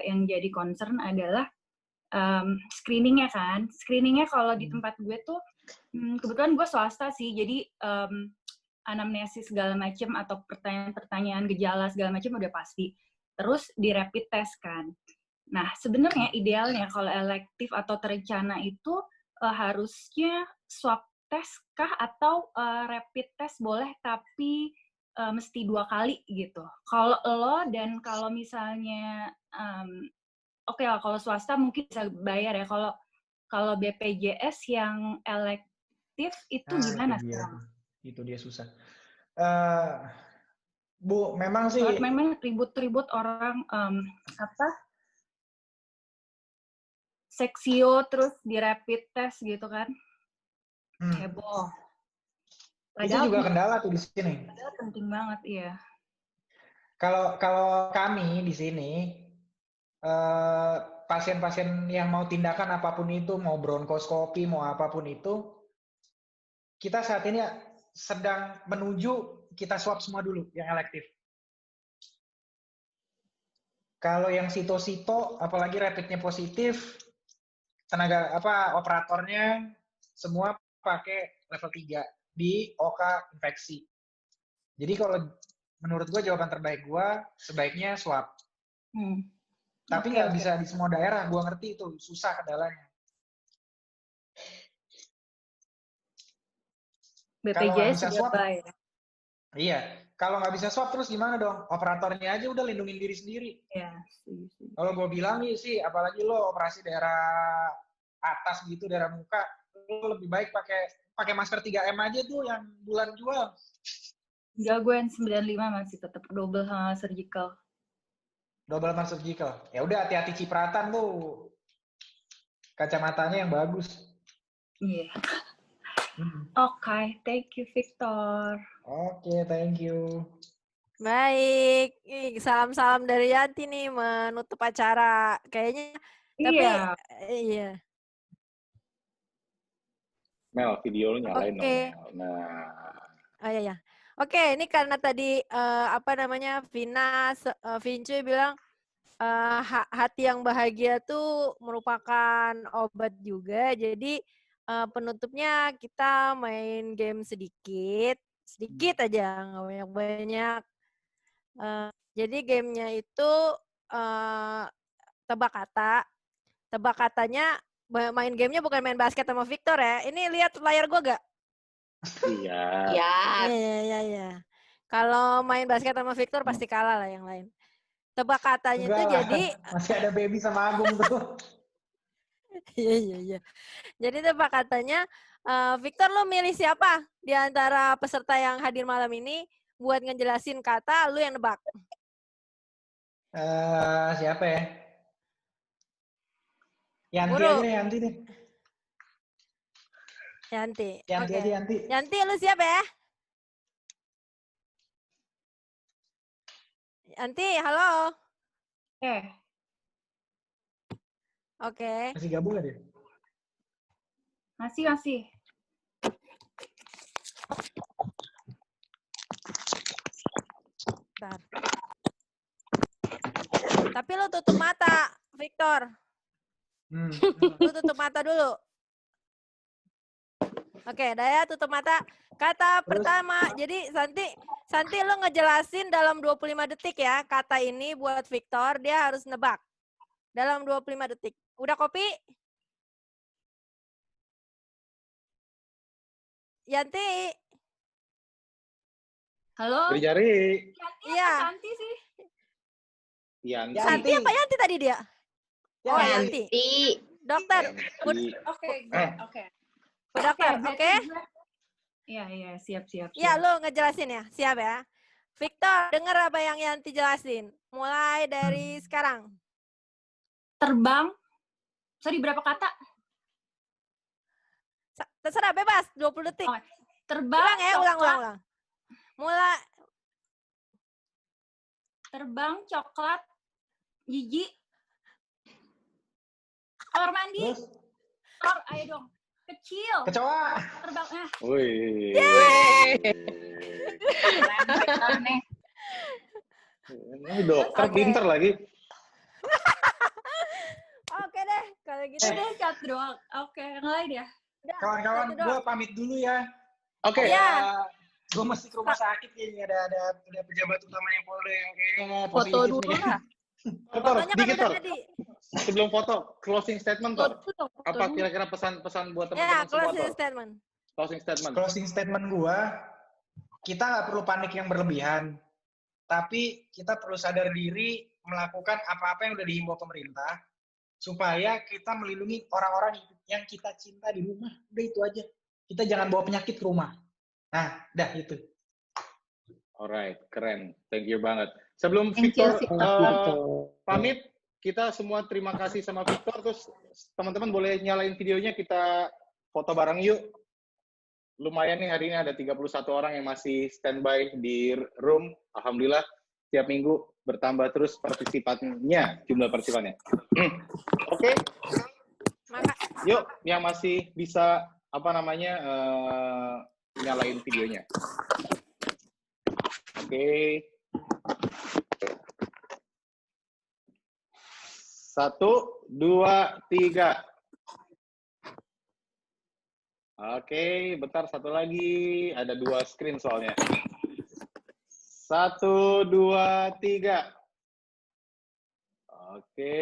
yang jadi concern adalah screeningnya kan. Screeningnya kalau di tempat gue tuh kebetulan gue swasta sih, jadi anamnesis segala macam atau pertanyaan-pertanyaan gejala segala macam udah pasti. Terus di rapid test kan. Nah sebenarnya idealnya kalau elektif atau terencana itu harusnya swab test kah atau rapid test boleh tapi mesti 2 kali gitu. Kalau lo dan kalau misalnya oke lah, kalau swasta mungkin bisa bayar ya. Kalau BPJS yang elektif itu gimana sekarang? Itu dia susah. Bu, memang sih. Memang ribut-ribut orang seksio terus di rapid test gitu kan? Heboh. Itu juga kendala tuh di sini. Padahal penting banget, iya. Kalau kami di sini pasien-pasien yang mau tindakan apapun itu, mau bronkoskopi, mau apapun itu, kita saat ini sedang menuju kita swab semua dulu yang elektif. Kalau yang sito-sito, apalagi rapidnya positif, operatornya semua pakai level 3 di OK infeksi. Jadi kalau menurut gue jawaban terbaik gue sebaiknya swab. Tapi nggak bisa di semua daerah, gue ngerti itu susah kendalanya. BPJS juga bayar. Iya, kalau nggak bisa swab terus gimana dong? Operatornya aja udah lindungin diri sendiri. Iya. Kalau gue bilang nih sih, apalagi lo operasi daerah atas gitu, daerah muka, lo lebih baik pakai masker 3M aja tuh yang bulan jual. Enggak, gue yang 95 masih tetap double sama surgical. Double sama surgical. Ya udah hati-hati cipratan tuh. Kacamatanya yang bagus. Iya. Oke, thank you Victor. Oke, thank you. Baik, salam-salam dari Yanti nih menutup acara. Kayaknya, tapi iya. Mel, video lu nyalain dong. Oke. Nah. Oh iya. Oke, ini karena tadi Vincu bilang hati yang bahagia tuh merupakan obat juga. Jadi penutupnya kita main game sedikit aja, nggak banyak-banyak. Jadi gamenya itu tebak kata. Tebak katanya, main gamenya bukan main basket sama Victor ya. Ini lihat layar gue gak? Iya. Iya. Kalau main basket sama Victor pasti kalah lah yang lain. Tebak katanya itu jadi masih ada Baby sama Agung tuh. Iya. Jadi tebak katanya, Victor lo milih siapa di antara peserta yang hadir malam ini buat ngejelasin kata, lu yang nebak. Siapa ya? Yanti Buru. aja deh, Yanti deh. Yanti. Yanti aja, Yanti. Yanti, lu siap ya? Yanti, halo. Oke. Masih gabung gak dia? Masih. Bentar. Tapi lo tutup mata, Victor. Lu tutup mata dulu. Oke, Daya tutup mata. Kata pertama, jadi Santi lu ngejelasin dalam 25 detik ya. Kata ini buat Victor, dia harus nebak. Dalam 25 detik. Udah kopi? Yanti. Halo? Jari-jari. Iya. Santi sih. Yanti. Santi apa Yanti tadi dia? Oh, Yanti. Dokter. Oke, gue. Oke. Dokter, oke? Iya, siap. Iya, lu ngejelasin ya. Siap ya. Victor, denger apa yang Yanti jelasin. Mulai dari sekarang. Terbang. Sorry, berapa kata? Terserah, bebas. 20 detik. Okay. Terbang, ulang. Mulai. Terbang, coklat, gigi. Kamar mandi. Ayo dong. Kecil. Kecoa. Terbang. Wih. Ini dokter pinter lagi. Oke deh, kalau gitu deh cat doang. Oke, yang lain ya. Kawan-kawan, gue pamit dulu ya. Oke. Gue mesti ke rumah sakit kayaknya. Ada pejabat utamanya Polda yang kayaknya mau Foto positif dulu nih. lah. Tor, dikit Tor. Sebelum foto, closing statement Tor. Apa kira-kira pesan-pesan buat teman-teman semua closing Tor? statement. Closing statement gue, kita nggak perlu panik yang berlebihan. Tapi kita perlu sadar diri melakukan apa-apa yang udah dihimbau pemerintah supaya kita melindungi orang-orang yang kita cinta di rumah. Udah itu aja. Kita jangan bawa penyakit ke rumah. Nah, dah itu. Alright, keren. Thank you banget. Sebelum Victor pamit, kita semua terima kasih sama Victor. Terus teman-teman boleh nyalain videonya, kita foto bareng yuk. Lumayan nih hari ini ada 31 orang yang masih standby di room. Alhamdulillah, tiap minggu bertambah terus partisipannya, jumlah partisipannya. Oke. Yuk, yang masih bisa nyalain videonya. Oke. 1, 2, 3. Oke, bentar satu lagi. Ada 2 screen soalnya. 1, 2, 3. Oke,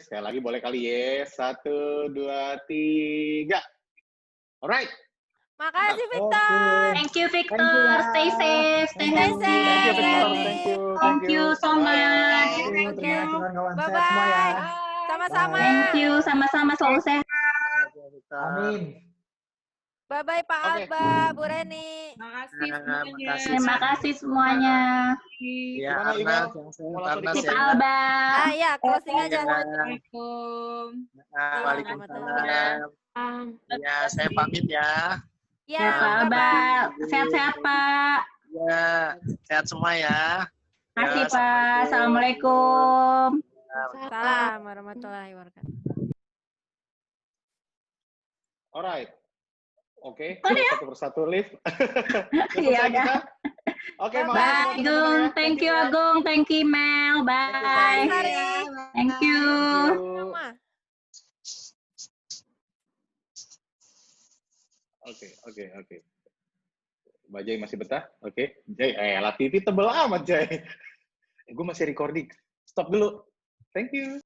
sekali lagi boleh kali ya. 1, 2, 3. Alright. Makasih Victor. Thank you Victor. Stay safe, stay healthy. Thank you so much. Terima kasih kawan-kawan. Bye Sehat semua ya. Sama-sama. Thank you, sama-sama selalu sehat. Amin. Bye-bye Pak Alba, Bu Reni. Terima kasih semuanya. Ya, Arnas, Arnas Pak ya. Alba. Ya, closing aja. Assalamualaikum. Waalaikumsalam. Ya, saya pamit ya. Ya, Pak Alba. Sehat-sehat, Pak. Ya, sehat semua ya. Terima kasih, Pak. Assalamualaikum. Salam warahmatullahi wabarakatuh. Alright. Oke, satu persatu lift. Iya, udah. Oke, Bye, Agung. Thank you, Agung. Thank you, Mel. Bye. Thank you. Oke. Mbak Jai masih betah? Oke. Jai, lah TV tebel amat, Jai. Gue masih recording. Stop dulu. Thank you.